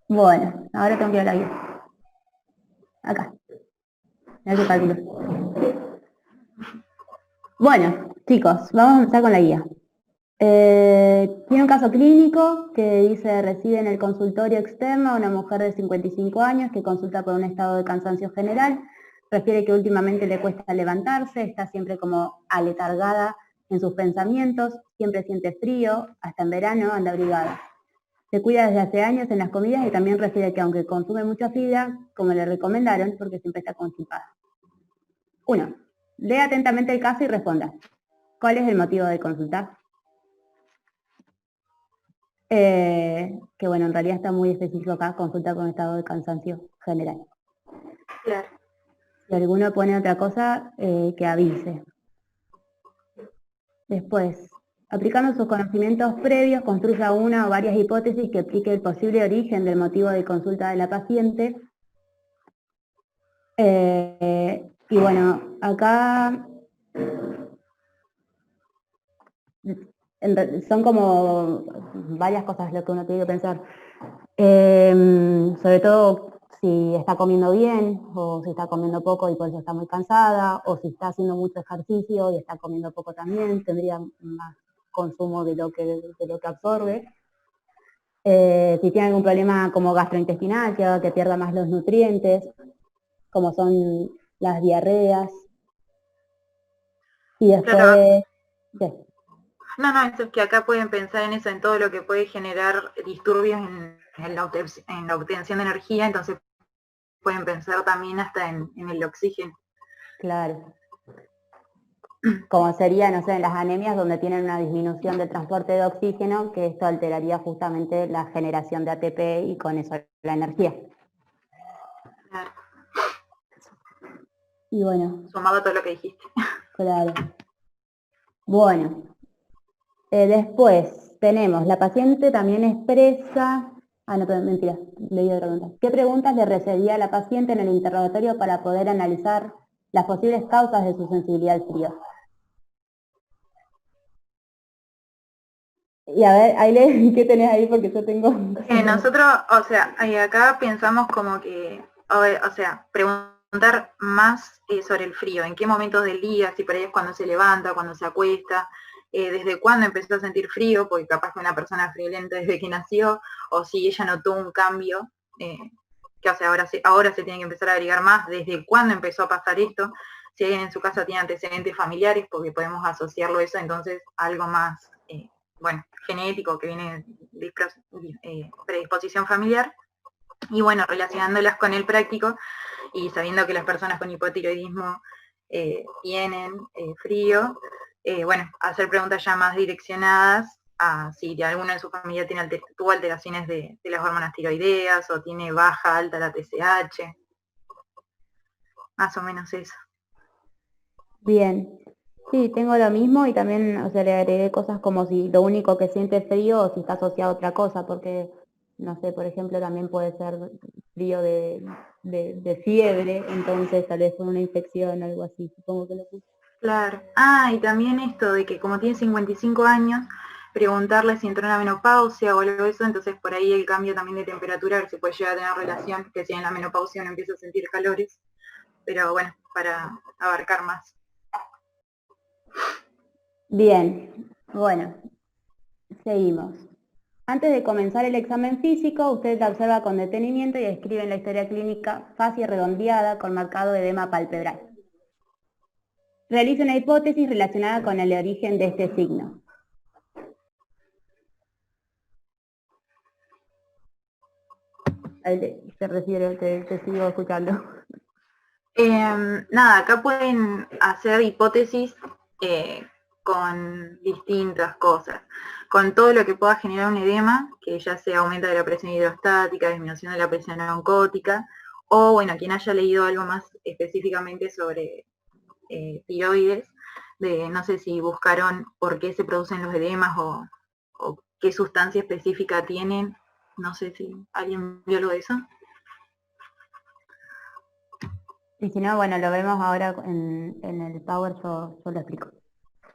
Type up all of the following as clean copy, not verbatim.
Bueno, ahora tengo que ir a la guía. Acá. A ver qué calculo. Bueno, chicos, vamos a empezar con la guía. Tiene un caso clínico que dice reside en el consultorio externo una mujer de 55 años que consulta por un estado de cansancio general, refiere que últimamente le cuesta levantarse, está siempre como aletargada en sus pensamientos, siempre siente frío, hasta en verano anda abrigada. Se cuida desde hace años en las comidas y también refiere que aunque consume mucha fibra, como le recomendaron, porque siempre está constipada. 1. Lea atentamente el caso y responda. ¿Cuál es el motivo de consultar? Que bueno, en realidad está muy específico acá, consulta con estado de cansancio general. Claro. Si alguno pone otra cosa, que avise. Después, aplicando sus conocimientos previos, construya una o varias hipótesis que explique el posible origen del motivo de consulta de la paciente. Y bueno, acá son como varias cosas lo que uno tiene que pensar. Sobre todo si está comiendo bien o si está comiendo poco y por eso está muy cansada, o si está haciendo mucho ejercicio y está comiendo poco también, tendría más consumo de lo que absorbe. Si tiene algún problema como gastrointestinal, que pierda más los nutrientes, como son las diarreas. Y Claro, después, ¿qué? no, eso es que acá pueden pensar en eso, en todo lo que puede generar disturbios en la obtención de energía, entonces pueden pensar también hasta en el oxígeno. Claro. Como sería, no sé, en las anemias donde tienen una disminución del transporte de oxígeno, que esto alteraría justamente la generación de ATP y con eso la energía. Claro. Y bueno, Sumado a todo lo que dijiste. claro. Bueno, después tenemos, la paciente también expresa, no, pero mentira, leí otra pregunta. ¿Qué preguntas le resolvía a la paciente en el interrogatorio para poder analizar las posibles causas de su sensibilidad al frío? Y a ver, Aile, ¿qué tenés ahí? Porque yo tengo cosas de... Nosotros, o sea, acá pensamos como que, o sea, preguntar más sobre el frío, en qué momentos del día, si por ahí es cuando se levanta, cuando se acuesta, desde cuándo empezó a sentir frío, porque capaz que una persona friolenta desde que nació, o si ella notó un cambio, que o sea, ahora se tiene que empezar a abrigar más, desde cuándo empezó a pasar esto, si alguien en su casa tiene antecedentes familiares, porque podemos asociarlo eso entonces a algo más, bueno, genético, que viene de predisposición familiar, y bueno, relacionándolas con el práctico y sabiendo que las personas con hipotiroidismo tienen frío, bueno, hacer preguntas ya más direccionadas a si alguno en su familia tuvo alteraciones de las hormonas tiroideas o tiene baja, alta la TSH, más o menos eso. Bien, sí, tengo lo mismo y también, o sea, le agregué cosas como si lo único que siente es frío o si está asociado a otra cosa, porque, no sé, por ejemplo, también puede ser frío de fiebre, entonces tal vez fue una infección o algo así, supongo que lo puse. Claro. Y también esto de que como tiene 55 años, preguntarle si entró en la menopausia o algo de eso, entonces por ahí el cambio también de temperatura, a ver si puede llegar a tener relación, que si en la menopausia uno empieza a sentir calores, pero bueno, para abarcar más. Bien, bueno, seguimos. Antes de comenzar el examen físico, usted la observa con detenimiento y escribe en la historia clínica fácil redondeada con marcado edema palpebral. Realice una hipótesis relacionada con el origen de este signo. Se refiere, te sigo escuchando. Nada, acá pueden hacer hipótesis eh, con distintas cosas, con todo lo que pueda generar un edema, que ya sea aumento de la presión hidrostática, disminución de la presión oncótica, o bueno, quien haya leído algo más específicamente sobre tiroides, de no sé si buscaron por qué se producen los edemas o qué sustancia específica tienen, no sé si alguien vio algo de eso. Y si no, bueno, lo vemos ahora en el Power, yo lo explico.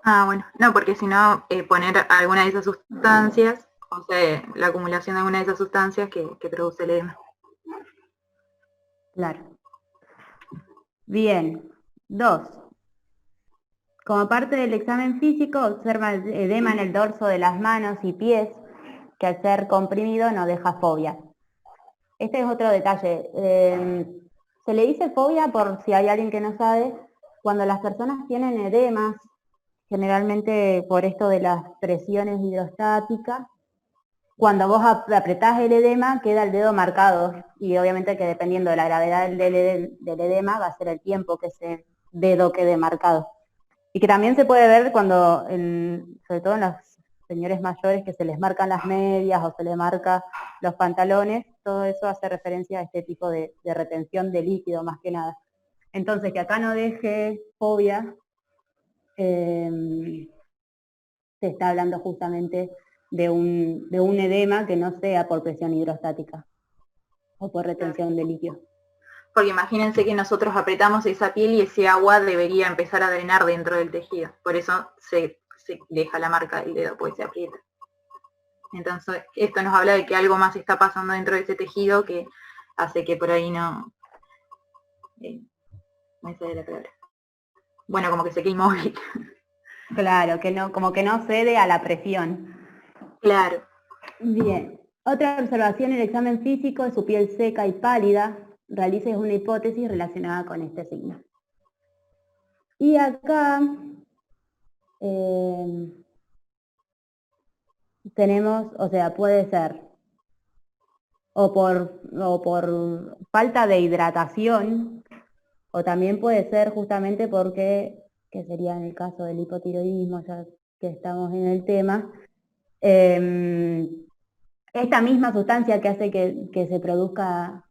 Bueno, no, porque si no, poner alguna de esas sustancias o sea, la acumulación de alguna de esas sustancias que produce el edema. Claro. Bien. 2. Como parte del examen físico, observa el edema en el dorso de las manos y pies, que al ser comprimido no deja fobia. Este es otro detalle. Se le dice fobia, por si hay alguien que no sabe, cuando las personas tienen edemas, generalmente por esto de las presiones hidrostáticas, cuando vos apretás el edema queda el dedo marcado, y obviamente que dependiendo de la gravedad del edema va a ser el tiempo que ese dedo quede marcado. Y que también se puede ver cuando, sobre todo en los señores mayores, que se les marcan las medias o se les marca los pantalones, todo eso hace referencia a este tipo de retención de líquido más que nada. Entonces, que acá no deje fobia, se está hablando justamente de un edema que no sea por presión hidrostática o por retención de líquido. Porque imagínense que nosotros apretamos esa piel y ese agua debería empezar a drenar dentro del tejido. Por eso se deja la marca del dedo, pues se aprieta. Entonces, esto nos habla de que algo más está pasando dentro de ese tejido que hace que por ahí no... me sale la palabra. Bueno, como que se quede inmóvil. Claro, que no, como que no cede a la presión. Claro. Bien. Otra observación en el examen físico es su piel seca y pálida. Realices una hipótesis relacionada con este signo. Y acá tenemos, o sea, puede ser o por falta de hidratación, o también puede ser justamente porque, que sería en el caso del hipotiroidismo, ya que estamos en el tema, esta misma sustancia que hace que se produzca,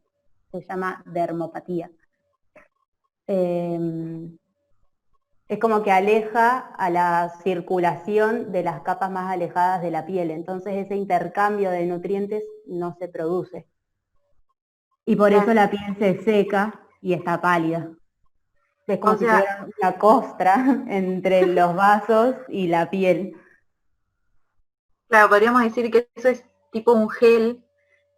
se llama dermopatía. Es como que aleja a la circulación de las capas más alejadas de la piel, entonces ese intercambio de nutrientes no se produce. Y por eso la piel se seca y está pálida. Es como si tuviera una costra entre los vasos y la piel. Claro, podríamos decir que eso es tipo un gel,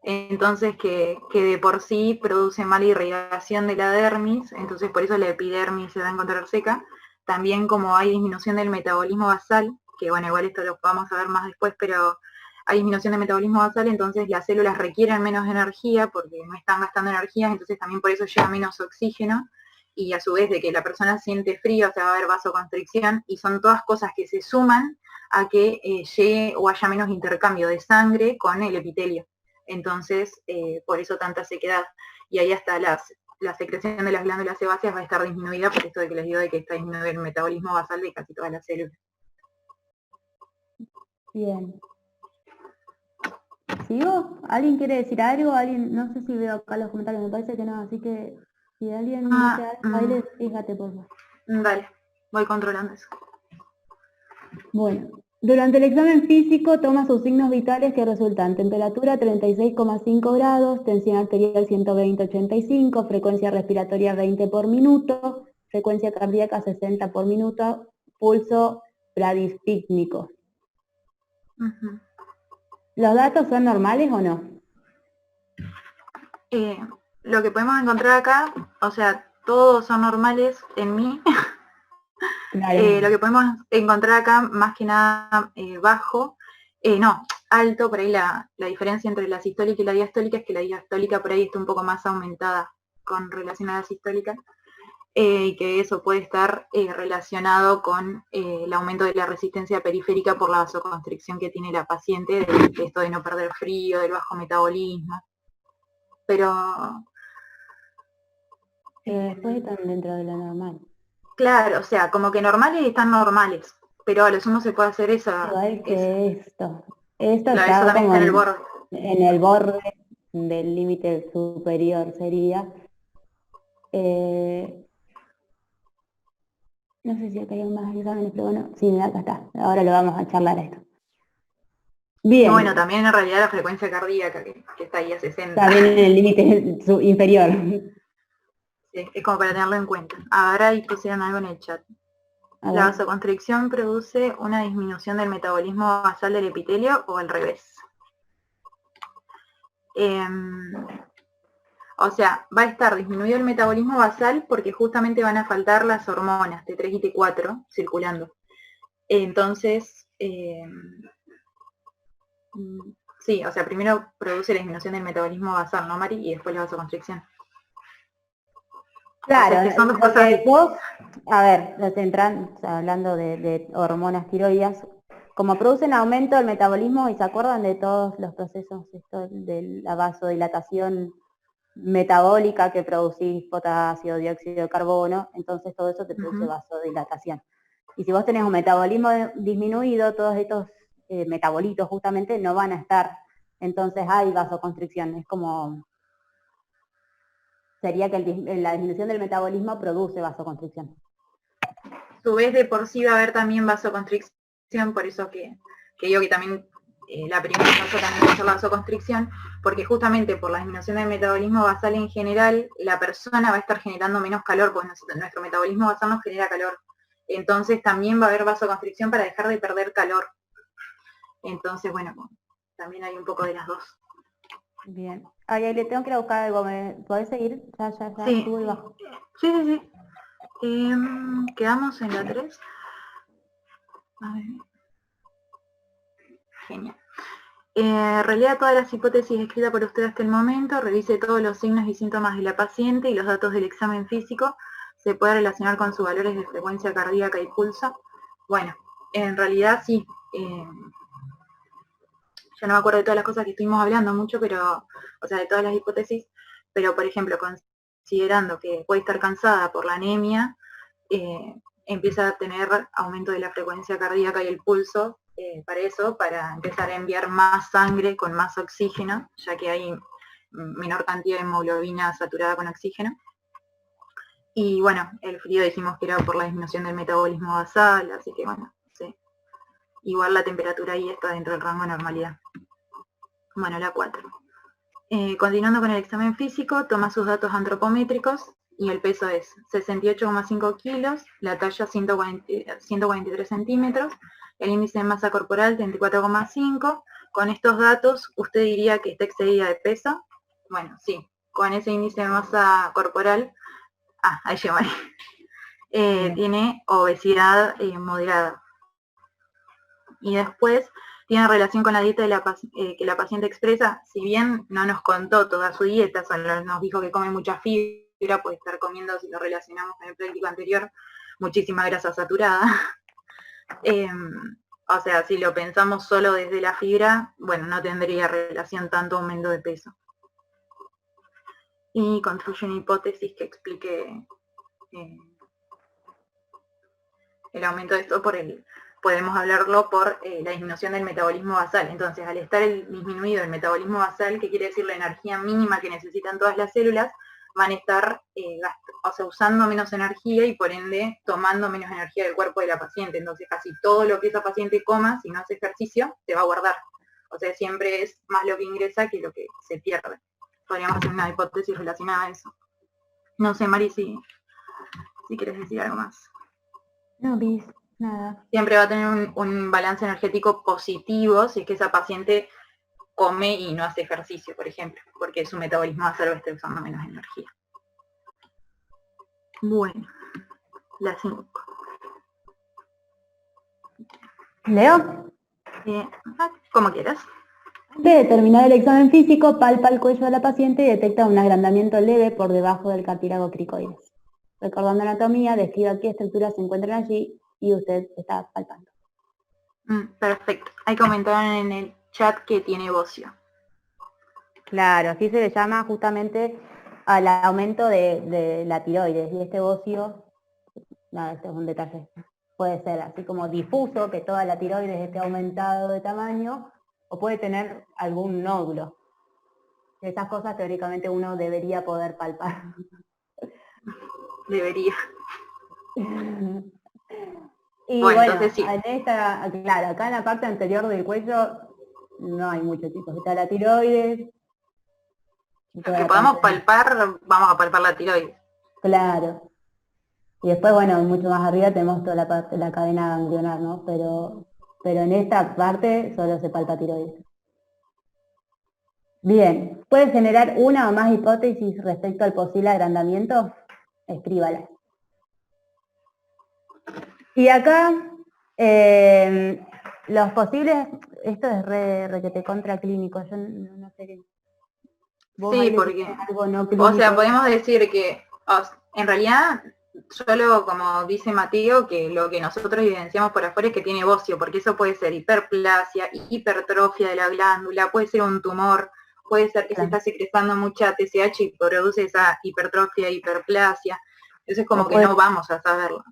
entonces que de por sí produce mala irrigación de la dermis, entonces por eso la epidermis se va a encontrar seca. También como hay disminución del metabolismo basal, que bueno, igual esto lo vamos a ver más después, pero hay disminución del metabolismo basal, entonces las células requieren menos energía porque no están gastando energía, entonces también por eso llega menos oxígeno, y a su vez de que la persona siente frío, o sea, va a haber vasoconstricción, y son todas cosas que se suman a que llegue o haya menos intercambio de sangre con el epitelio. Entonces, por eso tanta sequedad. Y ahí hasta la secreción de las glándulas sebáceas va a estar disminuida por esto de que les digo de que está disminuido el metabolismo basal de casi todas las células. Bien. ¿Sigo? ¿Alguien quiere decir algo? ¿Alguien? No sé si veo acá los comentarios, me parece que no, así que si alguien dice algo, fíjate por favor. Dale, voy controlando eso. Bueno, durante el examen físico toma sus signos vitales que resultan temperatura 36,5 grados, tensión arterial 120/85, frecuencia respiratoria 20 por minuto, frecuencia cardíaca 60 por minuto, pulso bradistícnico. ¿Los datos son normales o no? Lo que podemos encontrar acá, o sea, todos son normales en mí. Claro. Lo que podemos encontrar acá, más que nada bajo, alto, por ahí la diferencia entre la sistólica y la diastólica es que la diastólica por ahí está un poco más aumentada con relación a la sistólica, y que eso puede estar relacionado con el aumento de la resistencia periférica por la vasoconstricción que tiene la paciente, de esto de no perder frío, del bajo metabolismo. Pero... después están dentro de lo normal. Claro, o sea, como que normales están normales, pero a lo sumo se puede hacer esa... Igual que esto. Esto claro, está eso también como está en el borde. En el borde del límite superior sería. No sé si acá hay más exámenes, pero bueno, sí, acá está. Ahora lo vamos a charlar esto. Bien. Y bueno, también en realidad la frecuencia cardíaca, que está ahí a 60. También en el límite inferior. Sí, es como para tenerlo en cuenta. Ahora ahí pusieron algo en el chat. La vasoconstricción produce una disminución del metabolismo basal del epitelio o al revés. O sea, va a estar disminuido el metabolismo basal porque justamente van a faltar las hormonas T3 y T4 circulando. Entonces, sí, o sea, primero produce la disminución del metabolismo basal, ¿no, Mari? Y después la vasoconstricción. Claro, o sea, que son dos cosas vos, a ver, hablando de hormonas tiroides, como producen aumento del metabolismo y se acuerdan de todos los procesos de la vasodilatación metabólica que producís potasio, dióxido de carbono, entonces todo eso te produce vasodilatación. Y si vos tenés un metabolismo disminuido, todos estos metabolitos justamente no van a estar, entonces hay vasoconstricción, es como... sería que la disminución del metabolismo produce vasoconstricción. A su vez, de por sí va a haber también vasoconstricción, por eso que digo que también la primera fase también va a ser la vasoconstricción, porque justamente por la disminución del metabolismo basal en general, la persona va a estar generando menos calor, porque nuestro metabolismo basal nos genera calor. Entonces también va a haber vasoconstricción para dejar de perder calor. Entonces, bueno, también hay un poco de las dos. Bien. Ay, le tengo que ir a buscar algo. ¿Podés seguir? Ya, sí. subo y bajo. Sí. Quedamos en la 3. A ver. Genial. Relea todas las hipótesis escritas por usted hasta el momento, revise todos los signos y síntomas de la paciente y los datos del examen físico. Se puede relacionar con sus valores de frecuencia cardíaca y pulso. Bueno, en realidad sí. Yo no me acuerdo de todas las cosas que estuvimos hablando mucho, pero, o sea, de todas las hipótesis, pero por ejemplo, considerando que puede estar cansada por la anemia, empieza a tener aumento de la frecuencia cardíaca y el pulso, para empezar a enviar más sangre con más oxígeno, ya que hay menor cantidad de hemoglobina saturada con oxígeno. Y bueno, el frío dijimos que era por la disminución del metabolismo basal, así que bueno, sí. Igual la temperatura ahí está dentro del rango de normalidad. Bueno, la 4. Continuando con el examen físico, toma sus datos antropométricos y el peso es 68,5 kilos, la talla 143 centímetros, el índice de masa corporal 34,5. Con estos datos, ¿usted diría que está excedida de peso? Bueno, sí, con ese índice de masa corporal, ahí llegó tiene obesidad moderada. Y después tiene relación con la dieta que la paciente expresa, si bien no nos contó toda su dieta, solo nos dijo que come mucha fibra, puede estar comiendo, si lo relacionamos con el práctico anterior, muchísima grasa saturada. O sea, si lo pensamos solo desde la fibra, bueno, no tendría relación tanto aumento de peso. Y construye una hipótesis que explique el aumento de esto podemos hablarlo por la disminución del metabolismo basal. Entonces, al estar disminuido el metabolismo basal, que quiere decir la energía mínima que necesitan todas las células, van a estar usando menos energía y por ende tomando menos energía del cuerpo de la paciente. Entonces, casi todo lo que esa paciente coma, si no hace ejercicio, se va a guardar. O sea, siempre es más lo que ingresa que lo que se pierde. Podríamos hacer una hipótesis relacionada a eso. No sé, Mari, si quieres decir algo más. No, bis, nada. Siempre va a tener un balance energético positivo si es que esa paciente come y no hace ejercicio, por ejemplo, porque su metabolismo basal va a estar usando menos energía. Bueno, la 5. ¿Leo? Como quieras. Antes de terminar el examen físico, palpa el cuello de la paciente y detecta un agrandamiento leve por debajo del cartílago cricoides. Recordando anatomía, describa qué estructuras se encuentran allí y usted está palpando. Perfecto. Hay comentado en el chat que tiene bocio. Claro, así se le llama justamente al aumento de la tiroides. Y este bocio, este es un detalle, puede ser así como difuso, que toda la tiroides esté aumentado de tamaño, o puede tener algún nódulo. Esas cosas teóricamente uno debería poder palpar. Debería. Y bueno, entonces sí. Claro, acá en la parte anterior del cuello no hay mucho, chicos. Está la tiroides. Lo que podamos palpar, vamos a palpar la tiroides. Claro. Y después, bueno, mucho más arriba tenemos toda la parte, la cadena ganglionar, ¿no? Pero en esta parte solo se palpa tiroides. Bien, ¿puede generar una o más hipótesis respecto al posible agrandamiento? Escríbala. Y acá, los posibles, esto es requete contraclínico, yo no sé qué. Sí, porque, algo no o sea, clínico. podemos decir que en realidad solo como dice Mateo, que lo que nosotros evidenciamos por afuera es que tiene bocio, porque eso puede ser hiperplasia, hipertrofia de la glándula, puede ser un tumor, puede ser que se está secretando mucha TSH y produce esa hipertrofia, hiperplasia. Eso es como que no vamos a saberlo.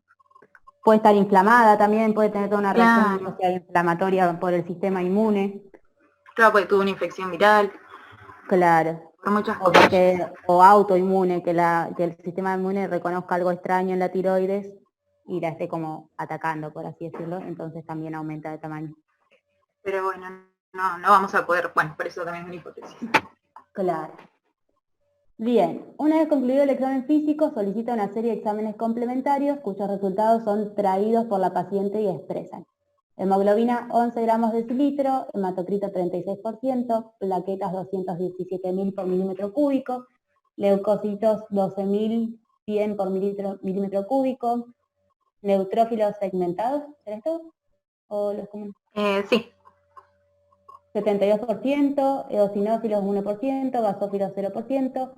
Puede estar inflamada también, puede tener toda una reacción Claro. inflamatoria por el sistema inmune. Claro, porque tuvo una infección viral. Claro. Por muchas cosas. O autoinmune, que el sistema inmune reconozca algo extraño en la tiroides y la esté como atacando, por así decirlo, entonces también aumenta de tamaño. Pero bueno, no vamos a poder, bueno, por eso también es una hipótesis. Claro. Bien, una vez concluido el examen físico, solicita una serie de exámenes complementarios cuyos resultados son traídos por la paciente y expresan hemoglobina 11 gramos decilitro, hematocrito 36%, plaquetas 217.000 por milímetro cúbico, leucocitos 12.100 por milímetro cúbico, neutrófilos segmentados, ¿será esto? ¿O los comunes? Sí. 72%, eosinófilos 1%, basófilos 0%,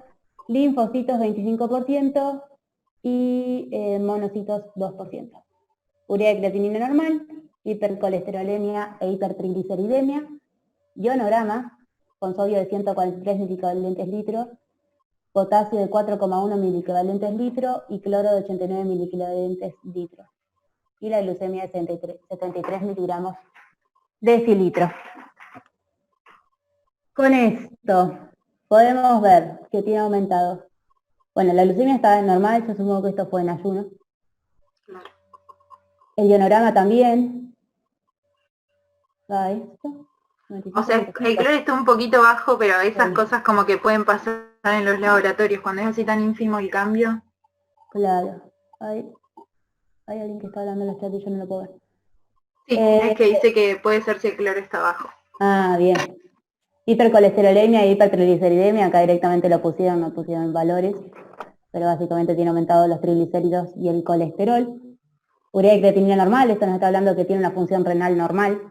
linfocitos 25% y monocitos 2%. Urea de creatinina normal, hipercolesterolemia e hipertrigliceridemia, ionograma con sodio de 143 miliequivalentes litros, potasio de 4,1 miliequivalentes litros y cloro de 89 miliequivalentes litros. Y la glucemia de 73 miligramos decilitro. Con esto podemos ver que tiene aumentado. Bueno, la glucemia está normal, yo supongo que esto fue en ayuno. Claro. El ionograma también. Esto. O sea, el cloro está un poquito bajo, pero esas cosas como que pueden pasar en los laboratorios, cuando es así tan ínfimo el cambio. Claro. Hay alguien que está hablando en la chat y yo no lo puedo ver. Sí, es que dice que puede ser si el cloro está bajo. Ah, bien. Hipercolesterolemia y hipertrigliceridemia, acá directamente lo pusieron, no pusieron valores, pero básicamente tiene aumentado los triglicéridos y el colesterol. Urea y creatinina normal, esto nos está hablando que tiene una función renal normal.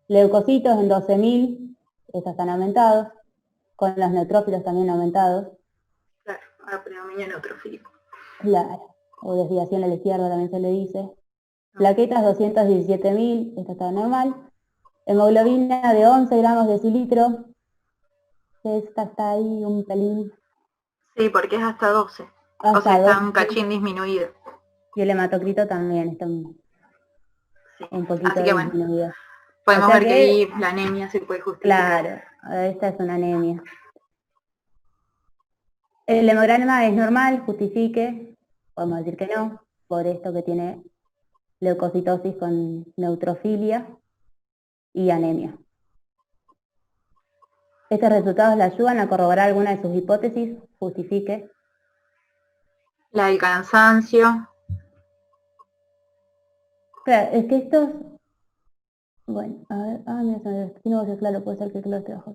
Leucocitos en 12.000, estos están aumentados, con los neutrófilos también aumentados. Claro, a predominio neutrofílico. Claro, o desviación a la izquierda también se le dice. Plaquetas 217.000, esto está normal. Hemoglobina de 11 gramos decilitro, esta está ahí un pelín. Sí, porque es hasta 12. O sea, está un cachín disminuido. Y el hematocrito también está un poquito disminuido. Podemos ver que ahí la anemia se puede justificar. Claro, esta es una anemia. El hemograma es normal, justifique, podemos decir que no, por esto que tiene leucocitosis con neutrofilia y anemia. Estos resultados le ayudan a corroborar alguna de sus hipótesis, justifique. La del cansancio. Claro, es que estos... Bueno, a ver, mira, no, claro, puede ser que el cloro esté bajo.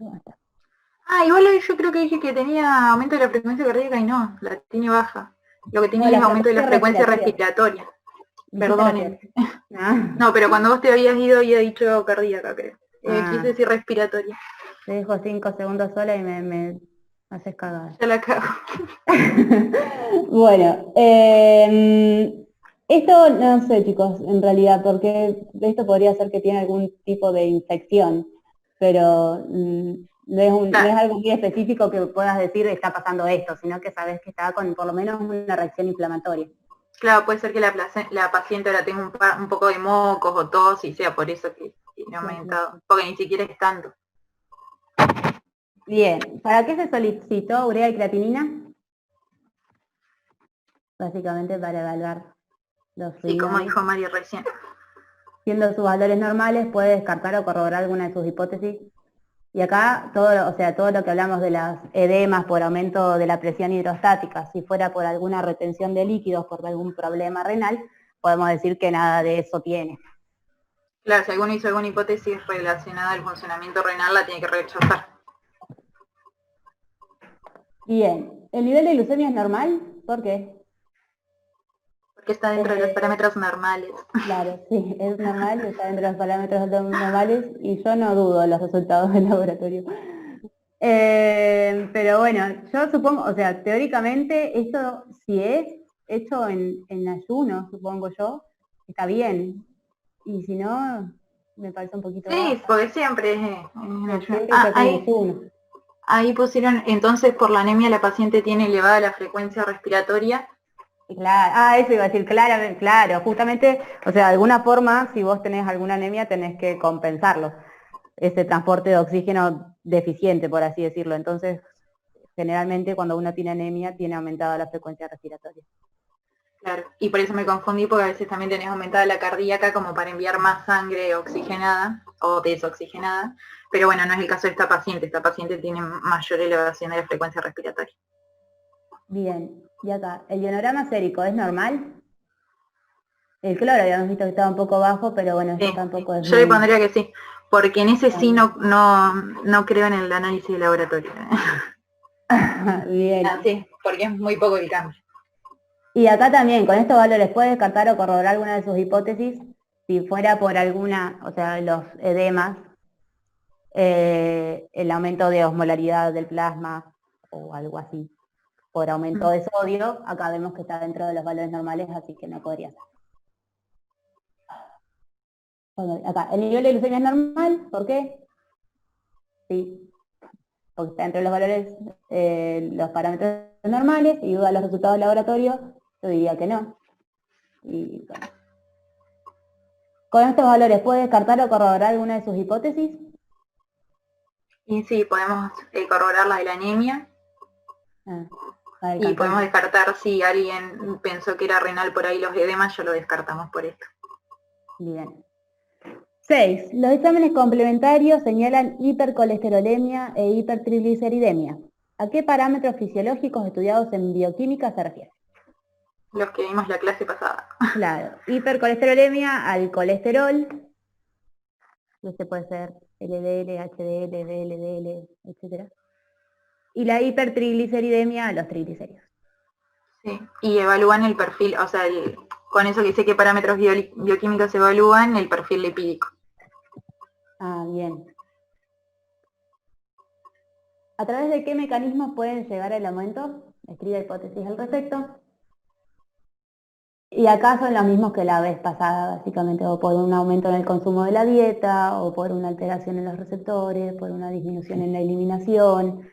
Igual yo creo que dije que tenía aumento de la frecuencia cardíaca y no, la tiene baja. Lo que tiene es aumento de la frecuencia respiratoria. Perdonen. No, pero cuando vos te habías ido había dicho cardíaca, creo. Quise decir respiratoria. Te dejo 5 segundos sola y me haces cagar. Ya la cago. Bueno, esto no sé, chicos, en realidad, porque esto podría ser que tiene algún tipo de infección, pero no es algo muy específico que puedas decir está pasando esto, sino que sabes que está con por lo menos una reacción inflamatoria. Claro, puede ser que la paciente ahora tenga un poco de mocos o tos y sea por eso que tiene aumentado, porque ni siquiera es tanto. Bien, ¿para qué se solicitó urea y creatinina? Básicamente para evaluar los riñones. Sí, como dijo Mario recién. Siendo sus valores normales, puede descartar o corroborar alguna de sus hipótesis. Y acá todo lo que hablamos de las edemas por aumento de la presión hidrostática, si fuera por alguna retención de líquidos, por algún problema renal, podemos decir que nada de eso tiene. Claro, si alguno hizo alguna hipótesis relacionada al funcionamiento renal, la tiene que rechazar. Bien. ¿El nivel de glucemia es normal? ¿Por qué? Porque está dentro de los Eh, parámetros normales. claro, sí, es normal, está dentro de los parámetros normales y yo no dudo de los resultados del laboratorio. Pero bueno, yo supongo, o sea, teóricamente esto, si es hecho en ayuno, supongo yo, está bien. Y si no, me parece un poquito Sí, baja. porque siempre es en Porque ayuno. siempre se Ah, hace en ayuno. ahí pusieron, entonces por la anemia la paciente tiene elevada la frecuencia respiratoria. Claro, eso iba a decir, claramente, claro, justamente, o sea, de alguna forma, si vos tenés alguna anemia, tenés que compensarlo, ese transporte de oxígeno deficiente, por así decirlo. Entonces, generalmente cuando uno tiene anemia, tiene aumentada la frecuencia respiratoria. Claro, y por eso me confundí porque a veces también tenés aumentada la cardíaca como para enviar más sangre oxigenada o desoxigenada, pero bueno, no es el caso de esta paciente tiene mayor elevación de la frecuencia respiratoria. Bien, y acá, ¿el ionorama sérico es normal? El cloro habíamos visto que estaba un poco bajo, pero bueno, esto Sí, tampoco es yo le muy... pondría que sí, porque en ese sí no creo en el análisis de laboratorio. Ah, Bien. sí, porque es muy poco el cambio. Y acá también, con estos valores, ¿puede descartar o corroborar alguna de sus hipótesis? Si fuera por alguna, o sea, los edemas, el aumento de osmolaridad del plasma o algo así, por aumento de sodio, acá vemos que está dentro de los valores normales, así que no podría ser. Bueno, acá, el nivel de glucemia es normal, ¿por qué? Sí, porque está entre los valores, los parámetros normales, y duda los resultados del laboratorio, yo diría que no. Y bueno. Con estos valores, ¿puede descartar o corroborar alguna de sus hipótesis? Y sí, podemos corroborar la de la anemia Ah, la del y podemos cansancio. descartar si alguien pensó que era renal por ahí los edemas, ya lo descartamos por esto. Bien. 6. Los exámenes complementarios señalan hipercolesterolemia e hipertrigliceridemia. ¿A qué parámetros fisiológicos estudiados en bioquímica se refiere? Los que vimos la clase pasada. Claro, hipercolesterolemia al colesterol, este puede ser LDL, HDL, VLDL, etc. Y la hipertrigliceridemia a los triglicéridos. Sí, y evalúan el perfil, o sea, con eso que sé qué parámetros bioquímicos se evalúan, el perfil lipídico. Ah, bien. ¿A través de qué mecanismos pueden llegar al aumento? Escribe hipótesis al respecto. Y acá son los mismos que la vez pasada, básicamente, o por un aumento en el consumo de la dieta, o por una alteración en los receptores, por una disminución en la eliminación.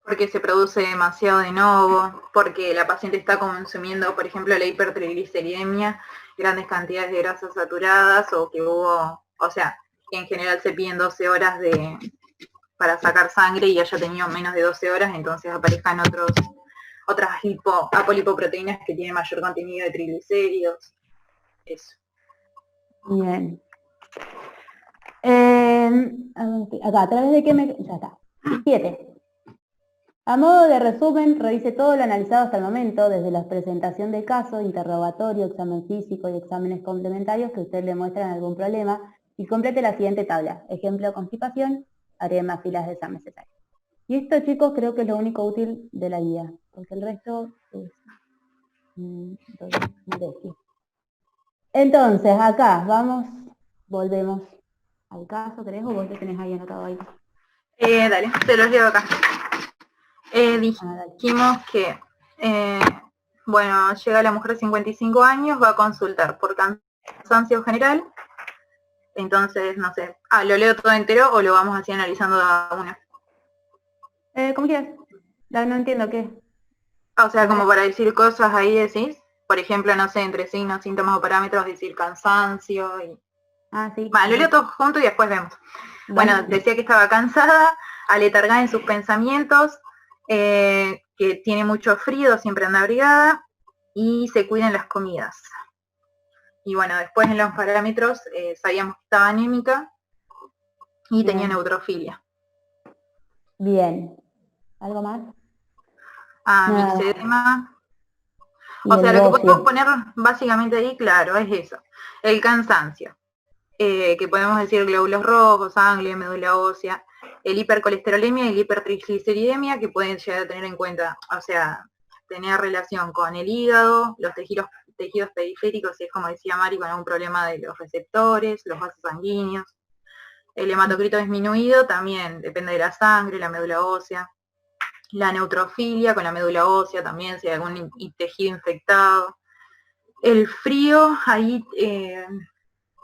Porque se produce demasiado de nuevo, porque la paciente está consumiendo, por ejemplo, la hipertrigliceridemia, grandes cantidades de grasas saturadas, o que hubo, o sea, que en general se piden 12 horas para sacar sangre y haya tenido menos de 12 horas, entonces aparezcan otras apolipoproteínas que tienen mayor contenido de triglicéridos. Eso. Bien. Acá, ¿a través de qué ya está. 7. A modo de resumen, revise todo lo analizado hasta el momento, desde la presentación del caso, interrogatorio, examen físico y exámenes complementarios que usted le muestran algún problema, y complete la siguiente tabla. Ejemplo, constipación, haré más filas de examen necesario. Y esto, chicos, creo que es lo único útil de la guía, porque el resto es... Entonces, acá, vamos, volvemos al caso, ¿querés? O vos lo tenés ahí anotado ahí. Dale, te los llevo acá. Dale. Dijimos que, bueno, llega la mujer de 55 años, va a consultar por cansancio general. Entonces, no sé, ¿lo leo todo entero o lo vamos así analizando a una? ¿Cómo quieras? No entiendo qué. O sea, como para decir cosas ahí decís, por ejemplo, no sé, entre signos, síntomas o parámetros, decir cansancio y... Sí. Lo leo todo junto y después vemos. Dale. Bueno, decía que estaba cansada, aletargada en sus pensamientos, que tiene mucho frío, siempre anda abrigada y se cuida en las comidas. Y bueno, después en los parámetros sabíamos que estaba anémica y tenía Bien. neutrofilia. Bien. ¿Algo más? Nada. Mixedema. Y O el sea, lo que podemos bocio. poner básicamente ahí, claro, es eso. El cansancio, que podemos decir glóbulos rojos, sangre, médula ósea. el hipercolesterolemia y el hipertrigliceridemia, que pueden llegar a tener en cuenta, o sea, tener relación con el hígado, los tejidos periféricos, si es como decía Mari, con algún problema de los receptores, los vasos sanguíneos. El hematocrito disminuido también depende de la sangre, la médula ósea. La neutrofilia con la médula ósea también, si hay algún tejido infectado. El frío, ahí,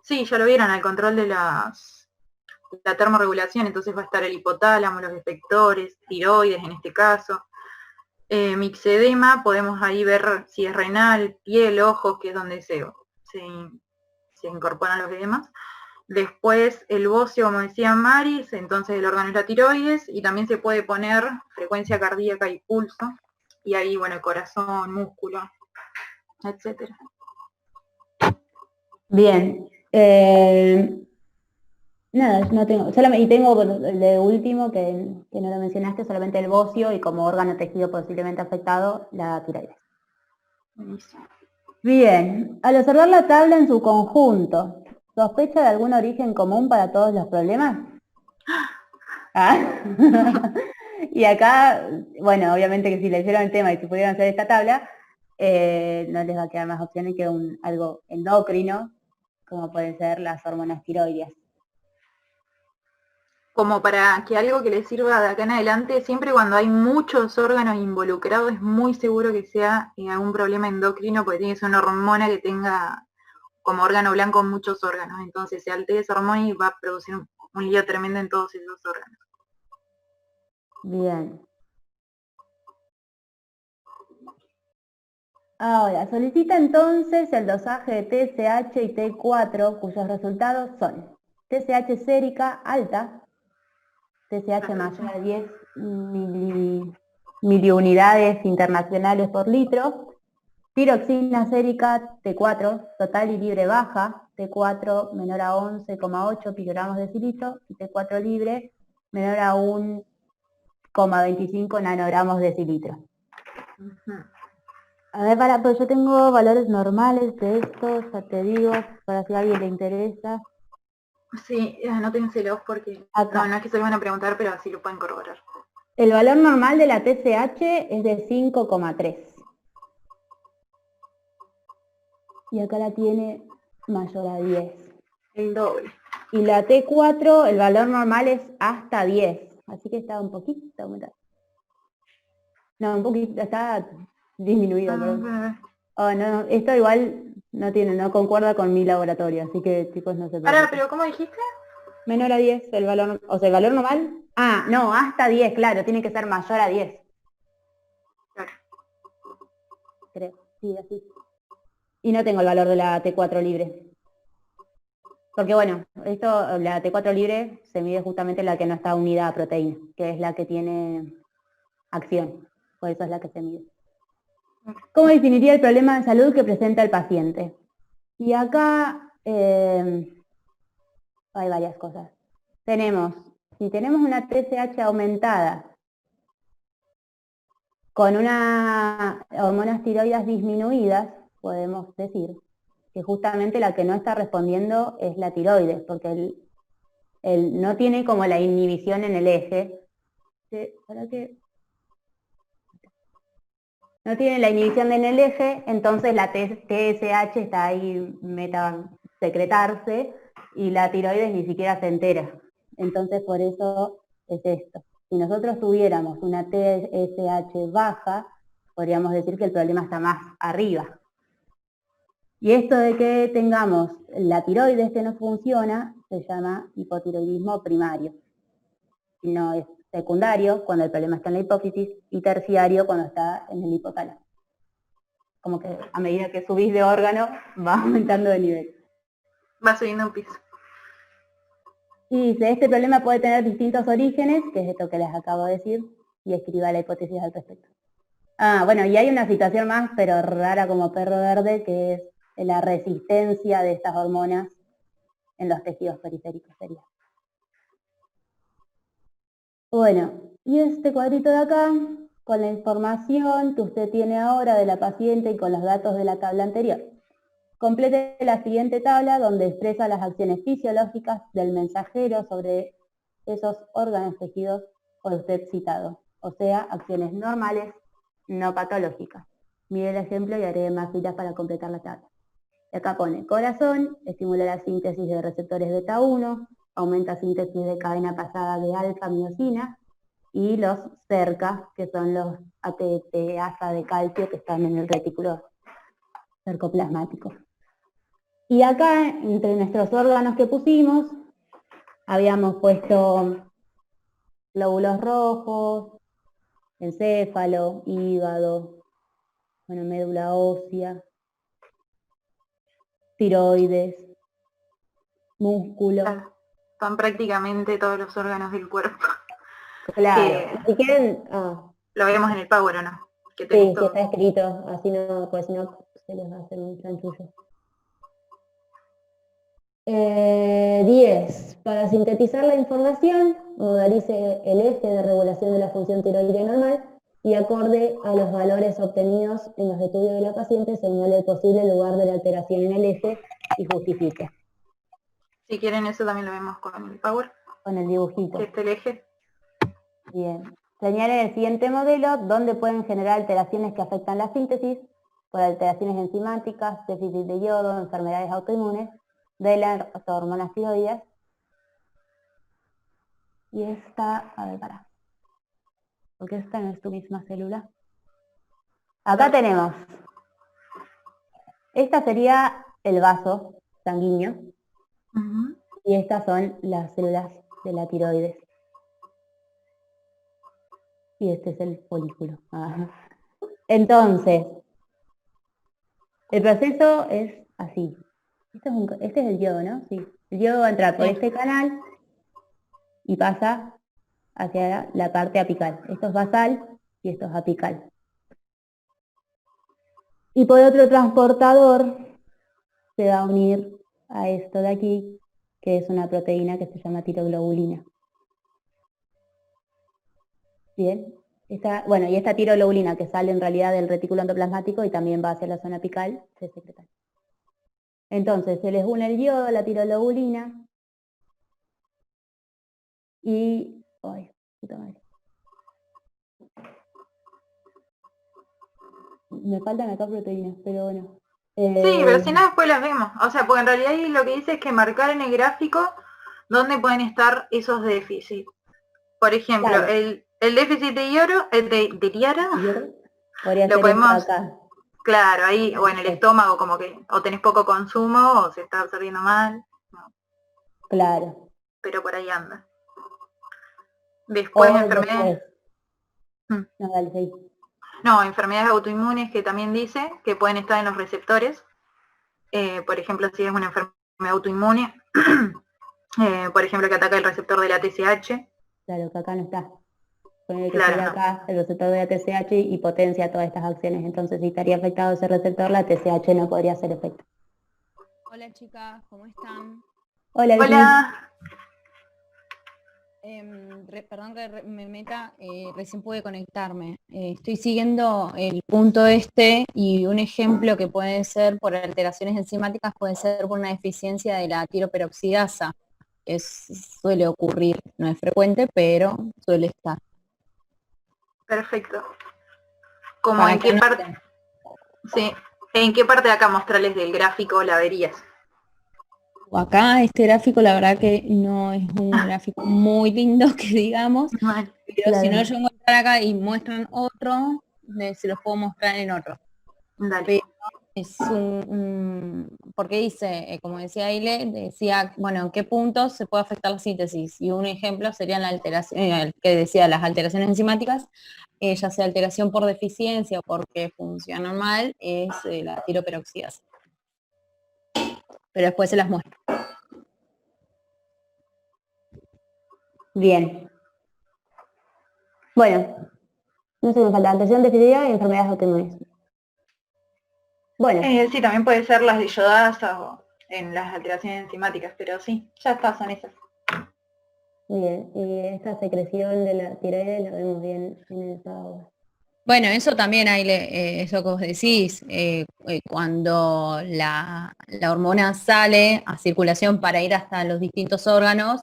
sí, ya lo vieron, al control de la termorregulación, entonces va a estar el hipotálamo, los efectores, tiroides en este caso. Mixedema, podemos ahí ver si es renal, piel, ojos, que es donde se incorporan los edemas. Después el bocio, como decía Maris, entonces el órgano es la tiroides, y también se puede poner frecuencia cardíaca y pulso, y ahí, bueno, el corazón, músculo, etcétera. Bien. Nada, no tengo, y tengo el de último que no lo mencionaste, solamente el bocio y como órgano tejido posiblemente afectado, la tiroides. Bien, al observar la tabla en su conjunto, ¿sospecha de algún origen común para todos los problemas? ¿Ah? Y acá, bueno, obviamente que si leyeron el tema y si pudieran hacer esta tabla, no les va a quedar más opciones que algo endocrino, como pueden ser las hormonas tiroideas. Como para que algo que les sirva de acá en adelante, siempre cuando hay muchos órganos involucrados, es muy seguro que sea algún problema endocrino, porque tiene que ser una hormona que tenga como órgano blanco muchos órganos. Entonces se altera esa hormona y va a producir un lío tremendo en todos esos órganos. Bien. Ahora, solicita entonces el dosaje de TSH y T4, cuyos resultados son TSH sérica alta, TSH mayor a 10 miliunidades internacionales por litro, tiroxina sérica T4, total y libre baja, T4 menor a 11,8 picogramos decilitro, y T4 libre menor a 1,25 nanogramos decilitro. A ver, pues yo tengo valores normales de esto, ya te digo, para si a alguien le interesa. Sí, anótenselos porque Acá. No es que se lo van a preguntar, pero así lo pueden corroborar. El valor normal de la TSH es de 5,3. Y acá la tiene mayor a 10. El doble. Y la T4, el valor normal es hasta 10. Así que está un poquito aumentado. No, un poquito, está disminuido, perdón. Oh, no, esto igual no concuerda con mi laboratorio, así que chicos no se preocupen. Ahora, pero ¿cómo dijiste? Menor a 10, el valor, o sea, el valor normal. Ah, no, hasta 10, claro, tiene que ser mayor a 10. Claro. Creo, sí, así. Y no tengo el valor de la T4 libre. Porque bueno, la T4 libre se mide justamente la que no está unida a proteína, que es la que tiene acción. Por eso es la que se mide. ¿Cómo definiría el problema de salud que presenta el paciente? Y acá hay varias cosas. Si tenemos una TSH aumentada con unas hormonas tiroides disminuidas, podemos decir que justamente la que no está respondiendo es la tiroides, porque él no tiene como la inhibición en el eje. No tiene la inhibición en el eje, entonces la TSH está ahí secretarse y la tiroides ni siquiera se entera. Entonces por eso es esto. Si nosotros tuviéramos una TSH baja, podríamos decir que el problema está más arriba. Y esto de que tengamos la tiroides que no funciona, se llama hipotiroidismo primario. No es secundario, cuando el problema está en la hipófisis, y terciario, cuando está en el hipotálamo. Como que a medida que subís de órgano, va aumentando de nivel. Va subiendo un piso. Y dice, este problema puede tener distintos orígenes, que es esto que les acabo de decir, y escriba la hipótesis al respecto. Bueno, y hay una situación más, pero rara como perro verde, que es la resistencia de estas hormonas en los tejidos periféricos sería. Bueno, y este cuadrito de acá, con la información que usted tiene ahora de la paciente y con los datos de la tabla anterior. Complete la siguiente tabla donde expresa las acciones fisiológicas del mensajero sobre esos órganos, tejidos por usted citado, o sea, acciones normales, no patológicas. Mire el ejemplo y haré más filas para completar la tabla. Y acá pone corazón, estimula la síntesis de receptores beta 1, aumenta síntesis de cadena pasada de alfa-miosina, y los cerca, que son los ATPasa de calcio que están en el retículo cercoplasmático. Y acá, entre nuestros órganos que pusimos, habíamos puesto glóbulos rojos, encéfalo, hígado, bueno, médula ósea, tiroides, músculo. Claro. Son prácticamente todos los órganos del cuerpo. Claro, si quieren, Lo vemos en el Power, ¿o no? Que sí, todo. está escrito, así no, pues si no se les va a hacer un chanchullo. 10. Para sintetizar la información, modalice el eje de regulación de la función tiroidea normal y acorde a los valores obtenidos en los estudios de la paciente, señale el posible lugar de la alteración en el eje y justifique. Si quieren eso también lo vemos con el Power. Con el dibujito. Este el eje. Bien. Señale el siguiente modelo donde pueden generar alteraciones que afectan la síntesis, por alteraciones enzimáticas, déficit de yodo, enfermedades autoinmunes, de las hormonas tiroides. Y esta, a ver, para. Porque esta no es tu misma célula. Acá tenemos. Esta sería el vaso sanguíneo. Y estas son las células de la tiroides. Y este es el folículo. Entonces, el proceso es así. Este es el yodo, ¿no? Sí. El yodo va a entrar por este canal y pasa hacia la parte apical. Esto es basal y esto es apical. Y por otro transportador se va a unir a esto de aquí, que es una proteína que se llama tiroglobulina. Bien. Y esta tiroglobulina que sale en realidad del retículo endoplasmático y también va hacia la zona apical, se secreta. Entonces, se les une el yodo, la tiroglobulina, y... ¡Ay, puta madre! Me faltan acá proteínas, pero bueno. Sí, pero si no después las vemos. O sea, porque en realidad ahí lo que dice es que marcar en el gráfico dónde pueden estar esos déficits. Por ejemplo, claro. el déficit de hierro, de hierro, podría lo ser podemos, acá. claro, ahí, o en el estómago, como que o tenés poco consumo o se está absorbiendo mal. No. Claro. Pero por ahí anda. Después enfermedades. No, dale, sí. No, enfermedades autoinmunes que también dice que pueden estar en los receptores. Por ejemplo, si es una enfermedad autoinmune, por ejemplo, que ataca el receptor de la TSH. Claro, que acá no está. Poner que Claro, sería acá el receptor de la TSH y potencia todas estas acciones. Entonces, si estaría afectado ese receptor, la TSH no podría hacer efecto. Hola chicas, ¿cómo están? Hola, Vicky. Hola. Perdón que me meta, recién pude conectarme. Estoy siguiendo el punto este y un ejemplo que puede ser por alteraciones enzimáticas puede ser por una deficiencia de la tiroperoxidasa. Suele ocurrir, no es frecuente, pero suele estar. Perfecto. ¿Cómo Para en qué parte? Sí. ¿En qué parte de acá mostrarles del gráfico la verías? Acá este gráfico la verdad que no es un gráfico muy lindo que digamos, Mal. pero Claro. si no yo encontrar acá y muestran otro, se los puedo mostrar en otro. Dale. Pero es porque dice, como decía Aile, decía, bueno, en qué puntos se puede afectar la síntesis. Y un ejemplo serían la alteración, que decía las alteraciones enzimáticas, ya sea alteración por deficiencia o porque funcionan mal, es la tiroperoxidasa. Pero después se las muestro. Bien. Bueno, no sé, me falta alteración definitiva y enfermedades autoinmunes. Bueno. Sí, también puede ser las de yodasa o en las alteraciones enzimáticas, pero sí, ya está, son esas. Bien, y esta secreción de la tiroides la vemos bien en el sábado. Bueno, eso también hay, eso que vos decís, cuando la hormona sale a circulación para ir hasta los distintos órganos,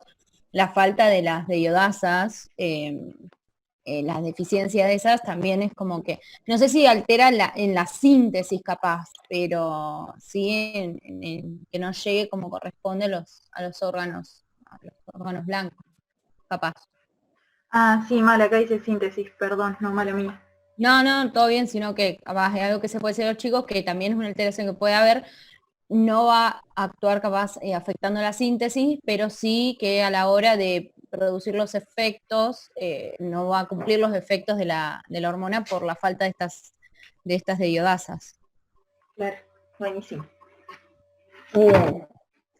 la falta de las iodasas, las deficiencias de esas también es como que, no sé si altera en la síntesis capaz, pero sí en que no llegue como corresponde a los órganos blancos, capaz. Ah, sí, mal, acá dice síntesis, perdón, no, mala mía. No, no, todo bien, sino que capaz es algo que se puede hacer a los chicos, que también es una alteración que puede haber, no va a actuar capaz afectando la síntesis, pero sí que a la hora de producir los efectos, no va a cumplir los efectos de la hormona por la falta de estas de iodasas. Claro, buenísimo. Bien,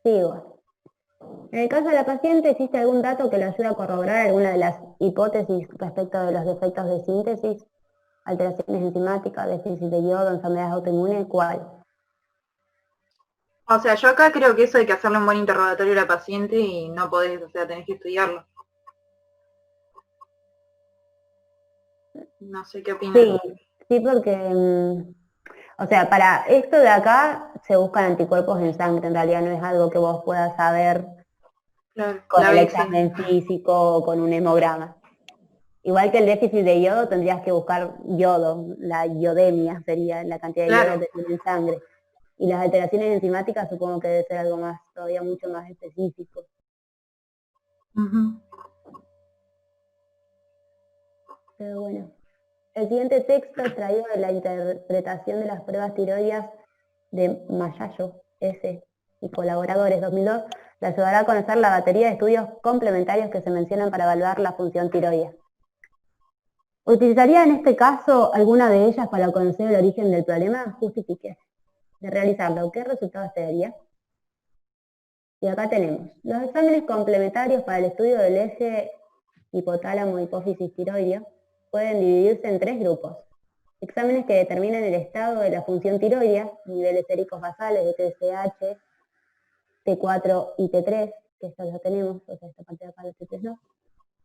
sigo. En el caso de la paciente, ¿existe algún dato que le ayude a corroborar alguna de las hipótesis respecto de los defectos de síntesis? Alteraciones enzimáticas, déficit de yodo, enfermedades autoinmunes, ¿cuál? O sea, yo acá creo que eso hay que hacerle un buen interrogatorio a la paciente y no podés, o sea, tenés que estudiarlo. No sé qué opinas. Sí, sí, porque, o sea, para esto de acá se buscan anticuerpos en sangre, en realidad no es algo que vos puedas saber Claro, con la el BC. examen físico o con un hemograma. Igual que el déficit de yodo, tendrías que buscar yodo, la iodemia sería la cantidad de yodo Claro. que tiene en sangre. Y las alteraciones enzimáticas supongo que debe ser algo más, todavía mucho más específico. Ujú. Pero bueno. El siguiente texto extraído de la interpretación de las pruebas tiroides de Mayayo, S. y colaboradores 2002, le ayudará a conocer la batería de estudios complementarios que se mencionan para evaluar la función tiroides. ¿Utilizaría en este caso alguna de ellas para conocer el origen del problema? Justifique. De realizarlo, ¿qué resultados te daría? Y acá tenemos los exámenes complementarios para el estudio del eje hipotálamo-hipófisis tiroideo pueden dividirse en tres grupos. Exámenes que determinan el estado de la función tiroidea, niveles séricos basales de TSH, T4 y T3, que esto lo tenemos, o sea, esta parte de acá los T3 no.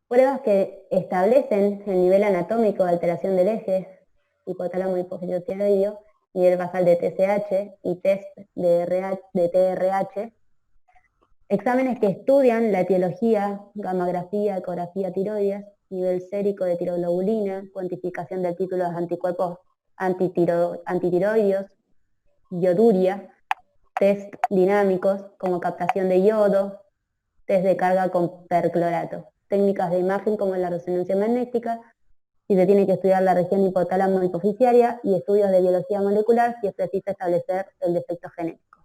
Pruebas que establecen el nivel anatómico de alteración del eje, hipotálamo hipotiroideo, nivel basal de TSH y test de TRH. Exámenes que estudian la etiología, gammagrafía, ecografía tiroides, nivel sérico de tiroglobulina, cuantificación del título de anticuerpos antitiroideos, ioduria, test dinámicos como captación de yodo, test de carga con perclorato, técnicas de imagen como la resonancia magnética, si se tiene que estudiar la región hipotálamo hipoficiaria y estudios de biología molecular si es preciso establecer el defecto genético.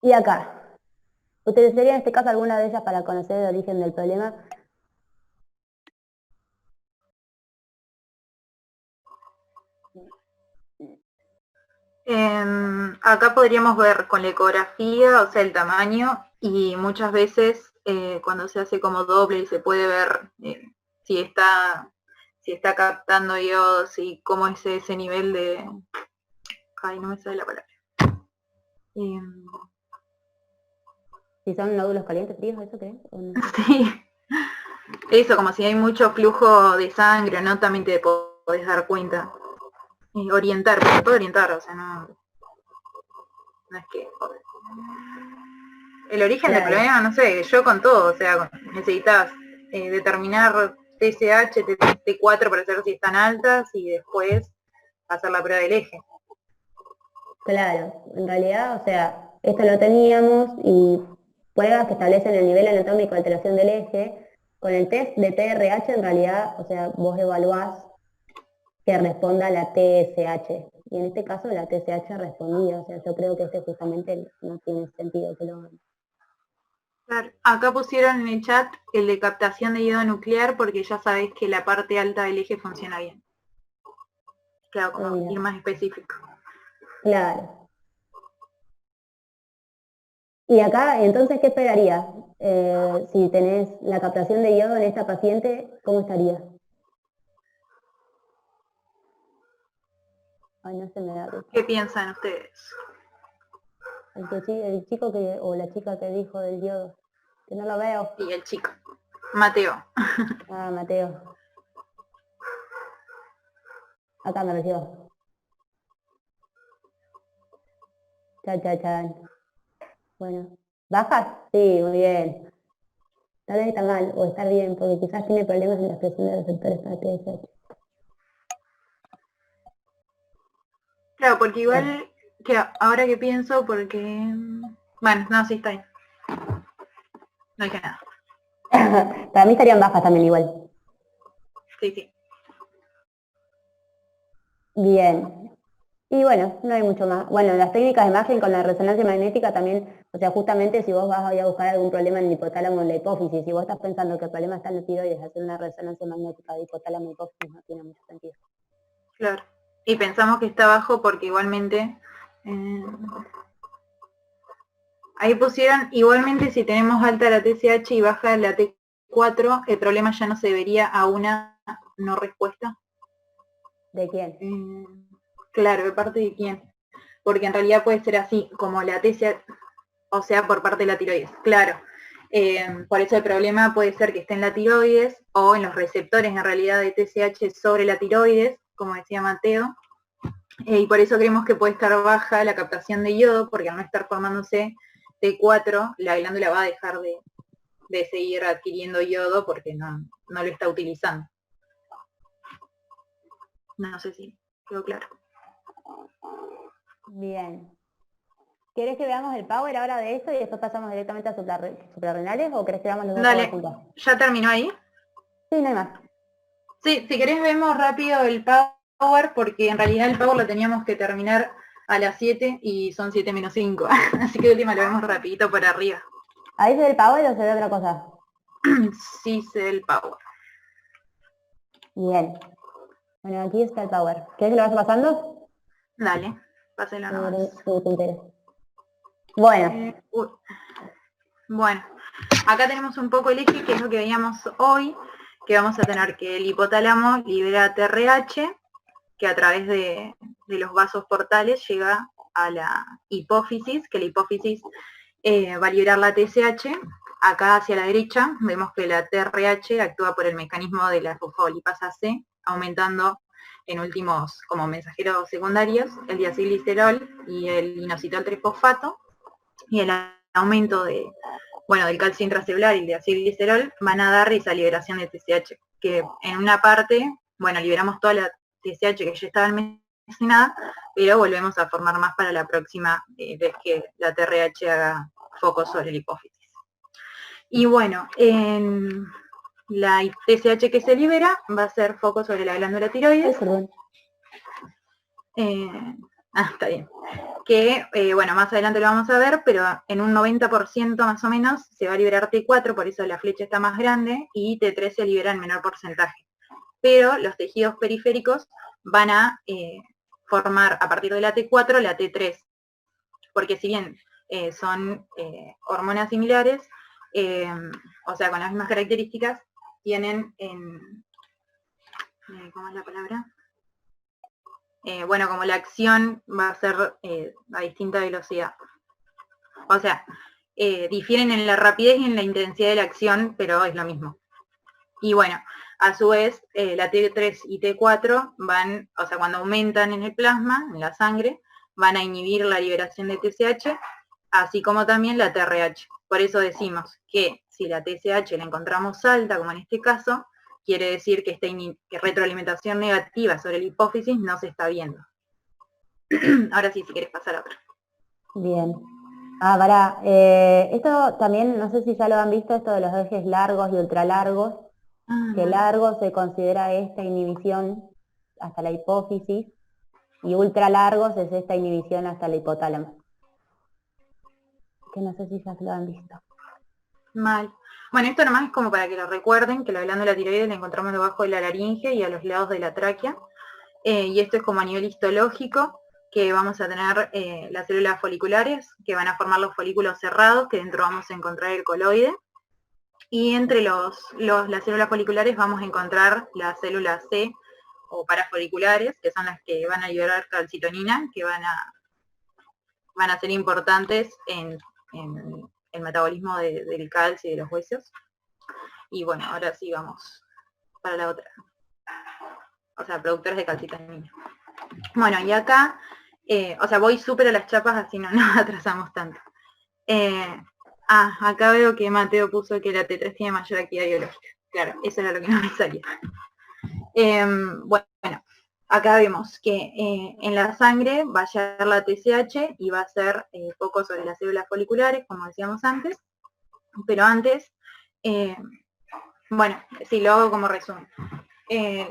Y acá, ¿utilizaría en este caso alguna de ellas para conocer el origen del problema? Acá podríamos ver con la ecografía, o sea, el tamaño, y muchas veces cuando se hace como doble y se puede ver si está captando yodo, si cómo es ese nivel de... Ay, no me sale la palabra. Si son nódulos calientes, fríos, ¿eso crees? No? Sí, eso, como si hay mucho flujo de sangre, ¿no? También te podés dar cuenta. Orientar, pero se puede orientar, o sea, no es que... El origen del problema, no sé, yo con todo, o sea, necesitas determinar TSH, T4 para saber si están altas y después hacer la prueba del eje. Claro, en realidad, o sea, esto lo teníamos y pruebas que establecen el nivel anatómico de alteración del eje. Con el test de TRH, en realidad, o sea, vos evaluás que responda a la TSH. Y en este caso la TSH respondía, o sea, yo creo que este justamente no tiene sentido que lo hagan. Claro. Acá pusieron en el chat el de captación de yodo nuclear porque ya sabéis que la parte alta del eje funciona bien. Claro, como ir más específico. Claro. Y acá, entonces, ¿qué esperarías? Si tenés la captación de yodo en esta paciente, ¿cómo estaría? Ay, no se me da. ¿Qué piensan ustedes? El chico que, o la chica que dijo del yodo, que no lo veo. Y el chico. Mateo. Ah, Mateo. Acá me recibo. Chan, chan, chan. Bueno, ¿Bajas? Sí, muy bien. Tal vez está mal o está bien, porque quizás tiene problemas en la expresión de receptores para TSH. Claro, porque Bien. igual, que ahora que pienso, porque... Bueno, no, sí está ahí. No dije nada. Para mí estarían bajas también igual. Sí, sí. Bien. Y bueno, no hay mucho más. Bueno, las técnicas de imagen con la resonancia magnética también, o sea, justamente si vos vas a buscar algún problema en el hipotálamo o en la hipófisis, si vos estás pensando que el problema está en la tiroides, hacer una resonancia magnética de hipotálamo y hipófisis no tiene mucho sentido. Claro. Y pensamos que está bajo porque igualmente... ahí pusieron, igualmente si tenemos alta la TSH y baja la T4, el problema ya no se debería a una no respuesta. ¿De quién? Claro, ¿de parte de quién? Porque en realidad puede ser así, como la TSH, o sea, por parte de la tiroides, claro. Por eso el problema puede ser que esté en la tiroides o en los receptores en realidad de TSH sobre la tiroides, como decía Mateo, y por eso creemos que puede estar baja la captación de yodo, porque al no estar formándose T4, la glándula va a dejar de seguir adquiriendo yodo porque no lo está utilizando. No sé si quedó claro. Bien. ¿Querés que veamos el power ahora de esto y después pasamos directamente a suprarrenales o querés que veamos los dos Dale, juntos? ¿ya terminó ahí? Sí, no hay más. Sí, si querés vemos rápido el power, porque en realidad el power lo teníamos que terminar a las 7 y son 7 menos 5. Así que de última lo vemos rapidito por arriba. ¿Ahí se ve el power o se ve otra cosa? Sí, sé el power. Bien. Bueno, aquí está el power. ¿Querés que lo vaya pasando? Dale, páselo nomás. Bueno. Bueno, acá tenemos un poco el eje, que es lo que veíamos hoy, que vamos a tener que el hipotálamo libera TRH, que a través de los vasos portales llega a la hipófisis, que la hipófisis va a liberar la TSH. Acá hacia la derecha vemos que la TRH actúa por el mecanismo de la fosfolipasa C, aumentando en últimos como mensajeros secundarios el diacilglicerol y el inositol trifosfato, y el aumento del calcio intracelular y el diacilglicerol van a dar esa liberación de TSH, que en una parte, liberamos toda la TSH que ya estaba almacenada, pero volvemos a formar más para la próxima vez que la TRH haga foco sobre la hipófisis. Y bueno, en la TSH que se libera va a ser foco sobre la glándula tiroides. Está bien. Que, más adelante lo vamos a ver, pero en un 90% más o menos se va a liberar T4, por eso la flecha está más grande, y T3 se libera en menor porcentaje. Pero los tejidos periféricos van a formar a partir de la T4 la T3, porque si bien son hormonas similares, o sea, con las mismas características, tienen ¿cómo es la palabra? Como la acción va a ser a distinta velocidad. O sea, difieren en la rapidez y en la intensidad de la acción, pero es lo mismo. Y bueno, a su vez, la T3 y T4 van, o sea, cuando aumentan en el plasma, en la sangre, van a inhibir la liberación de TSH, así como también la TRH. Por eso decimos que si la TSH la encontramos alta, como en este caso, quiere decir que esta retroalimentación negativa sobre la hipófisis no se está viendo. Ahora sí, si quieres pasar a otra. Bien. Esto también, no sé si ya lo han visto, esto de los ejes largos y ultralargos, que largo se considera esta inhibición hasta la hipófisis y ultralargos es esta inhibición hasta el hipotálamo. Que no sé si ya lo han visto. Mal. Bueno, esto nomás es como para que lo recuerden, que la glándula tiroides la encontramos debajo de la laringe y a los lados de la tráquea. Y esto es como a nivel histológico, que vamos a tener las células foliculares, que van a formar los folículos cerrados, que dentro vamos a encontrar el coloide. Y entre las células foliculares vamos a encontrar las células C o parafoliculares, que son las que van a liberar calcitonina, que van a ser importantes en el metabolismo del calcio y de los huesos. Y bueno, ahora sí vamos para la otra. O sea, productores de calcitonina. Bueno, y acá, voy súper a las chapas, así no nos atrasamos tanto. Acá veo que Mateo puso que la T3 tiene mayor actividad biológica. Claro, eso era lo que no me salía. Bueno, acá vemos que en la sangre va a llegar la TSH y va a hacer foco sobre las células foliculares, como decíamos antes, pero antes, bueno, sí, lo hago como resumen.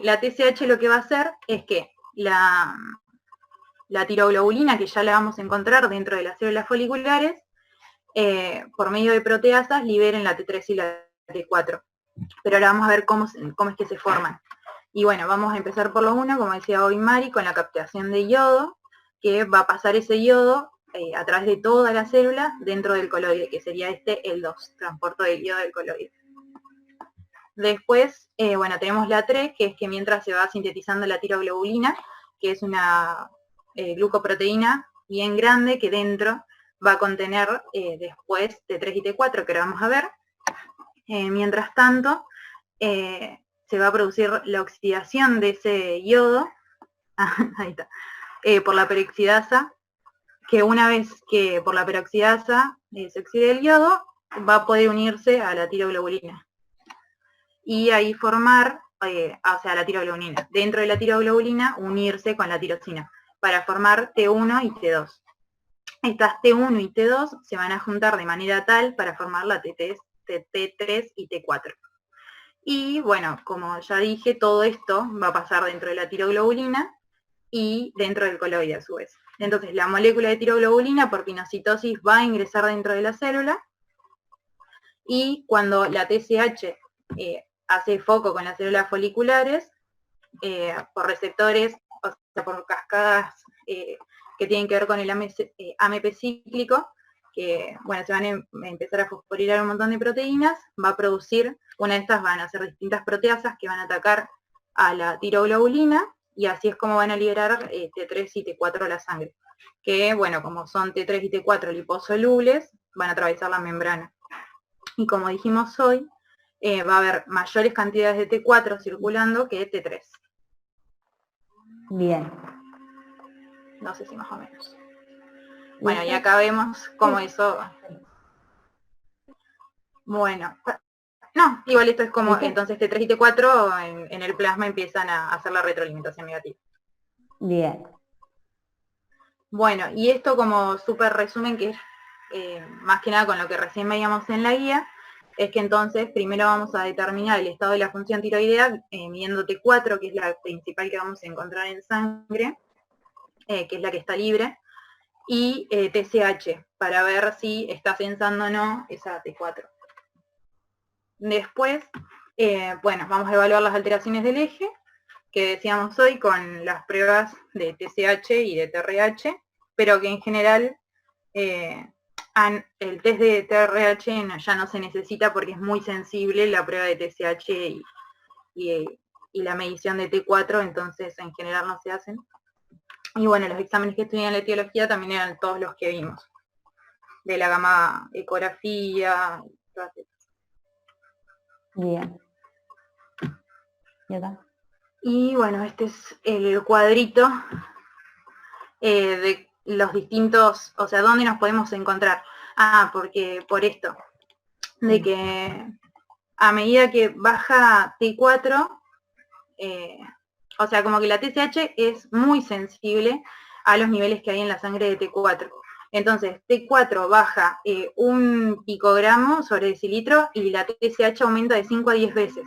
La TSH lo que va a hacer es que la tiroglobulina, que ya la vamos a encontrar dentro de las células foliculares, por medio de proteasas liberen la T3 y la T4. Pero ahora vamos a ver cómo es que se forman. Y bueno, vamos a empezar por lo uno, como decía hoy Mari, con la captación de yodo, que va a pasar ese yodo a través de toda la célula dentro del coloide, que sería el 2, transporte del yodo del coloide. Después, bueno, tenemos la 3, que es que mientras se va sintetizando la tiroglobulina, que es una glucoproteína bien grande que dentro va a contener después T3 y T4, que ahora vamos a ver. Mientras tanto, se va a producir la oxidación de ese yodo, ahí está, por la peroxidasa, que una vez que por la peroxidasa se oxide el yodo, va a poder unirse a la tiroglobulina. Y ahí formar, o sea, la tiroglobulina. Dentro de la tiroglobulina, unirse con la tirosina, para formar T1 y T2. Estas T1 y T2 se van a juntar de manera tal para formar la T3 y T4. Y bueno, como ya dije, todo esto va a pasar dentro de la tiroglobulina y dentro del coloide a su vez. Entonces la molécula de tiroglobulina por pinocitosis va a ingresar dentro de la célula, y cuando la TSH hace foco con las células foliculares, por receptores, o sea, por cascadas que tienen que ver con el AMP cíclico, que bueno, se van a empezar a fosforilar un montón de proteínas, va a producir, una de estas van a ser distintas proteasas que van a atacar a la tiroglobulina, y así es como van a liberar T3 y T4 a la sangre, que bueno, como son T3 y T4 liposolubles, van a atravesar la membrana. Y como dijimos hoy, va a haber mayores cantidades de T4 circulando que T3. Bien. No sé si más o menos. Bueno, y acá vemos cómo eso... Bueno, no, igual esto es como, entonces T3 y T4 en el plasma empiezan a hacer la retroalimentación negativa. Bien. Bueno, y esto como súper resumen, que es más que nada con lo que recién veíamos en la guía, es que entonces primero vamos a determinar el estado de la función tiroidea midiendo T4, que es la principal que vamos a encontrar en sangre, que es la que está libre, y TSH, para ver si está sensando o no esa T4. Después, bueno, vamos a evaluar las alteraciones del eje, que decíamos hoy con las pruebas de TSH y de TRH, pero que en general el test de TRH ya no se necesita porque es muy sensible la prueba de TSH y la medición de T4, entonces en general no se hacen. Y bueno, los exámenes que estudian la etiología también eran todos los que vimos, de la gamma ecografía, todas esas. Bien. ¿Y acá? Y bueno, este es el cuadrito de los distintos, o sea, dónde nos podemos encontrar. Porque por esto, de que a medida que baja T4, o sea, como que la TSH es muy sensible a los niveles que hay en la sangre de T4. Entonces, T4 baja 1 picogramo sobre decilitro y la TSH aumenta de 5 a 10 veces.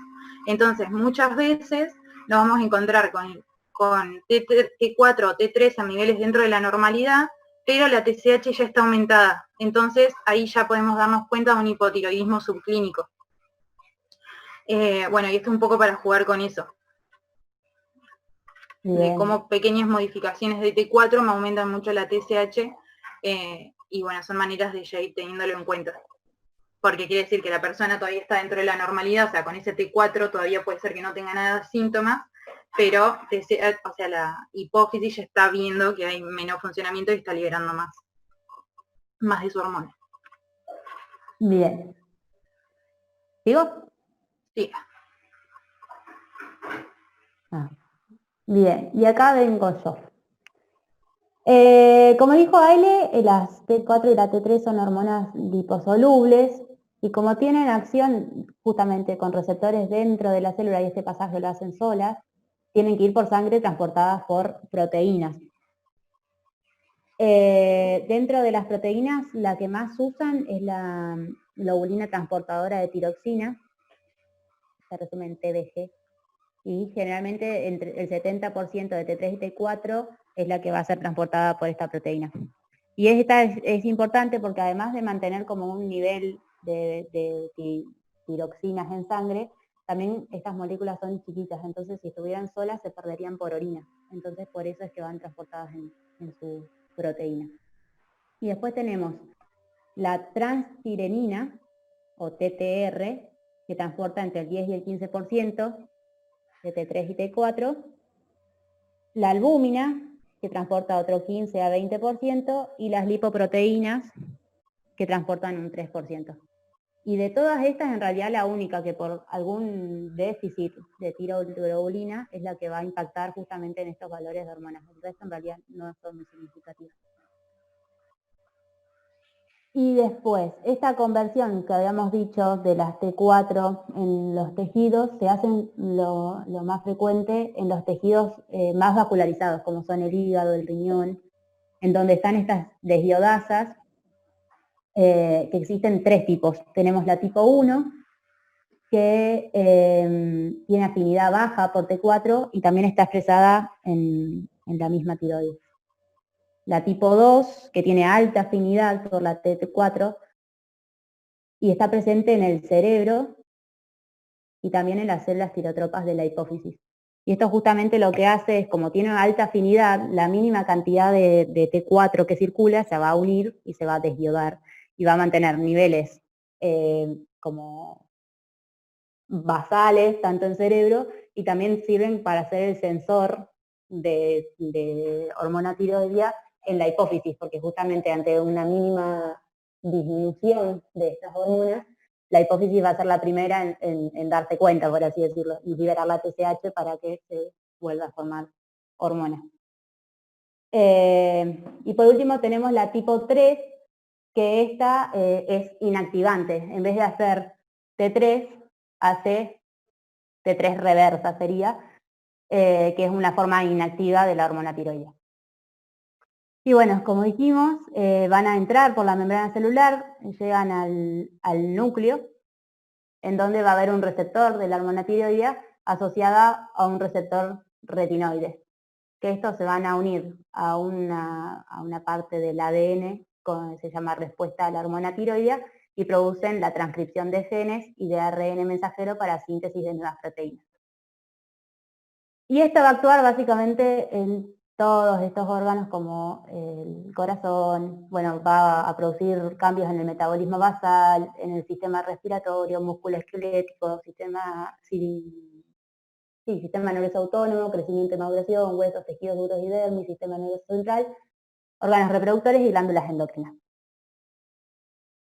Entonces, muchas veces nos vamos a encontrar con T4 o T3 a niveles dentro de la normalidad, pero la TSH ya está aumentada. Entonces, ahí ya podemos darnos cuenta de un hipotiroidismo subclínico. Bueno, y esto es un poco para jugar con eso. Bien. De cómo pequeñas modificaciones de T4 me aumentan mucho la TSH, y bueno, son maneras de ya ir teniéndolo en cuenta. Porque quiere decir que la persona todavía está dentro de la normalidad, o sea, con ese T4 todavía puede ser que no tenga nada de síntomas, pero o sea, la hipófisis ya está viendo que hay menos funcionamiento y está liberando más de su hormona. Bien. ¿Sigo? Sí. Bien, y acá vengo yo. Como dijo Aile, las T4 y la T3 son hormonas liposolubles y como tienen acción justamente con receptores dentro de la célula y este pasaje lo hacen solas, tienen que ir por sangre transportadas por proteínas. Dentro de las proteínas, la que más usan es la globulina transportadora de tiroxina, se resume en TBG, y generalmente entre el 70% de T3 y T4 es la que va a ser transportada por esta proteína. Y esta es importante porque además de mantener como un nivel de tiroxinas en sangre, también estas moléculas son chiquitas, entonces si estuvieran solas se perderían por orina. Entonces por eso es que van transportadas en su proteína. Y después tenemos la transtirenina, o TTR, que transporta entre el 10 y el 15% de T3 y T4, la albúmina, que transporta otro 15 a 20%, y las lipoproteínas, que transportan un 3%. Y de todas estas, en realidad la única que por algún déficit de tiroglobulina es la que va a impactar justamente en estos valores de hormonas. El resto en realidad no son muy significativos. Y después, esta conversión que habíamos dicho de las T4 en los tejidos, se hacen lo más frecuente en los tejidos más vascularizados, como son el hígado, el riñón, en donde están estas deshiodasas, que existen tres tipos. Tenemos la tipo 1, que tiene afinidad baja por T4 y también está expresada en la misma tiroides. La tipo 2, que tiene alta afinidad por la T4 y está presente en el cerebro y también en las células tirotropas de la hipófisis. Y esto justamente lo que hace es, como tiene alta afinidad, la mínima cantidad de T4 que circula se va a unir y se va a deshiodar y va a mantener niveles como basales, tanto en cerebro, y también sirven para ser el sensor de hormona tiroidea en la hipófisis, porque justamente ante una mínima disminución de estas hormonas, la hipófisis va a ser la primera en darse cuenta, por así decirlo, y liberar la TSH para que se vuelva a formar hormona. Y por último tenemos la tipo 3, que esta es inactivante. En vez de hacer T3, hace T3 reversa sería, que es una forma inactiva de la hormona tiroidea. Y bueno, como dijimos, van a entrar por la membrana celular, llegan al núcleo, en donde va a haber un receptor de la hormona tiroidea asociada a un receptor retinoide, que estos se van a unir a una parte del ADN, que se llama respuesta a la hormona tiroidea, y producen la transcripción de genes y de ARN mensajero para síntesis de nuevas proteínas. Y esto va a actuar básicamente en todos estos órganos como el corazón, bueno, va a producir cambios en el metabolismo basal, en el sistema respiratorio, músculo esquelético, sistema nervioso autónomo, crecimiento y maduración, huesos, tejidos duros y dermis, sistema nervioso central, órganos reproductores y glándulas endocrinas.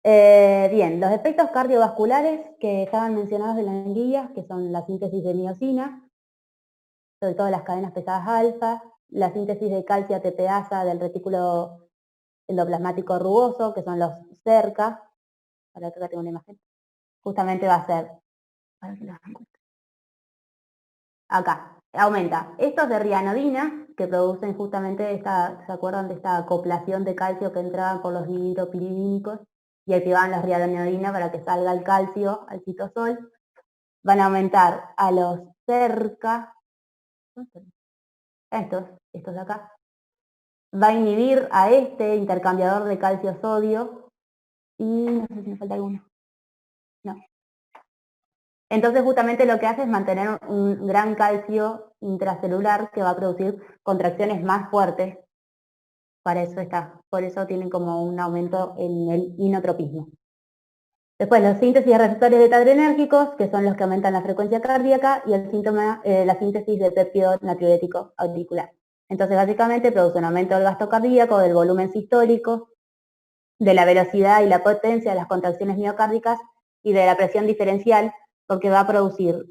Bien, los efectos cardiovasculares que estaban mencionados en las guías, que son la síntesis de miocina, sobre todo las cadenas pesadas alfa, la síntesis de calcio ATPasa del retículo endoplasmático rugoso, que son los cerca, para que acá tengo una imagen, justamente va a ser, acá, aumenta estos de rianodina, que producen justamente esta, ¿se acuerdan de esta acoplación de calcio que entraban por los dihidropiridínicos y activaban la rianodina para que salga el calcio al citosol? Van a aumentar a los cerca, estos de acá, va a inhibir a este intercambiador de calcio-sodio y no sé si me falta alguno. No. Entonces justamente lo que hace es mantener un gran calcio intracelular que va a producir contracciones más fuertes. Para eso está, por eso tienen como un aumento en el inotropismo. Después los síntesis de receptores beta-adrenérgicos, que son los que aumentan la frecuencia cardíaca, y el síntoma, la síntesis de péptido natriurético auricular. Entonces básicamente produce un aumento del gasto cardíaco, del volumen sistólico, de la velocidad y la potencia de las contracciones miocárdicas y de la presión diferencial, porque va a producir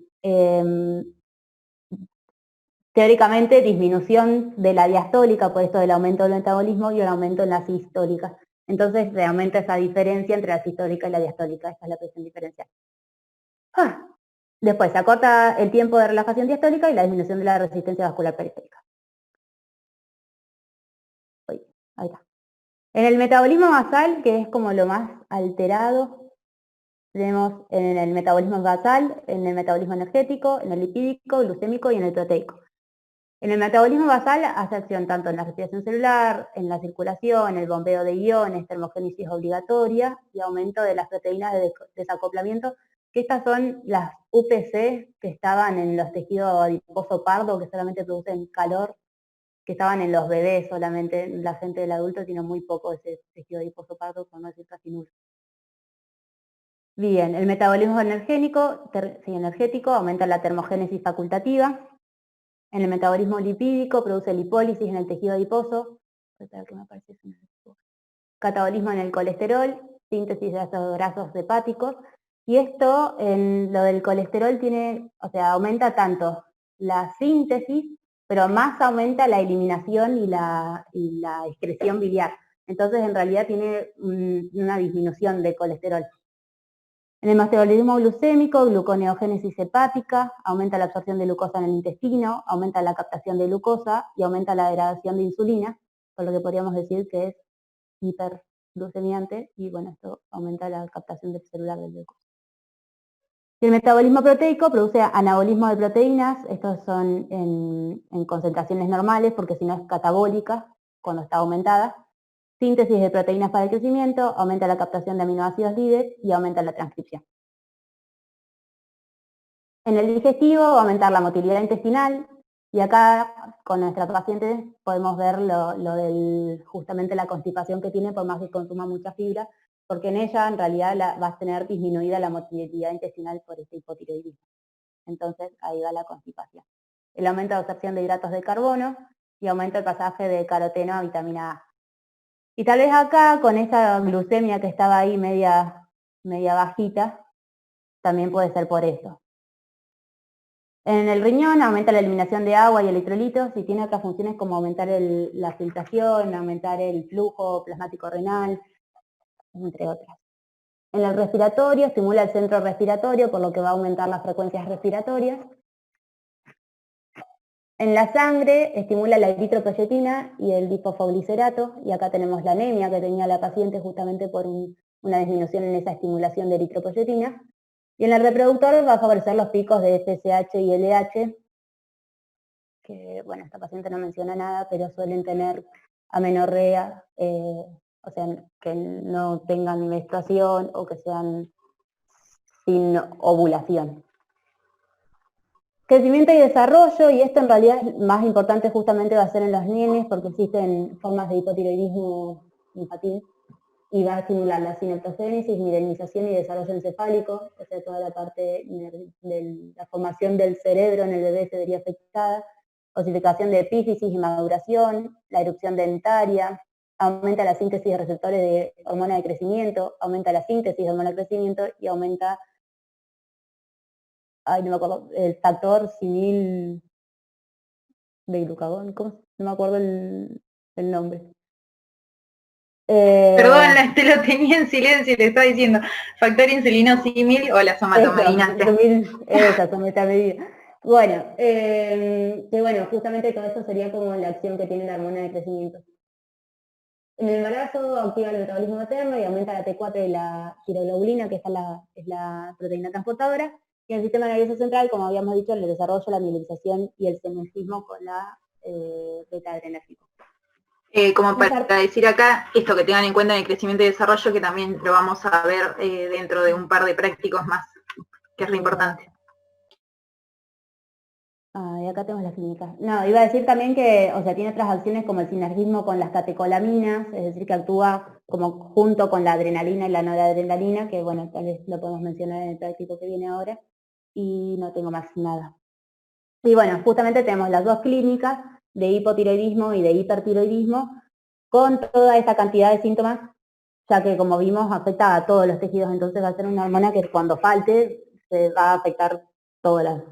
teóricamente disminución de la diastólica, por esto del aumento del metabolismo y un aumento en la sistólica. Entonces se aumenta esa diferencia entre la sistólica y la diastólica, esta es la presión diferencial. Después se acorta el tiempo de relajación diastólica y la disminución de la resistencia vascular periférica. Ahí está. En el metabolismo basal, que es como lo más alterado, tenemos en el metabolismo basal, en el metabolismo energético, en el lipídico, glucémico y en el proteico. En el metabolismo basal hace acción tanto en la respiración celular, en la circulación, el bombeo de iones, termogénesis obligatoria y aumento de las proteínas de desacoplamiento, que estas son las UPC que estaban en los tejidos adiposo pardo, que solamente producen calor, que estaban en los bebés solamente, la gente del adulto tiene muy poco ese tejido adiposo pardo, por no decir casi nulo. Bien, el metabolismo energético aumenta la termogénesis facultativa. En el metabolismo lipídico produce lipólisis en el tejido adiposo. Catabolismo en el colesterol, síntesis de ácidos grasos hepáticos. Y esto, en lo del colesterol, aumenta tanto la síntesis, pero más aumenta la eliminación y la excreción biliar. Entonces, en realidad tiene una disminución de colesterol. En el metabolismo glucémico, gluconeogénesis hepática, aumenta la absorción de glucosa en el intestino, aumenta la captación de glucosa y aumenta la degradación de insulina, por lo que podríamos decir que es hiperglucemiante y bueno, esto aumenta la captación celular de glucosa. Y el metabolismo proteico produce anabolismo de proteínas, estos son en concentraciones normales porque si no es catabólica cuando está aumentada. Síntesis de proteínas para el crecimiento, aumenta la captación de aminoácidos líderes y aumenta la transcripción. En el digestivo va a aumentar la motilidad intestinal y acá con nuestra paciente podemos ver justamente la constipación que tiene por más que consuma mucha fibra, porque en ella en realidad va a tener disminuida la motilidad intestinal por este hipotiroidismo. Entonces ahí va la constipación. El aumento de absorción de hidratos de carbono y aumenta el pasaje de caroteno a vitamina A. Y tal vez acá, con esa glucemia que estaba ahí media bajita, también puede ser por esto. En el riñón aumenta la eliminación de agua y electrolitos y tiene otras funciones como aumentar la filtración, aumentar el flujo plasmático renal, entre otras. En el respiratorio estimula el centro respiratorio, por lo que va a aumentar las frecuencias respiratorias. En la sangre estimula la eritropoyetina y el difosfoglicerato, y acá tenemos la anemia que tenía la paciente justamente por una disminución en esa estimulación de eritropoyetina. Y en el reproductor va a favorecer los picos de FSH y LH, que bueno, esta paciente no menciona nada, pero suelen tener amenorrea, o sea, que no tengan menstruación o que sean sin ovulación. Crecimiento y desarrollo, y esto en realidad es más importante justamente va a ser en los nenes porque existen formas de hipotiroidismo infantil y va a estimular la sinaptogénesis, mielinización y desarrollo encefálico, o sea, toda la parte de la formación del cerebro en el bebé se vería afectada, osificación de epífisis y maduración, la erupción dentaria, aumenta la síntesis de receptores de hormona de crecimiento, aumenta la síntesis de hormona de crecimiento y aumenta no me acuerdo, el factor simil de glucagón, no me acuerdo el nombre. Perdón, te lo tenía en silencio y le estaba diciendo factor insulino símil o la somatomedina. Esa somatomedina. Bueno, que bueno, justamente todo eso sería como la acción que tiene la hormona de crecimiento. En el embarazo activa el metabolismo materno y aumenta la T4 y la tiroglobulina, que es la proteína transportadora. Y en el sistema nervioso central, como habíamos dicho, el desarrollo, la mielinización y el senescismo con la beta-adrenérgico. Como para decir acá, esto que tengan en cuenta en el crecimiento y desarrollo, que también lo vamos a ver dentro de un par de prácticos más, que es lo importante. Y acá tenemos las clínicas. No, iba a decir también que, o sea, tiene otras acciones como el sinergismo con las catecolaminas, es decir, que actúa como junto con la adrenalina y la noradrenalina, que bueno, tal vez lo podemos mencionar en el práctico que viene ahora, y no tengo más nada. Y bueno, justamente tenemos las dos clínicas de hipotiroidismo y de hipertiroidismo, con toda esa cantidad de síntomas, ya que como vimos afecta a todos los tejidos, entonces va a ser una hormona que cuando falte se va a afectar todas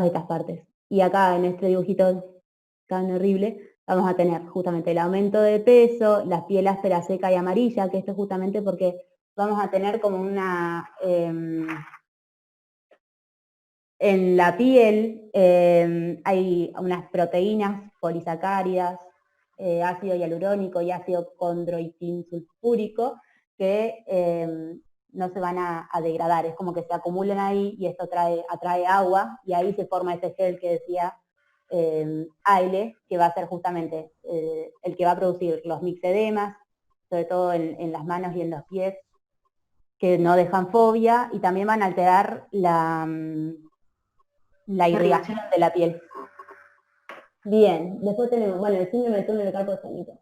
estas partes. Y acá en este dibujito tan horrible, vamos a tener justamente el aumento de peso, la piel áspera, seca y amarilla, que esto es justamente porque vamos a tener como una... en la piel hay unas proteínas polisacáridas, ácido hialurónico y ácido condroitinsulfúrico, que no se van a degradar, es como que se acumulan ahí y esto atrae agua y ahí se forma ese gel que decía Aile, que va a ser justamente el que va a producir los mixedemas, sobre todo en las manos y en los pies, que no dejan fobia y también van a alterar la irrigación de la piel. Bien, después tenemos, bueno, el síndrome del túnel de carpo estómago,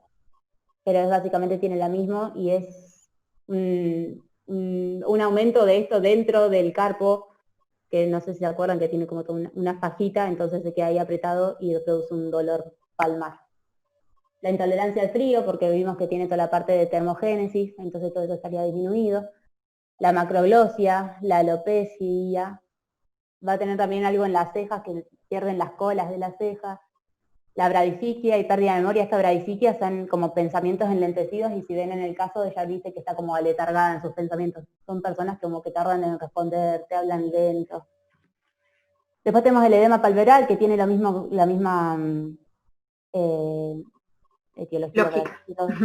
pero básicamente tiene la misma y es un aumento de esto dentro del carpo, que no sé si se acuerdan que tiene como una fajita, entonces se queda ahí apretado y produce un dolor palmar. La intolerancia al frío, porque vimos que tiene toda la parte de termogénesis, entonces todo eso estaría disminuido. La macroglosia, la alopecia, va a tener también algo en las cejas, que pierden las colas de las cejas. La bradisiquia y pérdida de memoria, esta bradisiquia son como pensamientos enlentecidos y si ven en el caso, ella dice que está como aletargada en sus pensamientos. Son personas como que tardan en responder, te hablan lento. Después tenemos el edema palpebral, que tiene la misma etiología,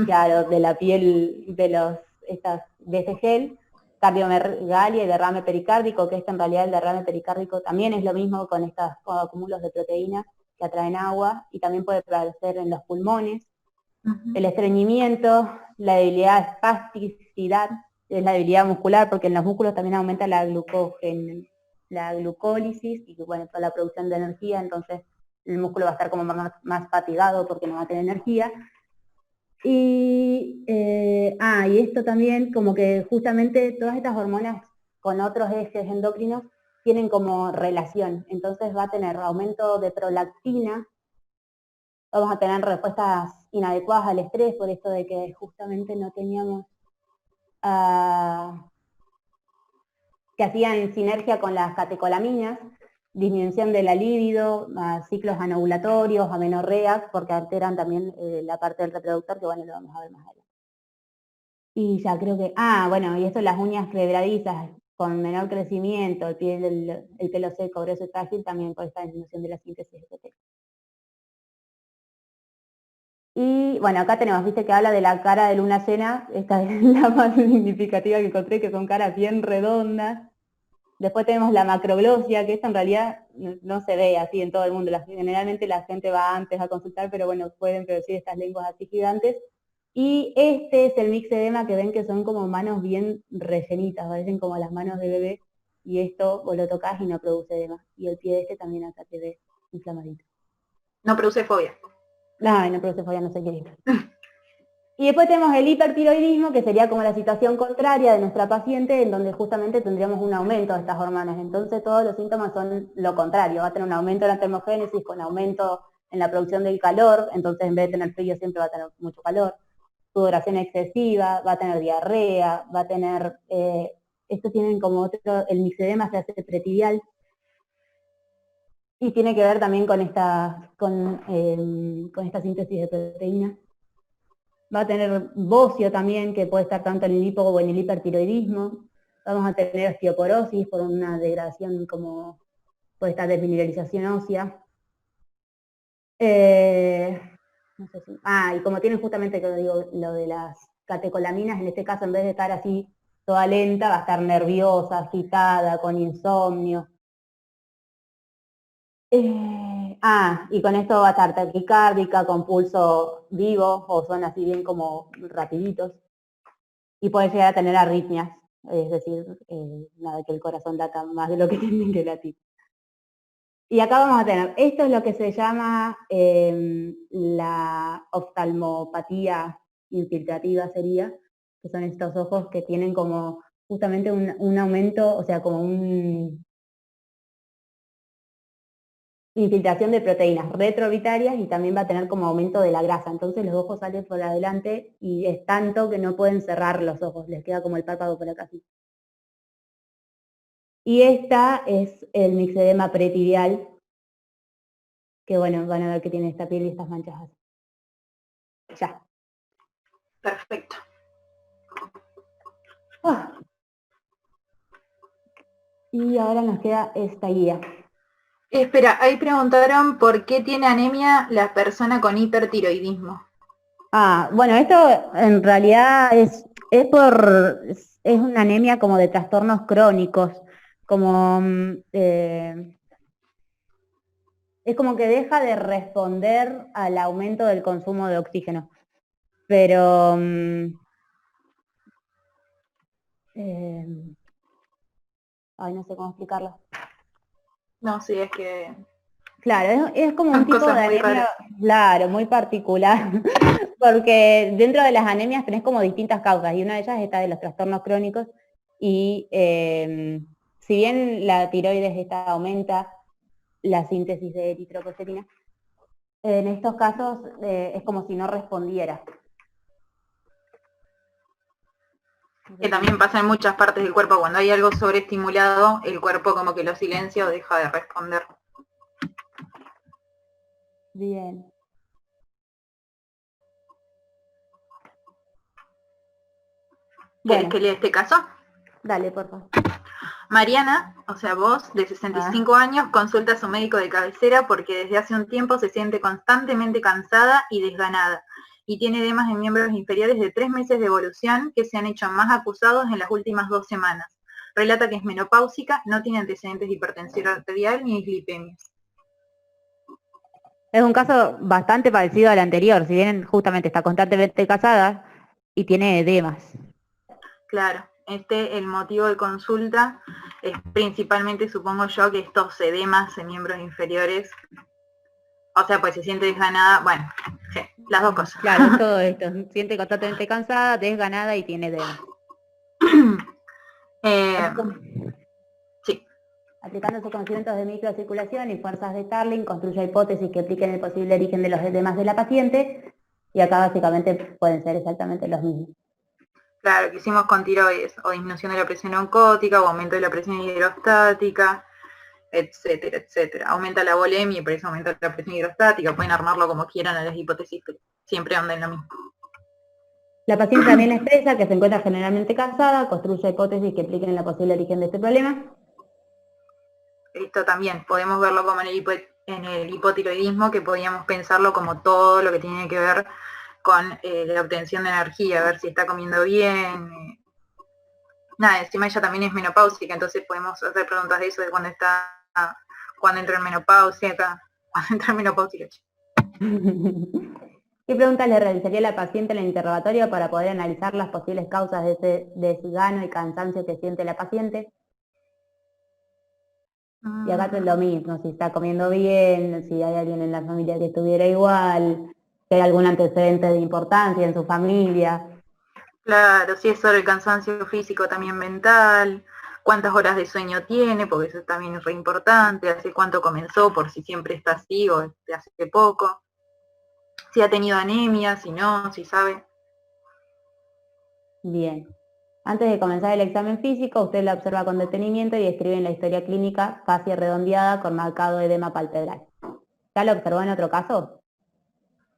claro, de la piel de este gel. Cardiomegalia y derrame pericárdico, que en realidad el derrame pericárdico también es lo mismo con estos acúmulos de proteínas que atraen agua y también puede aparecer en los pulmones. El estreñimiento, la debilidad, espasticidad, es la debilidad muscular, porque en los músculos también aumenta la glucólisis y bueno, toda la producción de energía, entonces el músculo va a estar como más fatigado porque no va a tener energía. Y esto también, como que justamente todas estas hormonas con otros ejes endocrinos tienen como relación. Entonces va a tener aumento de prolactina, vamos a tener respuestas inadecuadas al estrés, por esto de que justamente no teníamos que hacían sinergia con las catecolaminas, disminución de la libido, ciclos anovulatorios, amenorreas, porque alteran también la parte del reproductor, que bueno, lo vamos a ver más adelante. Y ya creo que, bueno, y esto las uñas quebradizas, con menor crecimiento, el pelo seco, grueso y frágil, también por esta disminución de la síntesis de proteína. Y bueno, acá tenemos, viste que habla de la cara de luna llena, esta es la más significativa que encontré, que son caras bien redondas. Después tenemos la macroglosia, que esta en realidad no se ve así en todo el mundo. Generalmente la gente va antes a consultar, pero bueno, pueden producir estas lenguas así gigantes. Y este es el mixedema que ven que son como manos bien rellenitas, parecen como las manos de bebé. Y esto vos lo tocas y no produce edema. Y el pie de este también acá te ve inflamadito. No produce fobia. No produce fobia, no sé qué es. Y después tenemos el hipertiroidismo, que sería como la situación contraria de nuestra paciente, en donde justamente tendríamos un aumento de estas hormonas. Entonces todos los síntomas son lo contrario, va a tener un aumento en la termogénesis con aumento en la producción del calor, entonces en vez de tener frío siempre va a tener mucho calor, sudoración excesiva, va a tener diarrea, va a tener, estos tienen como otro, el mixedema se hace pretibial, y tiene que ver también con esta síntesis de proteínas. Va a tener bocio también, que puede estar tanto en el hipo o en el hipertiroidismo. Vamos a tener osteoporosis por una degradación como por esta desmineralización ósea. No sé si, y como tienen justamente, que digo, lo de las catecolaminas, en este caso en vez de estar así toda lenta, va a estar nerviosa, agitada, con insomnio. Y con esto va a estar taquicárdica, con pulso vivo, o son así bien como rapiditos. Y puede llegar a tener arritmias, es decir, nada, que el corazón lata más de lo que tiene que latir. Y acá vamos a tener, esto es lo que se llama la oftalmopatía infiltrativa sería, que son estos ojos que tienen como justamente un aumento, o sea, como infiltración de proteínas retroviritarias y también va a tener como aumento de la grasa. Entonces los ojos salen por adelante y es tanto que no pueden cerrar los ojos, les queda como el párpado por acá así. Y esta es el mixedema pretibial, que bueno, van a ver que tiene esta piel y estas manchas así. Ya. Perfecto. Ah. Y ahora nos queda esta guía. Espera, ahí preguntaron por qué tiene anemia la persona con hipertiroidismo. Bueno, esto en realidad es una anemia como de trastornos crónicos, como es como que deja de responder al aumento del consumo de oxígeno. Pero no sé cómo explicarlo. No, sí, es que Claro, es como un son tipo cosas de muy anemia, raras. claro, muy particular, porque dentro de las anemias tenés como distintas causas, y una de ellas es esta de los trastornos crónicos, y si bien la tiroides esta aumenta la síntesis de eritropoyetina, en estos casos es como si no respondiera. Que también pasa en muchas partes del cuerpo, cuando hay algo sobreestimulado, el cuerpo como que lo silencia o deja de responder. Bien. ¿Querés Bueno, que lea este caso? dale, por favor. Mariana, o sea vos, de 65 años, consulta a su médico de cabecera porque desde hace un tiempo se siente constantemente cansada y desganada, y tiene edemas en miembros inferiores de 3 meses de evolución que se han hecho más acusados en las últimas 2 semanas. Relata que es menopáusica, no tiene antecedentes de hipertensión arterial ni dislipemias. Es un caso bastante parecido al anterior, si bien justamente está constantemente casada y tiene edemas. Claro, el motivo de consulta es principalmente, supongo yo, que estos edemas en miembros inferiores, o sea, pues se siente desganada, bueno, sí, las dos cosas. Claro, es todo esto, se siente constantemente cansada, desganada y tiene edemas. Sí. Aplicando sus conocimientos de microcirculación y fuerzas de Starling, construye hipótesis que expliquen el posible origen de los edemas de la paciente, y acá básicamente pueden ser exactamente los mismos. Claro, que hicimos con tiroides, o disminución de la presión oncótica, o aumento de la presión hidrostática, etcétera, etcétera. Aumenta la volemia y por eso aumenta la presión hidrostática. Pueden armarlo como quieran a las hipótesis, pero siempre andan en lo mismo. La paciente también expresa que se encuentra generalmente cansada, construye hipótesis que expliquen el posible origen de este problema. Esto también podemos verlo como en el hipotiroidismo, que podíamos pensarlo como todo lo que tiene que ver con la obtención de energía, a ver si está comiendo bien. Nada, encima ella también es menopáusica, entonces podemos hacer preguntas de eso, de cuando entra en menopausia, cuando entra en menopausia. ¿Qué preguntas le realizaría la paciente en el interrogatorio para poder analizar las posibles causas de ese desgano y cansancio que siente la paciente? Y acá es lo mismo, si está comiendo bien, si hay alguien en la familia que estuviera igual, si hay algún antecedente de importancia en su familia. Claro, si es solo el cansancio físico, también mental, cuántas horas de sueño tiene, porque eso también es re importante, hace cuánto comenzó, por si siempre está así o de hace poco, si ha tenido anemia, si no, si sabe. Bien. Antes de comenzar el examen físico, usted la observa con detenimiento y escribe en la historia clínica casi redondeada con marcado edema palpebral. ¿Ya lo observó en otro caso?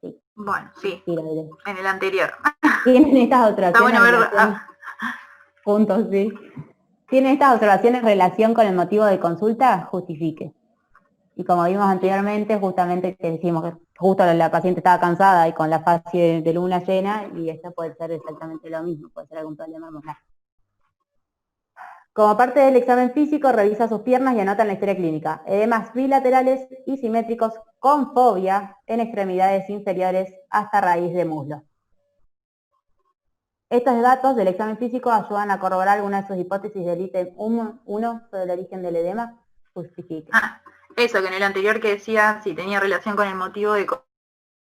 Sí. Bueno, sí, Tiroides. en el anterior. ¿Tienen estas Está bueno observaciones ver. puntos, sí? ¿Tiene estas observaciones en relación con el motivo de consulta? Justifique. Y como vimos anteriormente, justamente que decimos que justo la paciente estaba cansada y con la fase de luna llena, y esto puede ser exactamente lo mismo, puede ser algún problema hormonal. Como parte del examen físico, revisa sus piernas y anota en la historia clínica edemas bilaterales y simétricos con fobia en extremidades inferiores hasta raíz de muslo. Estos datos del examen físico ayudan a corroborar alguna de sus hipótesis del ítem 1 sobre el origen del edema. Justifique. Eso, que en el anterior que decía si tenía relación con el motivo de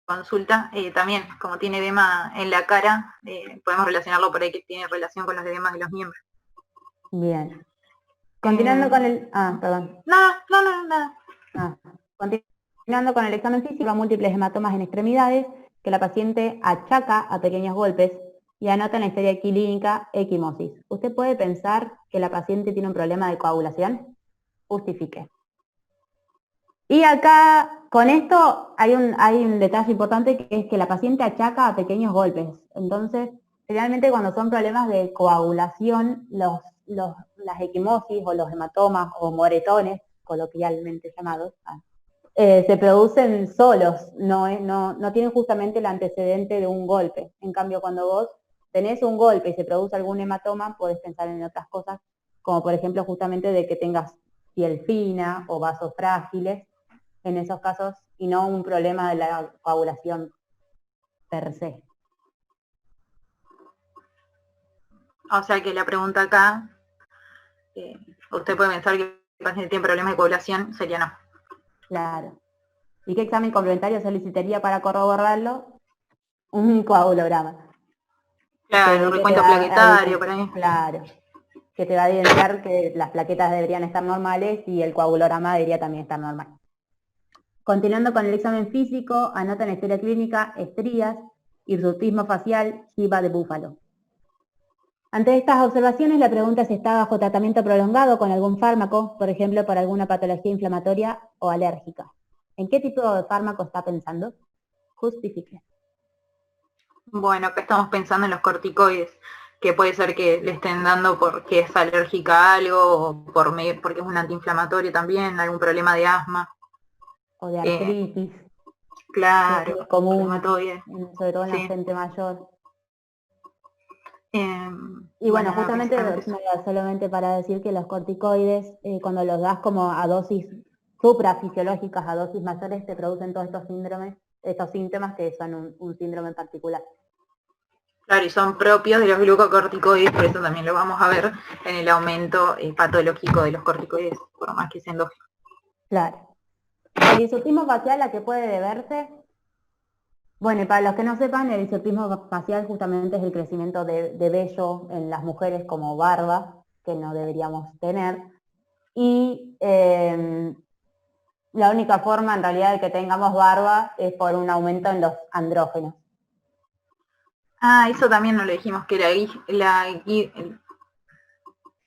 consulta, también, como tiene edema en la cara, podemos relacionarlo por ahí que tiene relación con los edemas de los miembros. Bien. Continuando con el... perdón. Nada. Continuando con el examen físico, múltiples hematomas en extremidades que la paciente achaca a pequeños golpes y anota en la historia clínica equimosis. ¿Usted puede pensar que la paciente tiene un problema de coagulación? Justifique. Y acá, con esto, hay un detalle importante que es que la paciente achaca a pequeños golpes. Entonces, generalmente cuando son problemas de coagulación, las equimosis o los hematomas o moretones, coloquialmente llamados, se producen solos, no tienen justamente el antecedente de un golpe. En cambio, cuando vos tenés un golpe y se produce algún hematoma, podés pensar en otras cosas, como por ejemplo justamente de que tengas piel fina o vasos frágiles, en esos casos, y no un problema de la coagulación per se. O sea que la pregunta acá, usted puede pensar que el paciente tiene problemas de coagulación, sería no. Claro. ¿Y qué examen complementario solicitaría para corroborarlo? Un coagulograma. Claro, Que te recuento va plaquetario, por ahí. claro, que te va a evidenciar que las plaquetas deberían estar normales y el coagulograma debería también estar normal. Continuando con el examen físico, anota en la historia clínica estrías, hirsutismo facial, jiba de búfalo. Ante estas observaciones, la pregunta es si está bajo tratamiento prolongado con algún fármaco, por ejemplo, por alguna patología inflamatoria o alérgica. ¿En qué tipo de fármaco está pensando? Justifique. Bueno, acá estamos pensando en los corticoides, que puede ser que le estén dando porque es alérgica a algo, o porque es un antiinflamatorio también, algún problema de asma. O de artritis, que es Claro, común, reumatoide. sobre todo en la Sí. gente mayor. Y Bueno, bueno, nada, justamente, principalmente eso. solamente para decir que los corticoides, cuando los das como a dosis suprafisiológicas, a dosis mayores, te producen todos estos síndromes, estos síntomas que son un síndrome en particular. Claro, y son propios de los glucocorticoides, por eso también lo vamos a ver en el aumento patológico de los corticoides, por más que sea endógeno. Claro. El hirsutismo facial, ¿a qué puede deberse? Bueno, y para los que no sepan, el hirsutismo facial justamente es el crecimiento de vello en las mujeres como barba, que no deberíamos tener. Y la única forma en realidad de que tengamos barba es por un aumento en los andrógenos. Ah, eso también no lo dijimos, que la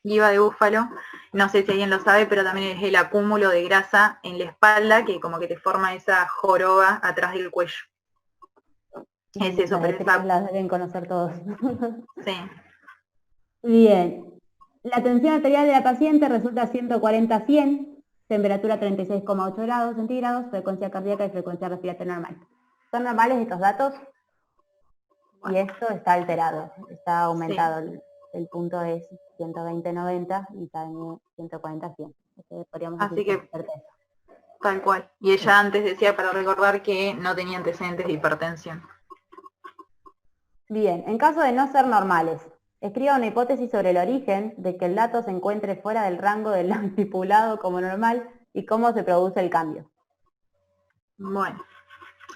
guiba de búfalo, no sé si alguien lo sabe, pero también es el acúmulo de grasa en la espalda que como que te forma esa joroba atrás del cuello. Es eso, Las pero estrías las deben conocer todos. sí. Bien. La tensión arterial de la paciente resulta 140-100, temperatura 36,8 grados centígrados, frecuencia cardíaca y frecuencia respiratoria normal. ¿Son normales estos datos? Bueno, Y esto está alterado, está aumentado. sí. El punto es 120-90 y también 140-100. Podríamos decir Así que es que certeza. tal cual. Y ella antes decía para recordar que no tenía antecedentes de hipertensión. Bien, en caso de no ser normales, escriba una hipótesis sobre el origen de que el dato se encuentre fuera del rango del estipulado como normal y cómo se produce el cambio. Bueno,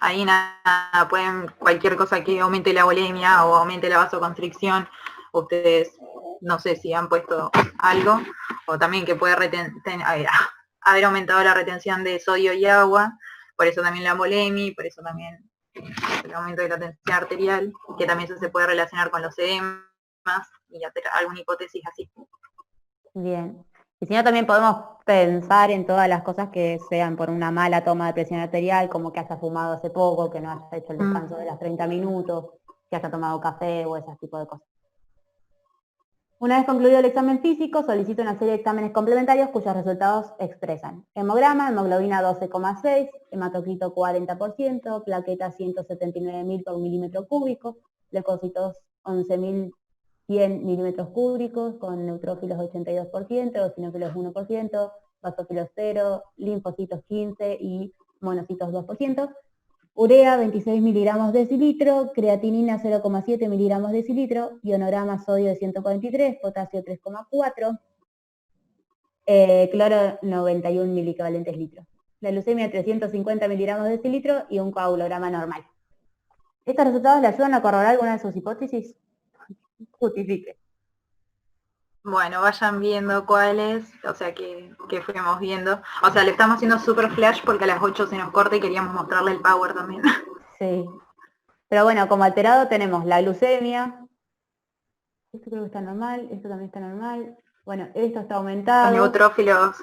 ahí nada, pueden cualquier cosa que aumente la bulimia o aumente la vasoconstricción, ustedes no sé si han puesto algo, o también que puede haber aumentado la retención de sodio y agua, por eso también la bulimia, por eso también el aumento de la tensión arterial, que también eso se puede relacionar con los edemas y hacer alguna hipótesis así. Bien. Y si no, también podemos pensar en todas las cosas que sean por una mala toma de presión arterial, como que haya fumado hace poco, que no haya hecho el descanso de las 30 minutos, que haya tomado café o ese tipo de cosas. Una vez concluido el examen físico, solicito una serie de exámenes complementarios cuyos resultados expresan hemograma, hemoglobina 12,6, hematocrito 40%, plaquetas 179.000 por milímetro cúbico, leucocitos 11.100 milímetros cúbicos, con neutrófilos 82%, eosinófilos 1%, basófilos 0, linfocitos 15 y monocitos 2%. Urea 26 miligramos decilitro, creatinina 0,7 miligramos decilitro, ionograma sodio de 143, potasio 3,4, cloro 91 miliequivalentes litros. La leucemia 350 miligramos decilitro y un coagulograma normal. ¿Estos resultados le ayudan a corroborar alguna de sus hipótesis? Justifique. Bueno, vayan viendo cuáles, o sea, que fuimos viendo. O sea, le estamos haciendo super flash porque a las 8 se nos corta y queríamos mostrarle el power también. Sí. Pero bueno, como alterado tenemos la glucemia. Esto creo que está normal, esto también está normal. Bueno, esto está Los aumentado. neutrófilos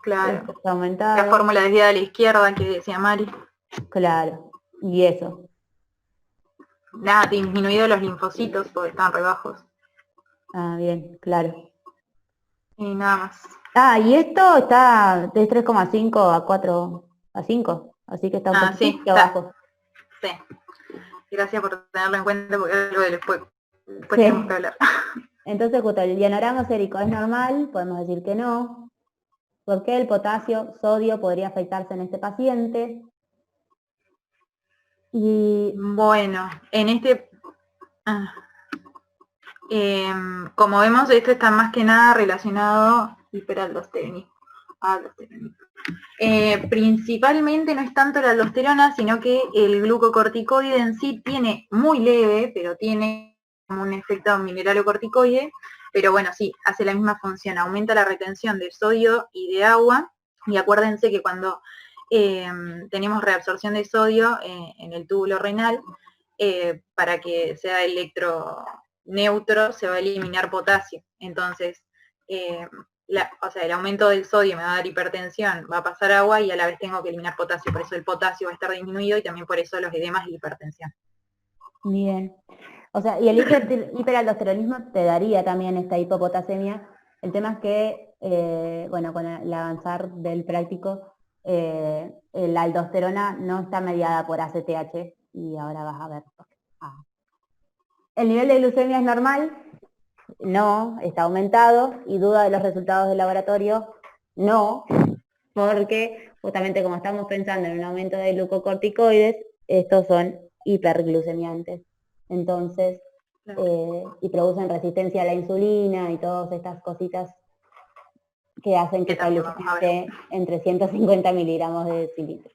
Claro. Está aumentado. La fórmula desviada a la izquierda que decía Mari. Claro, y eso. Nada, disminuido los linfocitos porque están re bajos. Ah, bien, claro. Y nada más. Ah, y esto está de 3,5 a 4 a 5, así que está un Sí, poquito está. abajo. Sí. Gracias por tenerlo en cuenta porque es algo que después Sí. tenemos que hablar. Entonces, justo el dianorama sérico es normal, podemos decir que no. ¿Por qué el potasio, sodio podría afectarse en este paciente? Y Bueno, en este... como vemos, esto está más que nada relacionado hiperaldosteronismo. Principalmente no es tanto la aldosterona, sino que el glucocorticoide en sí tiene muy leve, pero tiene como un efecto mineralocorticoide, pero bueno, sí, hace la misma función, aumenta la retención de sodio y de agua, y acuérdense que cuando tenemos reabsorción de sodio en el túbulo renal, para que sea electroneutro se va a eliminar potasio, entonces el aumento del sodio me va a dar hipertensión, va a pasar agua y a la vez tengo que eliminar potasio, por eso el potasio va a estar disminuido y también por eso los edemas y la hipertensión. bien. O sea, y el hiperaldosteronismo te daría también esta hipopotasemia. El tema es que, bueno, con el avanzar del práctico, la aldosterona no está mediada por ACTH y ahora vas a ver. El nivel de glucemia es normal, no, está aumentado, y duda de los resultados del laboratorio, no, porque justamente como estamos pensando en un aumento de glucocorticoides, estos son hiperglucemiantes. Entonces, y producen resistencia a la insulina y todas estas cositas que hacen que esta glucemia esté entre 150 miligramos de decilitro.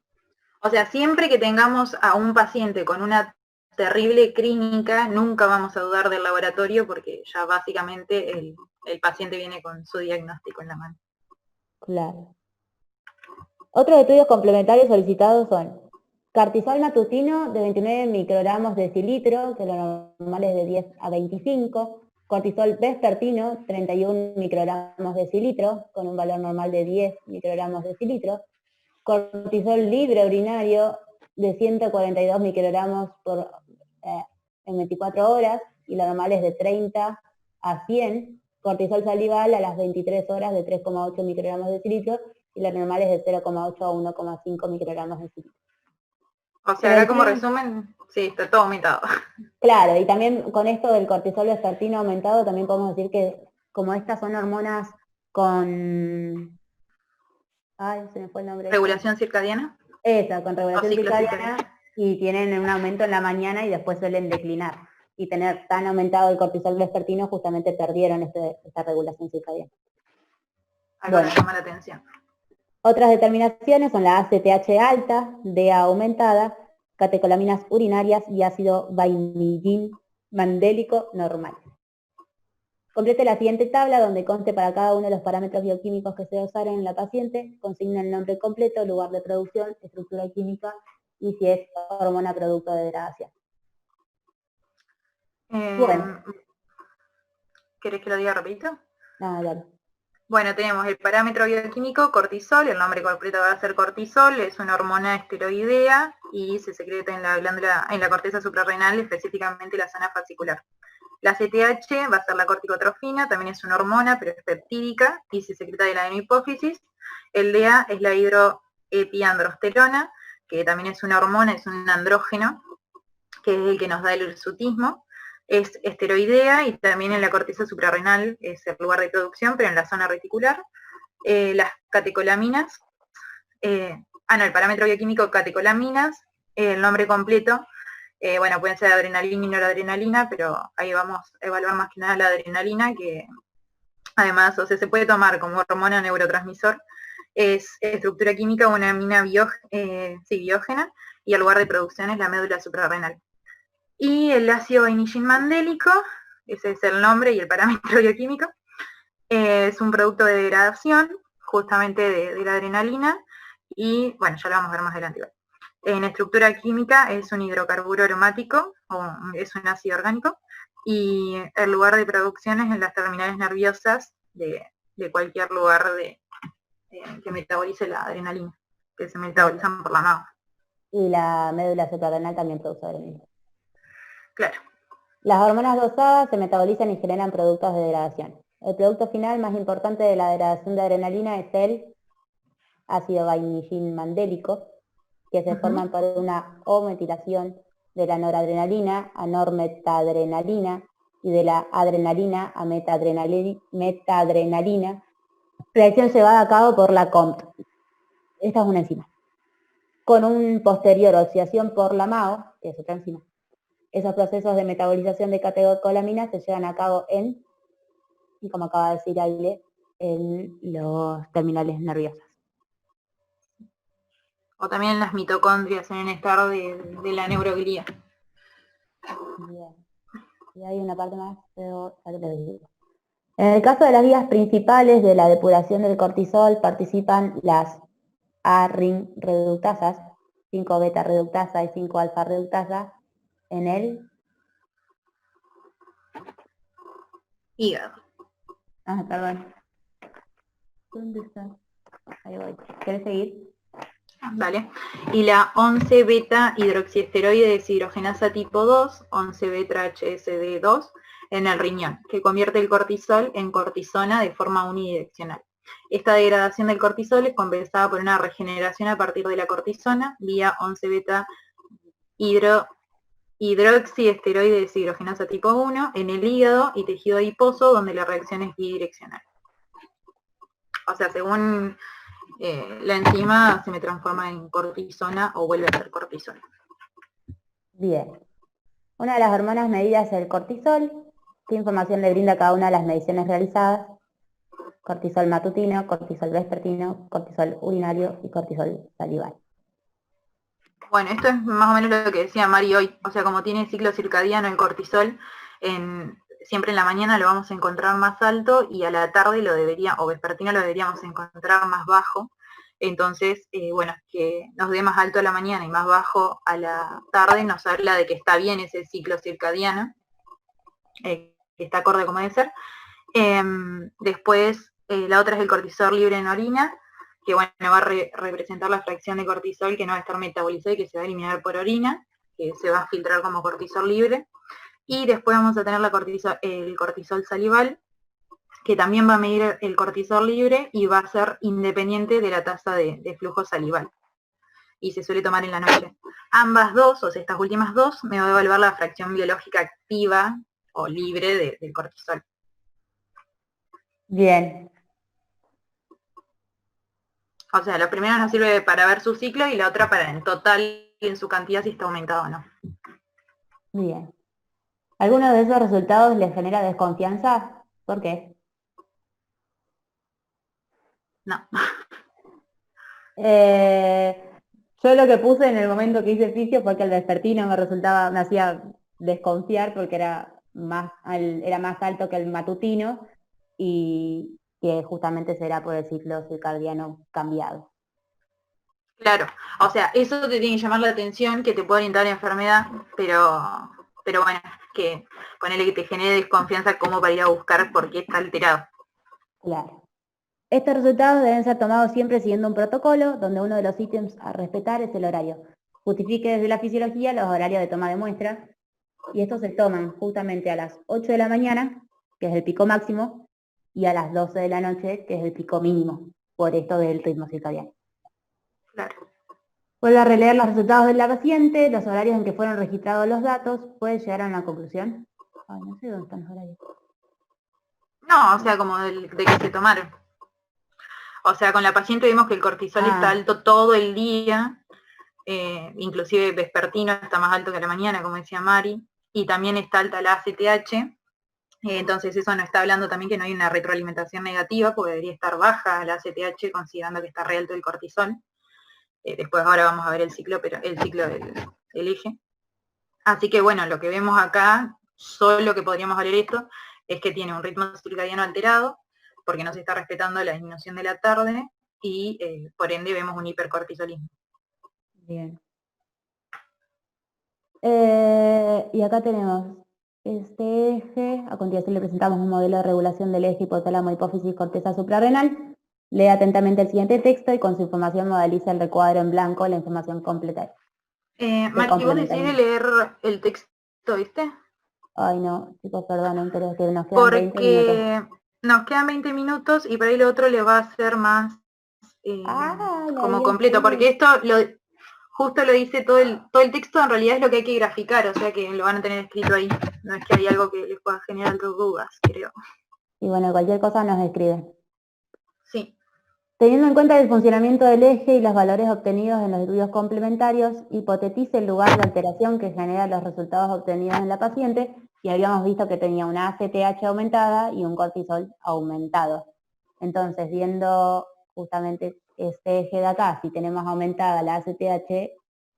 O sea, siempre que tengamos a un paciente con una terrible clínica, nunca vamos a dudar del laboratorio porque ya básicamente el paciente viene con su diagnóstico en la mano. Claro. Otros estudios complementarios solicitados son cortisol matutino de 29 microgramos de decilitro, que lo normal es de 10 a 25, cortisol vespertino, 31 microgramos de decilitro, con un valor normal de 10 microgramos de decilitro, cortisol libre urinario de 142 microgramos en 24 horas, y la normal es de 30 a 100, cortisol salival a las 23 horas de 3,8 microgramos de decilitro, y la normal es de 0,8 a 1,5 microgramos de decilitro. O sea, acá como resumen, sí, está todo aumentado. Claro, y también con esto del cortisol vespertino aumentado, también podemos decir que como estas son hormonas con... Ay, se me fue el nombre. ¿Regulación circadiana? Esa, con regulación circadiana, y tienen un aumento en la mañana y después suelen declinar. Y tener tan aumentado el cortisol vespertino, justamente perdieron esta regulación circadiana. Algo que llama la atención. Otras determinaciones son la ACTH alta, DA aumentada, catecolaminas urinarias y ácido vainillín mandélico normal. Complete la siguiente tabla donde conste para cada uno de los parámetros bioquímicos que se usaron en la paciente, consigna el nombre completo, lugar de producción, estructura química y si es hormona producto de degradación. Bueno. ¿Querés que lo diga rapidito? No, dale. Bueno, tenemos el parámetro bioquímico cortisol, el nombre completo va a ser cortisol, es una hormona esteroidea y se secreta en la glándula, en la corteza suprarrenal, específicamente la zona fascicular. La CTH va a ser la corticotrofina, también es una hormona, pero es peptídica y se secreta de la adenohipófisis. El DA es la hidroepiandrosterona, que también es una hormona, es un andrógeno, que es el que nos da el hirsutismo. Es esteroidea y también en la corteza suprarrenal es el lugar de producción, pero en la zona reticular. Las catecolaminas, el parámetro bioquímico catecolaminas, el nombre completo, bueno, pueden ser adrenalina y noradrenalina, pero ahí vamos a evaluar más que nada la adrenalina, que además, o sea, se puede tomar como hormona neurotransmisor, es estructura química una amina biógena, y el lugar de producción es la médula suprarrenal. Y el ácido vainillín mandélico, ese es el nombre y el parámetro bioquímico, es un producto de degradación, justamente de la adrenalina, y bueno, ya lo vamos a ver más adelante. En estructura química es un hidrocarburo aromático, o es un ácido orgánico, y el lugar de producción es en las terminales nerviosas de cualquier lugar que metabolice la adrenalina, que se metabolizan por la MAO. Y la médula suprarrenal también produce adrenalina. Claro. Las hormonas dosadas se metabolizan y generan productos de degradación. El producto final más importante de la degradación de adrenalina es el ácido vainillin-mandélico, que se forman por una O-metilación de la noradrenalina a normetadrenalina y de la adrenalina a metadrenalina, reacción llevada a cabo por la COMT. Esta es una enzima. Con un posterior oxidación por la MAO, que es otra enzima. Esos procesos de metabolización de catecolaminas se llevan a cabo en, y como acaba de decir Aile, en los terminales nerviosos. O también las mitocondrias en el estado de la neuroglía. Bien. Y hay una parte más, pero ya te lo digo. En el caso de las vías principales de la depuración del cortisol participan las A-ring reductasas, 5-beta reductasa y 5-alfa reductasa en el Hígado. Ah, perdón. ¿Dónde está? Ahí voy. ¿Querés seguir? Vale. Y la 11-beta hidroxiesteroide deshidrogenasa tipo 2, 11-beta HSD2, en el riñón, que convierte el cortisol en cortisona de forma unidireccional. Esta degradación del cortisol es compensada por una regeneración a partir de la cortisona vía 11-beta hidroxiesteroide deshidrogenasa tipo 1 en el hígado y tejido adiposo, donde la reacción es bidireccional. O sea, según la enzima se me transforma en cortisona o vuelve a ser cortisona. Bien. Una de las hormonas medidas es el cortisol. ¿Qué información le brinda cada una de las mediciones realizadas? Cortisol matutino, cortisol vespertino, cortisol urinario y cortisol salival. Bueno, esto es más o menos lo que decía Mari hoy. O sea, como tiene ciclo circadiano el cortisol, siempre en la mañana lo vamos a encontrar más alto y a la tarde o vespertino lo deberíamos encontrar más bajo. Entonces, bueno, que nos dé más alto a la mañana y más bajo a la tarde nos habla de que está bien ese ciclo circadiano, que está acorde como debe ser. Después, la otra es el cortisol libre en orina, que bueno, va a representar la fracción de cortisol que no va a estar metabolizada y que se va a eliminar por orina, que se va a filtrar como cortisol libre. Y después vamos a tener el cortisol salival, que también va a medir el cortisol libre y va a ser independiente de la tasa de flujo salival. Y se suele tomar en la noche. Ambas dos, o sea, estas últimas dos, me va a evaluar la fracción biológica activa o libre del cortisol. Bien. O sea, la primera nos sirve para ver su ciclo y la otra para en total y en su cantidad si está aumentado o no. Bien. ¿Alguno de esos resultados les genera desconfianza? ¿Por qué? No. Yo lo que puse en el momento que hice fisio fue que el vespertino me hacía desconfiar porque era más alto que el matutino y que justamente será por el ciclo circadiano cambiado. Claro, o sea, eso te tiene que llamar la atención, que te puede orientar a la enfermedad, pero bueno, que ponele que te genere desconfianza como para ir a buscar por qué está alterado. Claro. Estos resultados deben ser tomados siempre siguiendo un protocolo, donde uno de los ítems a respetar es el horario. Justifique desde la fisiología los horarios de toma de muestra, y estos se toman justamente a las 8 de la mañana, que es el pico máximo, y a las 12 de la noche, que es el pico mínimo, por esto del ritmo circadiano. Claro. Vuelve a releer los resultados de la paciente, los horarios en que fueron registrados los datos, puede llegar a una conclusión. Ay, no sé dónde están los horarios. No, o sea, como de que se tomaron. O sea, con la paciente vimos que el cortisol está alto todo el día, inclusive vespertino está más alto que a la mañana, como decía Mari, y también está alta la ACTH, entonces eso nos está hablando también que no hay una retroalimentación negativa, porque debería estar baja la ACTH considerando que está re alto el cortisol. Después ahora vamos a ver el ciclo del eje. Así que bueno, lo que vemos acá, solo que podríamos ver esto, es que tiene un ritmo circadiano alterado, porque no se está respetando la disminución de la tarde, y por ende vemos un hipercortisolismo. Bien. Y acá tenemos este eje. A continuación le presentamos un modelo de regulación del eje hipotálamo, hipófisis, corteza suprarrenal. Lee atentamente el siguiente texto y con su información modeliza el recuadro en blanco, la información completa. Mati, vos decidís leer el texto, ¿viste? Ay, no, chicos, perdonen, pero es que nos quedan 20 minutos. Porque nos quedan 20 minutos y por ahí lo otro le va a ser más como completo, porque esto justo lo dice todo el texto, en realidad es lo que hay que graficar, o sea que lo van a tener escrito ahí. No es que hay algo que les pueda generar dudas, creo. Y bueno, cualquier cosa nos escriben. Sí. Teniendo en cuenta el funcionamiento del eje y los valores obtenidos en los estudios complementarios, hipotetice el lugar de alteración que genera los resultados obtenidos en la paciente, y habíamos visto que tenía una ACTH aumentada y un cortisol aumentado. Entonces, viendo justamente este eje de acá, si tenemos aumentada la ACTH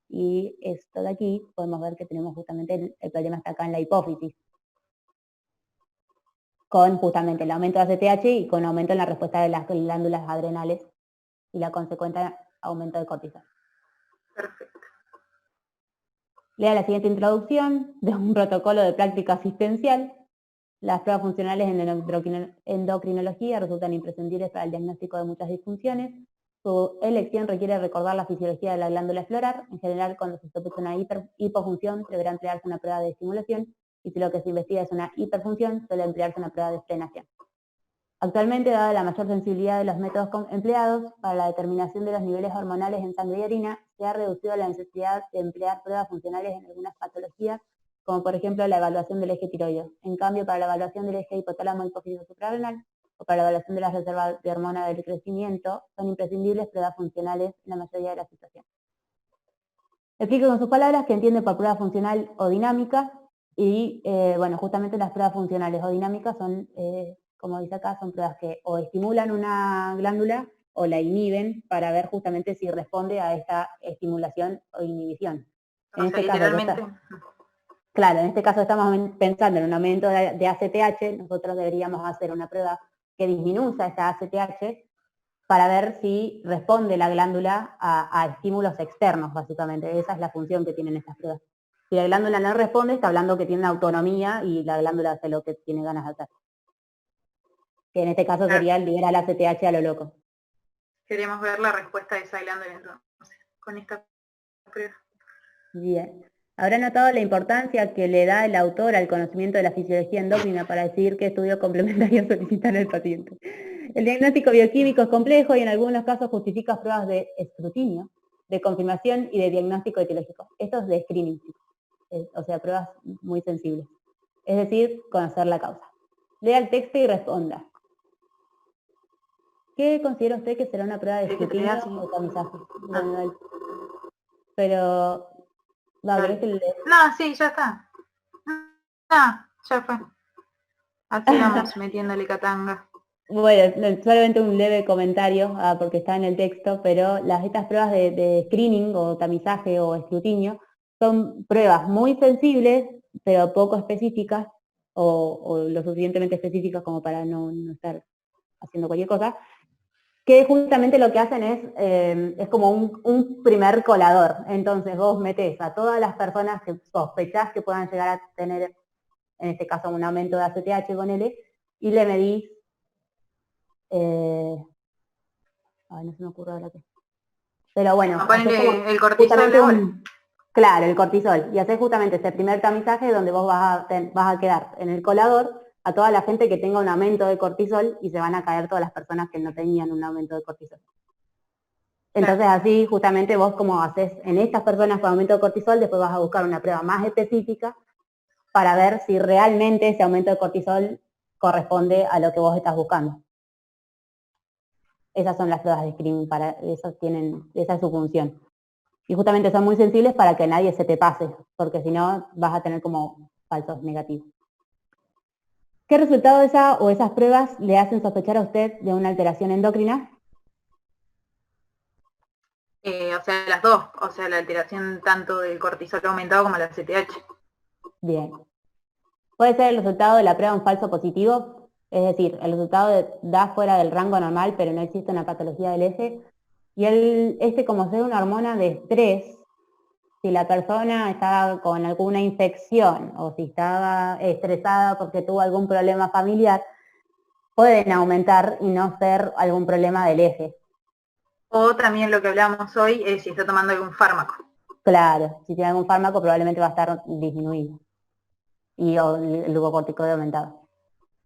y esto de aquí, podemos ver que tenemos justamente el problema está acá en la hipófisis, con justamente el aumento de ACTH y con aumento en la respuesta de las glándulas adrenales y la consecuente aumento de cortisol. Perfecto. Lea la siguiente introducción de un protocolo de práctica asistencial. Las pruebas funcionales en endocrinología resultan imprescindibles para el diagnóstico de muchas disfunciones. Su elección requiere recordar la fisiología de la glándula explorar. En general, cuando se sospecha una hipofunción, deberá emplearse una prueba de estimulación, y si lo que se investiga es una hiperfunción, suele emplearse una prueba de frenación. Actualmente, dada la mayor sensibilidad de los métodos empleados para la determinación de los niveles hormonales en sangre y orina, se ha reducido la necesidad de emplear pruebas funcionales en algunas patologías, como por ejemplo la evaluación del eje tiroideo. En cambio, para la evaluación del eje hipotálamo hipófisis suprarrenal o para la evaluación de las reservas de hormona del crecimiento, son imprescindibles pruebas funcionales en la mayoría de las situaciones. Explico con sus palabras que entiende por prueba funcional o dinámica, y bueno, justamente las pruebas funcionales o dinámicas son, como dice acá, son pruebas que o estimulan una glándula o la inhiben para ver justamente si responde a esta estimulación o inhibición. En este caso, claro, en este caso estamos pensando en un aumento de ACTH, nosotros deberíamos hacer una prueba que disminuya esta ACTH para ver si responde la glándula a estímulos externos, básicamente. Esa es la función que tienen estas pruebas. Si la glándula no responde, está hablando que tiene una autonomía y la glándula hace lo que tiene ganas de hacer. Que en este caso sería liberar la ACTH a lo loco. Queremos ver la respuesta de esa glándula entonces, con esta prueba. Bien. Habrá notado la importancia que le da el autor al conocimiento de la fisiología endocrina para decidir qué estudio complementario solicitar al paciente. El diagnóstico bioquímico es complejo y en algunos casos justifica pruebas de escrutinio, de confirmación y de diagnóstico etiológico. Esto es de screening, o sea, pruebas muy sensibles. Es decir, conocer la causa. Lea el texto y responda. ¿Qué considera usted que será una prueba de escrutinio o tamizaje? Pero... No, sí, ya está. Ya fue. Así vamos metiéndole catanga. Bueno, solamente un leve comentario, porque está en el texto, pero estas pruebas de screening o tamizaje o escrutinio son pruebas muy sensibles, pero poco específicas, o lo suficientemente específicas como para no estar haciendo cualquier cosa, que justamente lo que hacen es como un primer colador. Entonces vos metés a todas las personas que sospechás que puedan llegar a tener, en este caso, un aumento de ACTH con L, y le medís ay, no se me ocurre ahora qué. Pero bueno, el cortisol claro, el cortisol. Y haces justamente este primer tamizaje donde vos vas a quedar en el colador a toda la gente que tenga un aumento de cortisol, y se van a caer todas las personas que no tenían un aumento de cortisol. Entonces así justamente vos, como haces en estas personas con aumento de cortisol, después vas a buscar una prueba más específica para ver si realmente ese aumento de cortisol corresponde a lo que vos estás buscando. Esas son las pruebas de screening, esa es su función. Y justamente son muy sensibles para que nadie se te pase, porque si no vas a tener como falsos negativos. ¿Qué resultado de esa o esas pruebas le hacen sospechar a usted de una alteración endocrina? O sea, las dos, o sea, la alteración tanto del cortisol aumentado como la CTH. Bien. Puede ser el resultado de la prueba un falso positivo, es decir, el resultado da fuera del rango normal, pero no existe una patología del eje. Y como ser una hormona de estrés, si la persona estaba con alguna infección o si estaba estresada porque tuvo algún problema familiar, pueden aumentar y no ser algún problema del eje. O también lo que hablábamos hoy es si está tomando algún fármaco. Claro, si tiene algún fármaco probablemente va a estar disminuido y el glucocorticoide aumentado.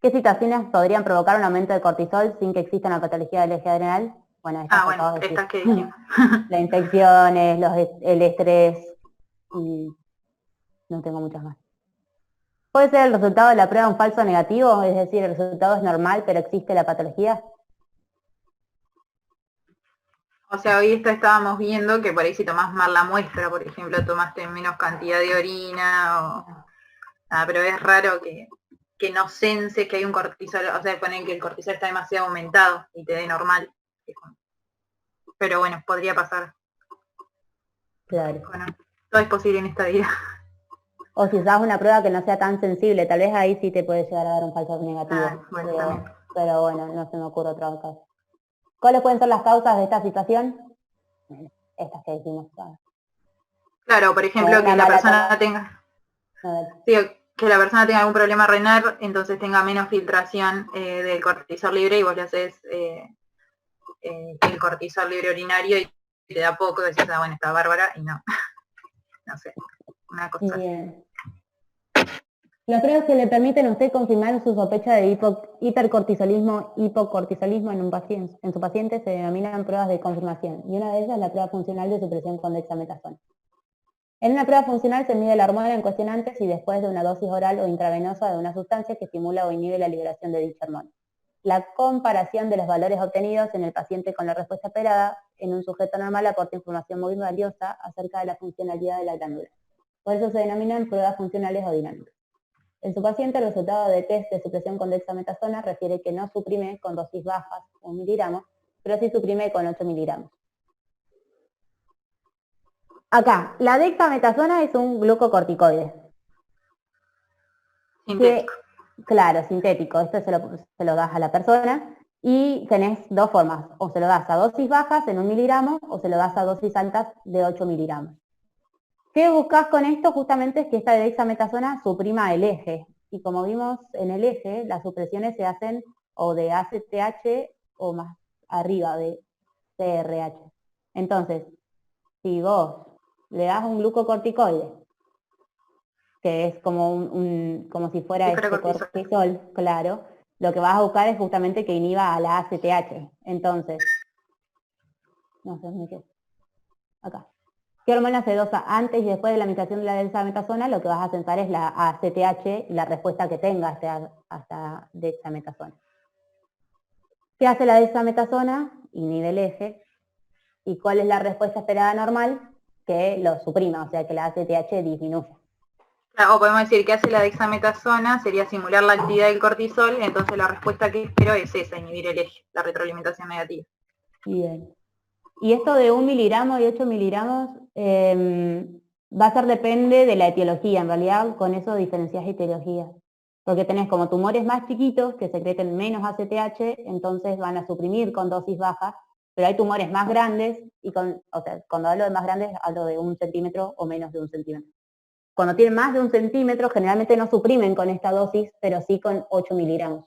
¿Qué situaciones podrían provocar un aumento de cortisol sin que exista una patología del eje adrenal? Bueno, Estas que dijimos. Las infecciones, el estrés, y no tengo muchas más. ¿Puede ser el resultado de la prueba un falso negativo? Es decir, el resultado es normal, pero existe la patología. O sea, hoy estábamos viendo que por ahí si tomás mal la muestra, por ejemplo, tomaste menos cantidad de orina, pero es raro que no senses que hay un cortisol, o sea, ponen que el cortisol está demasiado aumentado y te dé normal. Pero bueno, podría pasar. Claro. Bueno, todo es posible en esta vida. O si usas una prueba que no sea tan sensible, tal vez ahí sí te puede llegar a dar un falso negativo. Pero bueno, no se me ocurre otra cosa. ¿Cuáles pueden ser las causas de esta situación? Estas que decimos. Claro, por ejemplo, que la persona tenga... Sí, que la persona tenga algún problema renal, entonces tenga menos filtración del cortisol libre y vos le haces el cortisol libre urinario y te da poco, decís, bueno, está bárbara, y no. No sé, una cosa Bien. Las pruebas que le permiten a usted confirmar su sospecha de hipercortisolismo, hipocortisolismo en su paciente se denominan pruebas de confirmación, y una de ellas es la prueba funcional de supresión con dexametasona. En una prueba funcional se mide la hormona en cuestión antes y después de una dosis oral o intravenosa de una sustancia que estimula o inhibe la liberación de dicha hormona. La comparación de los valores obtenidos en el paciente con la respuesta esperada en un sujeto normal aporta información muy valiosa acerca de la funcionalidad de la glándula. Por eso se denominan pruebas funcionales o dinámicas. En su paciente, el resultado de test de supresión con dexametasona refiere que no suprime con dosis bajas, 1 miligramo, pero sí suprime con 8 miligramos. Acá, la dexametasona es un glucocorticoide. sintético. Claro, sintético. Esto se lo das a la persona y tenés dos formas. O se lo das a dosis bajas en 1 miligramo o se lo das a dosis altas de 8 miligramos. ¿Qué buscas con esto? Justamente es que esta dexametasona suprima el eje. Y como vimos en el eje, las supresiones se hacen o de ACTH o más arriba de CRH. Entonces, si vos le das un glucocorticoide, que es como como si fuera cortisol, claro, lo que vas a buscar es justamente que inhiba a la ACTH. Entonces, no sé, me quedo. Acá. ¿Qué hormona se dosa antes y después de la administración de la dexametasona? Lo que vas a sentar es la ACTH y la respuesta que tenga hasta dexametasona. ¿Qué hace la dexametasona? Inhibe el eje. ¿Y cuál es la respuesta esperada normal? Que lo suprima, o sea que la ACTH disminuye. O podemos decir que hace la dexametasona, sería simular la actividad del cortisol, entonces la respuesta que espero es esa, inhibir el eje, la retroalimentación negativa. Bien. Y esto de 1 miligramo y 8 miligramos va a ser depende de la etiología. En realidad, con eso diferencias etiologías. Porque tenés como tumores más chiquitos que secreten menos ACTH, entonces van a suprimir con dosis bajas, pero hay tumores más grandes, y cuando hablo de más grandes, hablo de 1 centímetro o menos de 1 centímetro. Cuando tienen más de 1 centímetro, generalmente no suprimen con esta dosis, pero sí con 8 miligramos.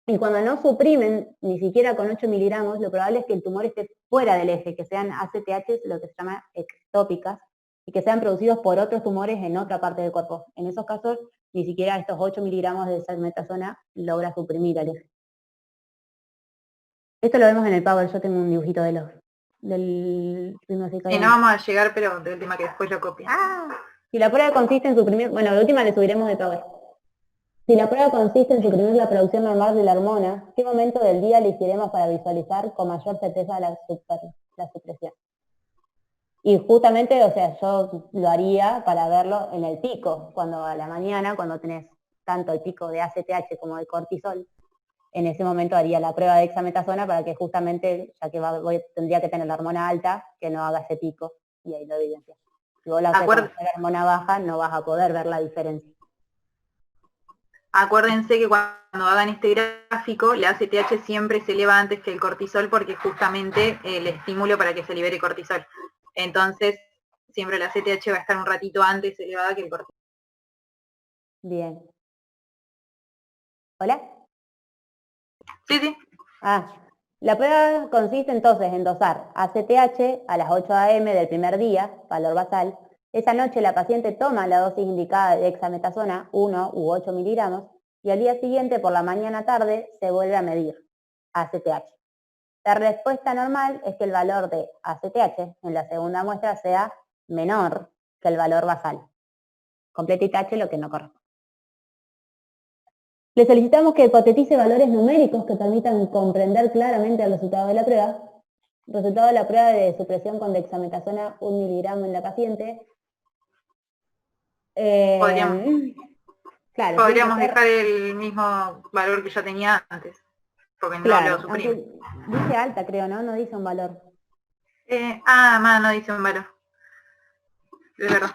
Y cuando no suprimen ni siquiera con 8 miligramos, lo probable es que el tumor esté fuera del eje, que sean ACTH, lo que se llama ectópicas, y que sean producidos por otros tumores en otra parte del cuerpo. En esos casos, ni siquiera estos 8 miligramos de dexametasona logra suprimir al eje. Esto lo vemos en el Power, yo tengo un dibujito del ritmo circadiano. No vamos a llegar, pero del tema que después lo copian. Si la prueba consiste en suprimir, bueno, la última le subiremos de Power. Si la prueba consiste en suprimir la producción normal de la hormona, ¿qué momento del día elegiremos para visualizar con mayor certeza la supresión? Y justamente, o sea, yo lo haría para verlo en el pico, cuando a la mañana, cuando tenés tanto el pico de ACTH como de cortisol, en ese momento haría la prueba de dexametasona para que justamente, ya que tendría que tener la hormona alta, que no haga ese pico, y ahí lo evidencias. Si vos la haces con la hormona baja, no vas a poder ver la diferencia. Acuérdense que cuando hagan este gráfico, la ACTH siempre se eleva antes que el cortisol porque es justamente el estímulo para que se libere cortisol. Entonces, siempre la ACTH va a estar un ratito antes elevada que el cortisol. Bien. ¿Hola? Sí, sí. La prueba consiste entonces en dosar ACTH a las 8 a.m. del primer día, valor basal. Esa noche la paciente toma la dosis indicada de dexametasona, 1 u 8 miligramos, y al día siguiente, por la mañana-tarde, se vuelve a medir ACTH. La respuesta normal es que el valor de ACTH en la segunda muestra sea menor que el valor basal. Completa ITH lo que no corresponde. Le solicitamos que hipotetice valores numéricos que permitan comprender claramente el resultado de la prueba. Resultado de la prueba de supresión con dexametasona 1 miligramo en la paciente. Claro, Podríamos dejar el mismo valor que ya tenía antes, porque no lo suprime. Dice alta, creo, ¿no? No dice un valor. No dice un valor. Es verdad.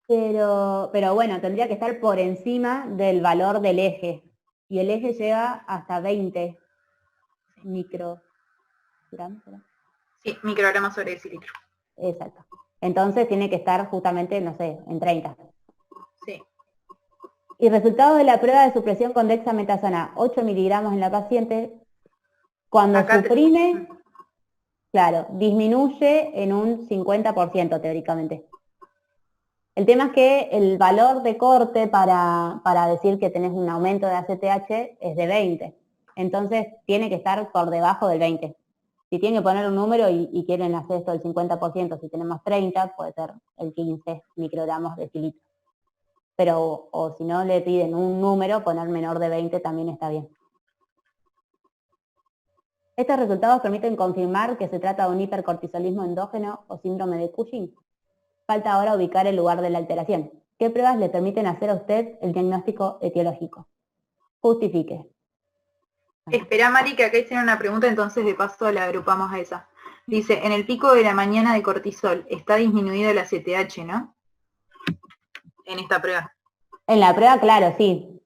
Pero bueno, tendría que estar por encima del valor del eje. Y el eje llega hasta 20 microgramos. Sí, microgramos sobre decilitro. Exacto. Entonces tiene que estar justamente, no sé, en 30. Sí. Y resultados de la prueba de supresión con dexametasona, 8 miligramos en la paciente, cuando suprime, claro, disminuye en un 50% teóricamente. El tema es que el valor de corte para decir que tenés un aumento de ACTH es de 20. Entonces tiene que estar por debajo del 20. Si tienen que poner un número y quieren hacer esto del 50%, si tenemos 30, puede ser el 15 microgramos de decilitro. Pero, o si no le piden un número, poner menor de 20 también está bien. Estos resultados permiten confirmar que se trata de un hipercortisolismo endógeno o síndrome de Cushing. Falta ahora ubicar el lugar de la alteración. ¿Qué pruebas le permiten hacer a usted el diagnóstico etiológico? Justifique. Espera, Mari, que acá hicieron una pregunta, entonces de paso la agrupamos a esa. Dice, en el pico de la mañana de cortisol, está disminuido el ACTH, ¿no? En esta prueba. En la prueba, claro, sí.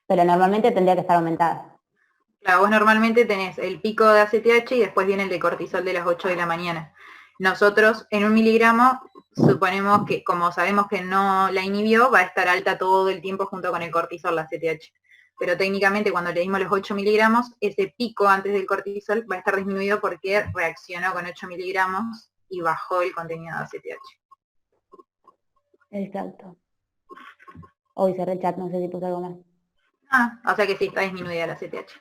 Pero normalmente tendría que estar aumentada. Claro, vos normalmente tenés el pico de ACTH y después viene el de cortisol de las 8 de la mañana. Nosotros, en 1 miligramo, suponemos que, como sabemos que no la inhibió, va a estar alta todo el tiempo junto con el cortisol, la ACTH. Pero técnicamente cuando le dimos los 8 miligramos, ese pico antes del cortisol va a estar disminuido porque reaccionó con 8 miligramos y bajó el contenido de ACTH. Exacto. Hoy cerré el chat, no sé si puse algo más. O sea que sí, está disminuida la ACTH.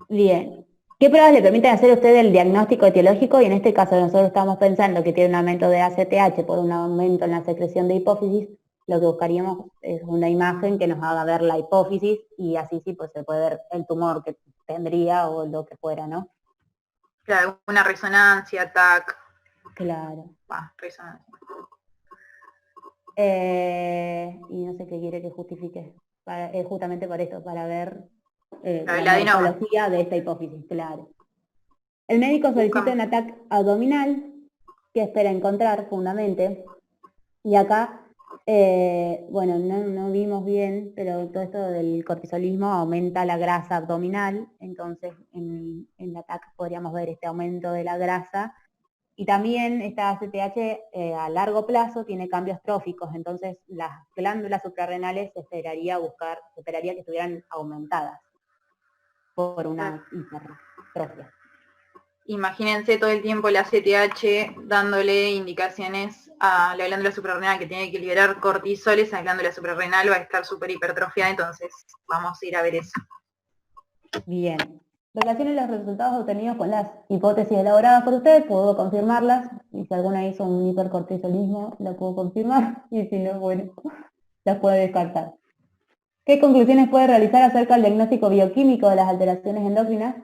Bien. ¿Qué pruebas le permiten hacer a usted el diagnóstico etiológico? Y en este caso nosotros estamos pensando que tiene un aumento de ACTH por un aumento en la secreción de hipófisis. Lo que buscaríamos es una imagen que nos haga ver la hipófisis y así sí pues se puede ver el tumor que tendría o lo que fuera, ¿no? Claro, una resonancia, TAC. Claro. Resonancia. Y no sé qué quiere que justifique. Justamente por esto, para ver la adenoma. morfología de esta hipófisis, claro. El médico solicita un ataque abdominal que espera encontrar fundamente. Y acá, bueno, no vimos bien, pero todo esto del cortisolismo aumenta la grasa abdominal, entonces en la TAC podríamos ver este aumento de la grasa. Y también esta ACTH a largo plazo tiene cambios tróficos, entonces las glándulas suprarrenales se esperaría que estuvieran aumentadas por una hipertrofia. Imagínense todo el tiempo la ACTH dándole indicaciones a la glándula suprarrenal que tiene que liberar cortisol, esa glándula suprarrenal va a estar súper hipertrofiada, entonces vamos a ir a ver eso. Bien. Relacionen los resultados obtenidos con las hipótesis elaboradas por ustedes, puedo confirmarlas, y si alguna hizo un hipercortisolismo, la puedo confirmar, y si no, bueno, las puedo descartar. ¿Qué conclusiones puede realizar acerca del diagnóstico bioquímico de las alteraciones endócrinas?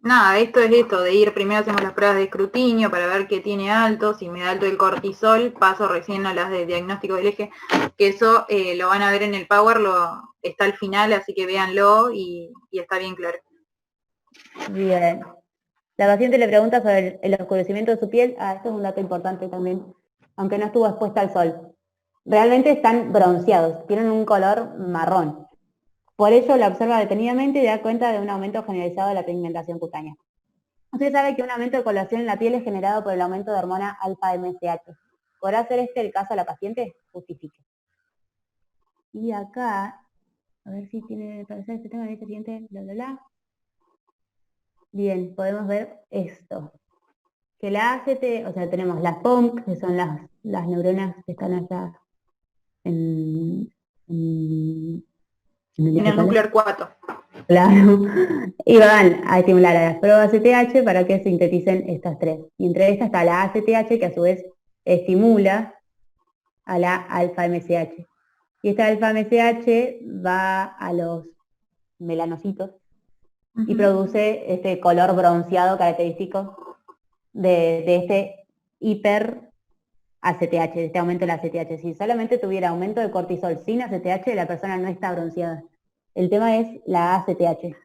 Nada, esto es esto, de ir, primero hacemos las pruebas de escrutinio para ver qué tiene alto, si me da alto el cortisol, paso recién a las de diagnóstico del eje, que eso lo van a ver en el Power, está al final, así que véanlo y está bien claro. Bien. La paciente le pregunta sobre el oscurecimiento de su piel. Esto es un dato importante también, aunque no estuvo expuesta al sol. Realmente están bronceados, tienen un color marrón. Por ello la observa detenidamente y da cuenta de un aumento generalizado de la pigmentación cutánea. Usted sabe que un aumento de coloración en la piel es generado por el aumento de hormona alfa-MSH. ¿Podrá ser este el caso a la paciente? Justifique. Y acá A ver si tiene para hacer el sistema de siguiente, bla, bla, bla. Bien, podemos ver esto. Que la ACT, o sea, tenemos las POMC, que son las neuronas que están allá en, en, en el En el hipotálamo. núcleo 4. Claro, y van a estimular a las pruebas ACTH para que sinteticen estas tres. Y entre estas está la ACTH, que a su vez estimula a la alfa-MSH. Y esta alfa-MSH va a los melanocitos y produce este color bronceado característico de este hiper ACTH, de este aumento de la ACTH. Si solamente tuviera aumento de cortisol sin ACTH, la persona no está bronceada. El tema es la ACTH.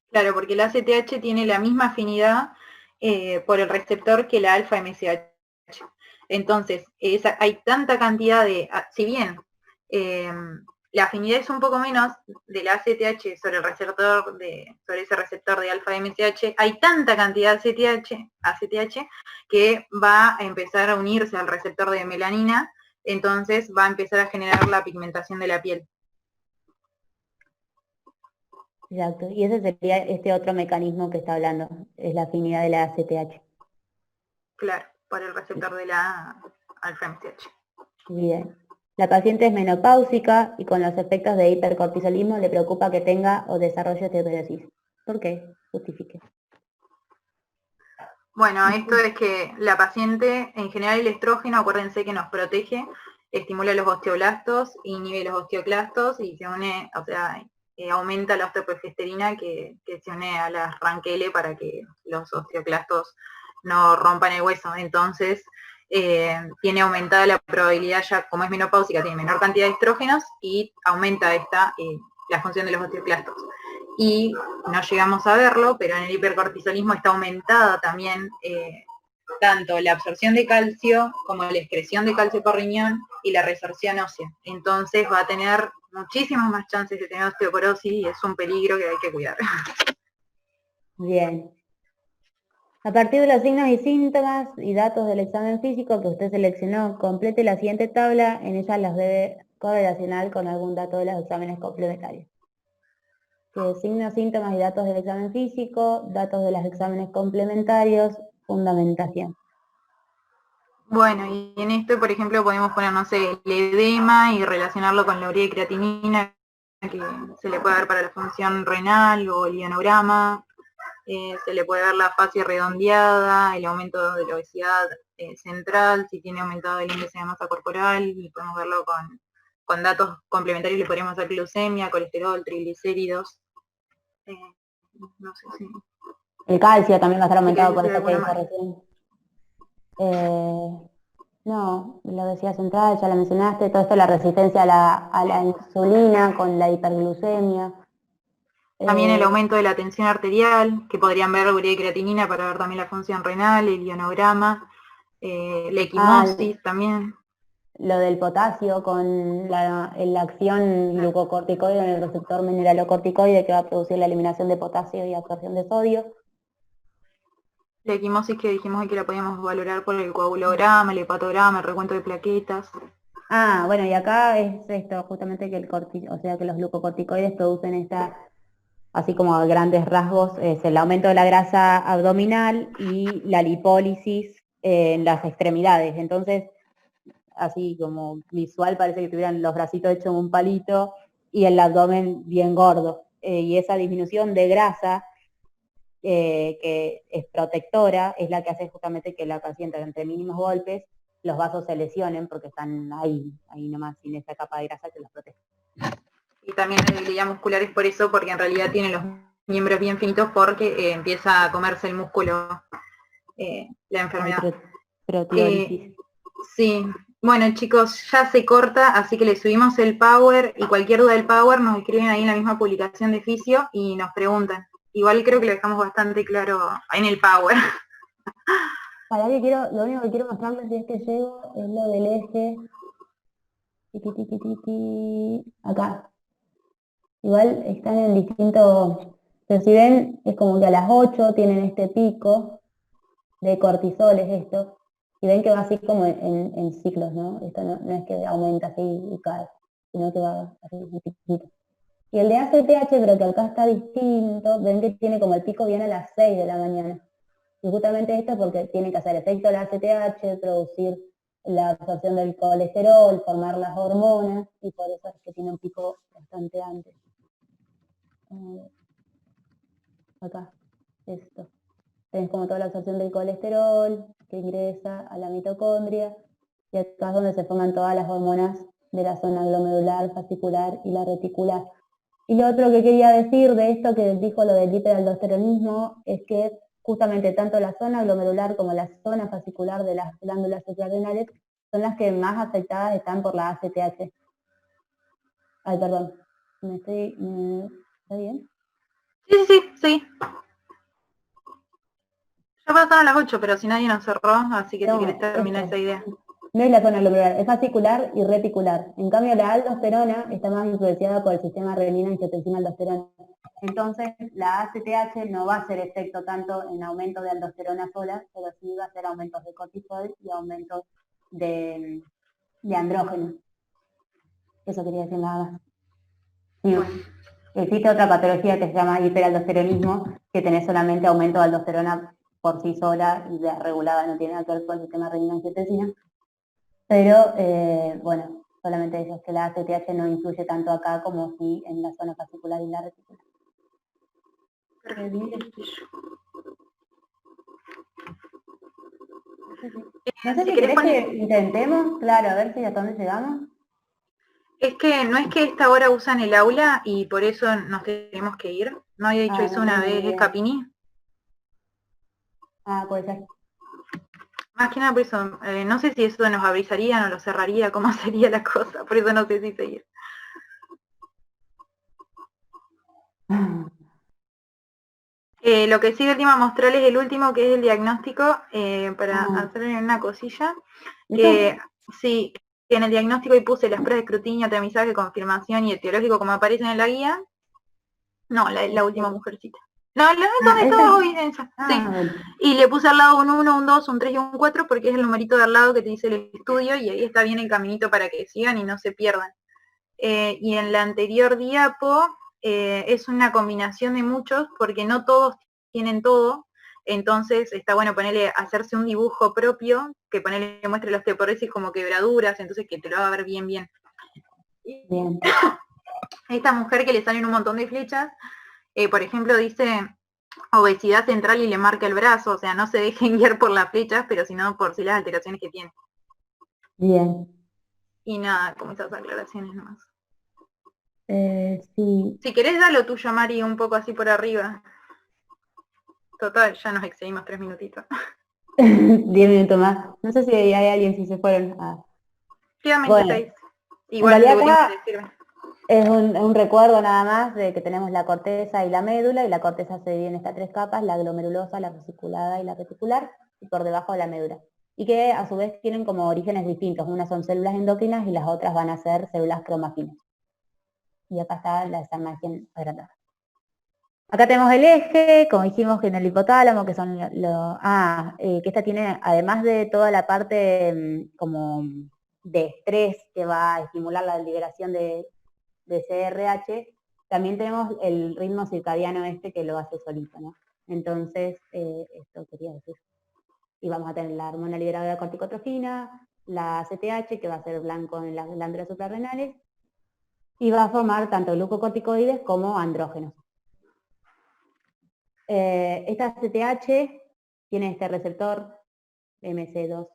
Claro, porque la ACTH tiene la misma afinidad por el receptor que la alfa-MSH. Entonces, hay tanta cantidad de, si bien la afinidad es un poco menos de la ACTH sobre sobre ese receptor de alfa-MSH, hay tanta cantidad de ACTH que va a empezar a unirse al receptor de melanina, entonces va a empezar a generar la pigmentación de la piel. Exacto, y ese sería este otro mecanismo que está hablando, es la afinidad de la ACTH. Claro, por el receptor de la alfa-MSH. Bien. La paciente es menopáusica y con los efectos de hipercortisolismo le preocupa que tenga o desarrolle osteoporosis. ¿Por qué? Justifique. Bueno, esto es que la paciente, en general el estrógeno, acuérdense que nos protege, estimula los osteoblastos, inhibe los osteoclastos y se une, o sea, aumenta la osteoprogesterina que se une a la ranquele para que los osteoclastos no rompan el hueso. Entonces, tiene aumentada la probabilidad ya, como es menopáusica, tiene menor cantidad de estrógenos y aumenta la función de los osteoclastos. Y no llegamos a verlo, pero en el hipercortisolismo está aumentada también tanto la absorción de calcio como la excreción de calcio por riñón y la resorción ósea. Entonces va a tener muchísimas más chances de tener osteoporosis y es un peligro que hay que cuidar. Bien. A partir de los signos y síntomas y datos del examen físico que usted seleccionó, complete la siguiente tabla, en ella las debe correlacionar con algún dato de los exámenes complementarios. Que signos, síntomas y datos del examen físico, datos de los exámenes complementarios, fundamentación. Bueno, y en esto, por ejemplo, podemos poner, no sé, el edema y relacionarlo con la urea y creatinina que se le puede dar para la función renal o el ionograma. Se le puede ver la fascia redondeada, el aumento de la obesidad central, si tiene aumentado el índice de masa corporal, y podemos verlo con datos complementarios, le podríamos hacer glucemia, colesterol, triglicéridos. No sé si... El calcio también va a estar aumentado si por decir eso que alguna dije más. recién. No, la obesidad central, ya la mencionaste, todo esto, la resistencia a la insulina con la hiperglucemia. También el aumento de la tensión arterial, que podrían ver urea y creatinina para ver también la función renal, el ionograma, la equimosis también. Lo del potasio con la acción glucocorticoide en el receptor mineralocorticoide que va a producir la eliminación de potasio y absorción de sodio. La equimosis que dijimos que la podíamos valorar por el coagulograma, el hepatograma, el recuento de plaquetas. Ah, bueno, y acá es esto, justamente que o sea que los glucocorticoides producen esta, así como a grandes rasgos, es el aumento de la grasa abdominal y la lipólisis en las extremidades. Entonces, así como visual parece que tuvieran los bracitos hechos un palito y el abdomen bien gordo. Y esa disminución de grasa que es protectora es la que hace justamente que la paciente ante mínimos golpes los vasos se lesionen porque están ahí nomás sin esa capa de grasa que los protege. Y también la debilidad muscular es por eso, porque en realidad tiene los miembros bien finitos porque empieza a comerse el músculo la enfermedad. Proteólisis. Sí, bueno chicos, ya se corta, así que le subimos el power y cualquier duda del power nos escriben ahí en la misma publicación de Fisio y nos preguntan. Igual creo que lo dejamos bastante claro en el power. Para que lo único que quiero mostrarles si es que llego es lo del eje. Acá. Igual están en distintos, pero si ven, es como que a las 8 tienen este pico de cortisoles esto, y ven que va así como en ciclos, ¿no? Esto no es que aumenta así y cae. sino que va así muy chiquitito. Y el de ACTH, pero que acá está distinto, ven que tiene como el pico bien a las 6 de la mañana. Y justamente esto porque tiene que hacer efecto el ACTH, producir la absorción del colesterol, formar las hormonas, y por eso es que tiene un pico bastante antes. Acá, esto. Tenés como toda la absorción del colesterol que ingresa a la mitocondria, y acá es donde se forman todas las hormonas de la zona glomerular, fascicular y la reticular. Y lo otro que quería decir de esto que dijo lo del hiperaldosteronismo es que justamente tanto la zona glomerular como la zona fascicular de las glándulas suprarrenales son las que más afectadas están por la ACTH. Ay, perdón. ¿Está bien? Sí. Ya pasaron las 8, pero si nadie nos cerró, así que No, si querés terminar esa idea. No es la zona glomerular, es fascicular y reticular. En cambio, la aldosterona está más influenciada por el sistema renina-angiotensina-aldosterona. Entonces, la ACTH no va a hacer efecto tanto en aumento de aldosterona sola, pero sí va a hacer aumentos de cortisol y aumentos de andrógeno. Eso quería decir nada más. Sí, existe otra patología que se llama hiperaldosteronismo, que tenés solamente aumento de aldosterona por sí sola y regulada, no tiene nada que ver con el sistema renina-angiotensina. Pero, bueno, solamente eso, que la ACTH no influye tanto acá como sí en la zona fascicular y la reticular. No sé si querés que intentemos, claro, a ver si hasta dónde llegamos. Es que no es que esta hora usan el aula y por eso nos tenemos que ir. ¿No había dicho eso una vez Escapini? Puede ser. Más que nada por eso, no sé si eso nos avisaría, nos lo cerraría, cómo sería la cosa, por eso no sé si seguir. Lo que sigue el tema mostrarles el último, que es el diagnóstico, para hacer una cosilla. Que sí, que en el diagnóstico ahí puse las pruebas de escrutinio, tamizaje, confirmación y etiológico como aparecen en la guía. No, la última mujercita. No, donde todo hoy densa. Sí. Y le puse al lado un 1, un 2, un 3 y un 4 porque es el numerito de al lado que te dice el estudio y ahí está bien el caminito para que sigan y no se pierdan. Y en la anterior diapo es una combinación de muchos porque no todos tienen todo. Entonces está bueno hacerse un dibujo propio, que muestre la osteoporosis como quebraduras, entonces que te lo va a ver bien. Bien. Esta mujer que le salen un montón de flechas, por ejemplo, dice obesidad central y le marca el brazo, o sea, no se dejen guiar por las flechas, pero sino por las alteraciones que tiene. Bien. Y nada, como esas aclaraciones nomás. Sí. Si querés, da lo tuyo, Mari, un poco así por arriba. Total, ya nos excedimos 3 minutitos. 10 minutos más. No sé si hay alguien, si se fueron. Quedan 26. Bueno, Igual en realidad acá te sirve. Es un recuerdo nada más de que tenemos la corteza y la médula, y la corteza se divide en estas 3 capas, la glomerulosa, la fasciculada y la reticular, y por debajo de la médula. Y que a su vez tienen como orígenes distintos, unas son células endocrinas y las otras van a ser células cromátinas. Y acá está la imagen agrandada. Acá tenemos el eje, como dijimos que en el hipotálamo, que son que esta tiene, además de toda la parte como de estrés que va a estimular la liberación de CRH, también tenemos el ritmo circadiano que lo hace solito, ¿no? Entonces, esto quería decir. Y vamos a tener la hormona liberadora corticotrofina, la ACTH, que va a ser blanco en las glándulas suprarrenales, y va a formar tanto glucocorticoides como andrógenos. Esta ACTH tiene este receptor MC2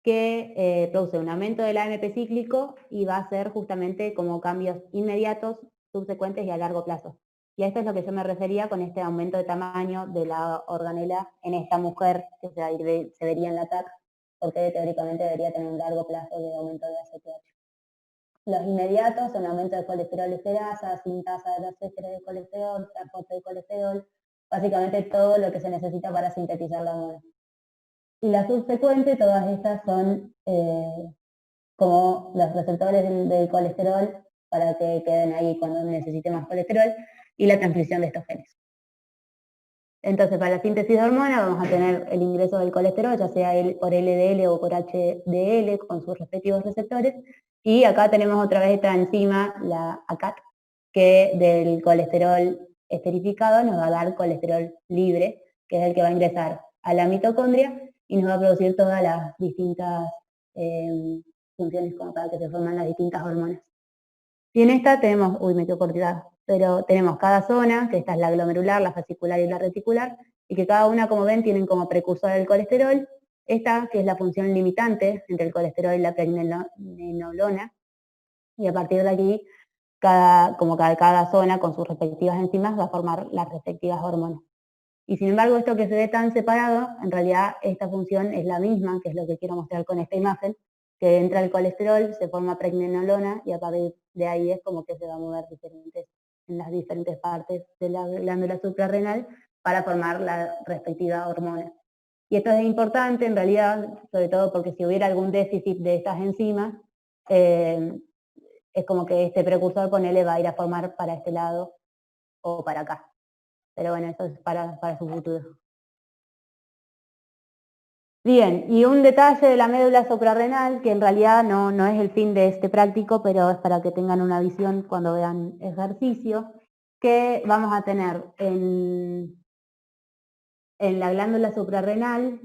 que produce un aumento del AMP cíclico y va a ser justamente como cambios inmediatos, subsecuentes y a largo plazo. Y a esto es lo que yo me refería con este aumento de tamaño de la organela en esta mujer que se vería en la TAC, porque teóricamente debería tener un largo plazo de aumento de ACTH. Los inmediatos son aumento de colesterol esperasa, sintasa de los ésteres de colesterol, transporte de colesterol, básicamente todo lo que se necesita para sintetizar la hormona. Y la subsecuente, todas estas son como los receptores del colesterol para que queden ahí cuando necesite más colesterol y la transcripción de estos genes. Entonces, para la síntesis de hormona vamos a tener el ingreso del colesterol, ya sea por LDL o por HDL, con sus respectivos receptores, Y acá tenemos otra vez esta enzima, la ACAT, que del colesterol esterificado nos va a dar colesterol libre, que es el que va a ingresar a la mitocondria y nos va a producir todas las distintas funciones como para que se forman las distintas hormonas. Y en esta tenemos, me quedo cortada, pero tenemos cada zona, que esta es la glomerular, la fascicular y la reticular, y que cada una, como ven, tienen como precursor el colesterol. Esta, que es la función limitante entre el colesterol y la pregnenolona, y a partir de aquí, cada zona con sus respectivas enzimas va a formar las respectivas hormonas. Y sin embargo, esto que se ve tan separado, en realidad esta función es la misma, que es lo que quiero mostrar con esta imagen, que entra el colesterol, se forma pregnenolona y a partir de ahí es como que se va a mover en las diferentes partes de la glándula suprarrenal para formar la respectiva hormona. Y esto es importante en realidad, sobre todo porque si hubiera algún déficit de estas enzimas, es como que este precursor, ponele, va a ir a formar para este lado o para acá. Pero bueno, eso es para su futuro. Bien, y un detalle de la médula suprarrenal, que en realidad no es el fin de este práctico, pero es para que tengan una visión cuando vean ejercicio, que vamos a tener en la glándula suprarrenal,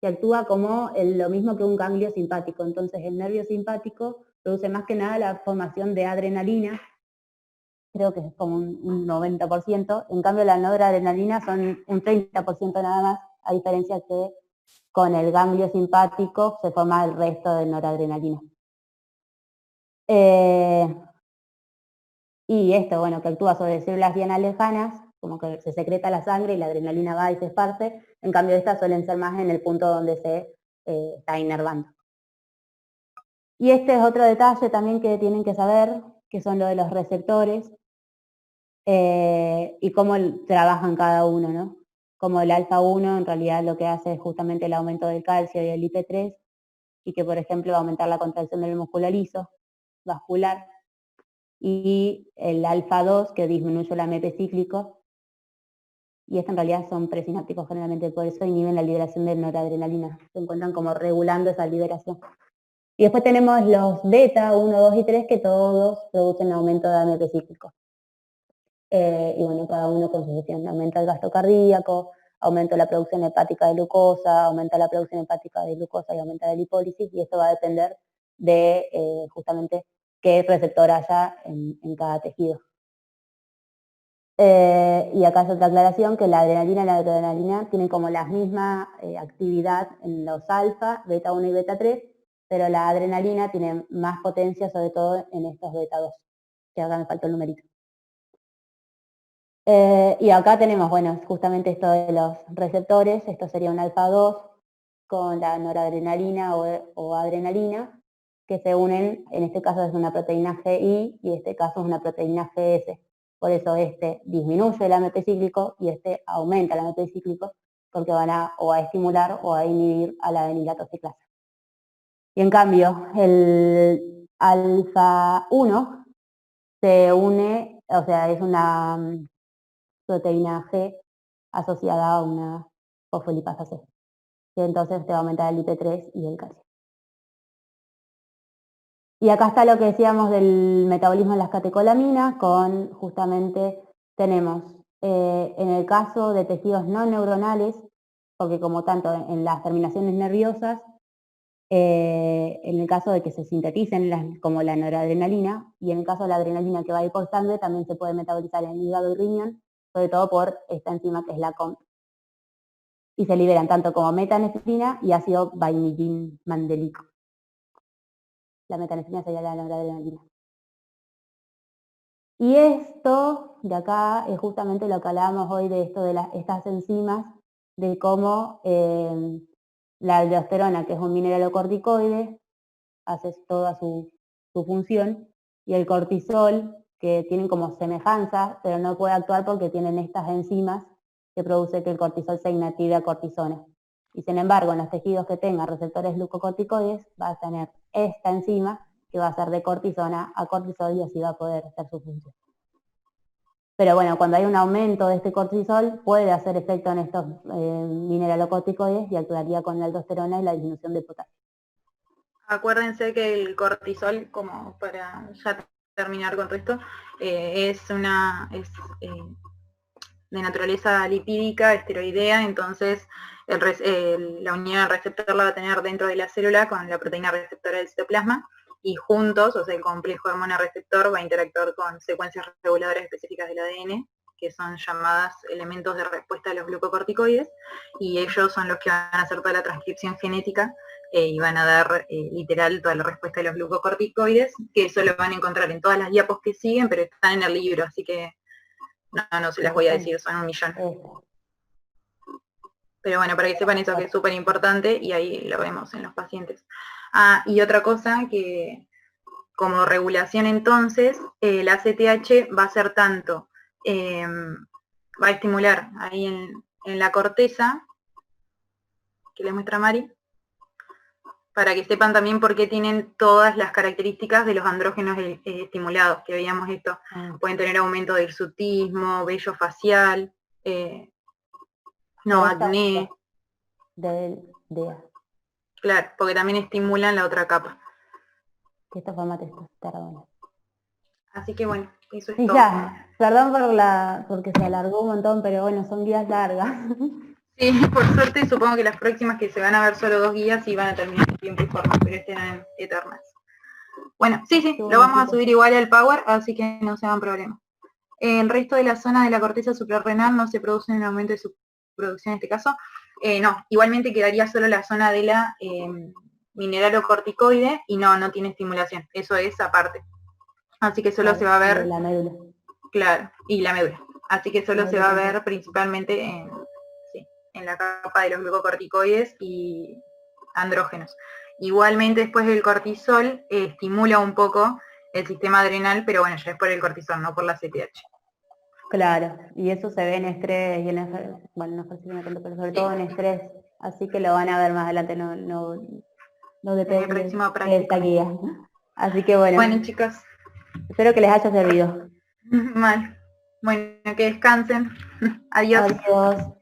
que actúa como lo mismo que un ganglio simpático. Entonces el nervio simpático produce más que nada la formación de adrenalina, creo que es como un 90%, en cambio la noradrenalina son un 30% nada más, a diferencia que con el ganglio simpático se forma el resto de noradrenalina. Y esto, bueno, que actúa sobre células bien lejanas, como que se secreta la sangre y la adrenalina va y se esparce, en cambio estas suelen ser más en el punto donde se está inervando. Y este es otro detalle también que tienen que saber, que son lo de los receptores, y cómo trabajan cada uno, ¿no? Como el alfa 1 en realidad lo que hace es justamente el aumento del calcio y el IP3, y que por ejemplo va a aumentar la contracción del músculo liso, vascular, y el alfa 2 que disminuye el AMP cíclico, y esto en realidad son presinápticos generalmente, por eso inhiben la liberación de noradrenalina, se encuentran como regulando esa liberación. Y después tenemos los beta 1, 2 y 3 que todos producen aumento de AMP cíclico. Y bueno, cada uno con su función. Aumenta el gasto cardíaco, aumenta la producción hepática de glucosa, aumenta la producción hepática de glucosa y aumenta la lipólisis, y esto va a depender de justamente qué receptor haya en cada tejido. Y acá es otra aclaración, que la adrenalina y la adrenalina tienen como la misma actividad en los alfa, beta 1 y beta 3, pero la adrenalina tiene más potencia, sobre todo en estos beta 2, que acá me faltó el numerito. Y acá tenemos, bueno, justamente esto de los receptores, esto sería un alfa 2 con la noradrenalina o adrenalina, que se unen, en este caso es una proteína GI y en este caso es una proteína GS. Por eso este disminuye el AMP cíclico y este aumenta el AMP cíclico, porque van o a estimular o a inhibir a la adenilatoxiclasa. Y en cambio, el alfa 1 se une, o sea, es una proteína G asociada a una fosfolipasa C, que entonces te va a aumentar el IP3 y el calcio. Y acá está lo que decíamos del metabolismo de las catecolaminas, con justamente tenemos en el caso de tejidos no neuronales, porque como tanto en las terminaciones nerviosas, en el caso de que se sinteticen como la noradrenalina, y en el caso de la adrenalina que va a ir por sangre, también se puede metabolizar en hígado y riñón, sobre todo por esta enzima que es la COMT. Y se liberan tanto como metanefrina y ácido vainillin-mandelico. La metanefrina sería la noradrenalina. Y esto de acá es justamente lo que hablábamos hoy de esto de estas enzimas, de cómo la aldosterona, que es un mineralocorticoide, hace toda su función, y el cortisol, que tienen como semejanza, pero no puede actuar porque tienen estas enzimas que produce que el cortisol se inactive a cortisona. Y sin embargo, en los tejidos que tengan receptores glucocorticoides, va a tener esta enzima que va a ser de cortisona a cortisol y así va a poder hacer su función. Pero bueno, cuando hay un aumento de este cortisol, puede hacer efecto en estos mineralocorticoides y actuaría con la aldosterona y la disminución de potasio. Acuérdense que el cortisol, como para ya terminar con todo esto, es de naturaleza lipídica, esteroidea, entonces la unión al receptor la va a tener dentro de la célula con la proteína receptora del citoplasma, y juntos, o sea, el complejo hormona-receptor va a interactuar con secuencias reguladoras específicas del ADN, que son llamadas elementos de respuesta a los glucocorticoides, y ellos son los que van a hacer toda la transcripción genética y van a dar literal toda la respuesta de los glucocorticoides, que eso lo van a encontrar en todas las diapos que siguen, pero están en el libro, así que no se las voy a decir, son 1 millón. Pero bueno, para que sepan eso, que es súper importante, y ahí lo vemos en los pacientes. Y otra cosa, que como regulación entonces, la ACTH va a ser tanto, va a estimular ahí en la corteza, que les muestra Mari, para que sepan también por qué tienen todas las características de los andrógenos estimulados, que veíamos esto. Pueden tener aumento de hirsutismo, vello facial, acné. Claro, porque también estimulan la otra capa. Que esto fue testosterona. Así que bueno, eso es y todo. Ya, perdón porque se alargó un montón, pero bueno, son guías largas. Sí, por suerte supongo que las próximas, que se van a ver solo 2 guías, y van a terminar en tiempo y forma, pero eran eternas. Bueno, sí, lo vamos a subir igual al Power, así que no se hagan problema. El resto de la zona de la corteza suprarrenal no se produce un aumento de su producción en este caso. No, igualmente quedaría solo la zona de la mineralocorticoide, y no tiene estimulación, eso es aparte. Así que solo se va a ver... La médula. Claro, y la médula. Así que solo se va a ver principalmente en la capa de los glucocorticoides y andrógenos. Igualmente después del cortisol estimula un poco el sistema adrenal, pero bueno, ya es por el cortisol, no por la CTH. Claro, y eso se ve en estrés y en ejercicio, bueno, no ejercicio no tanto, pero sobre todo en estrés, así que lo van a ver más adelante, no depende de esta guía. Así que bueno, chicos, espero que les haya servido. Mal. Bueno, que descansen. Adiós. Adiós.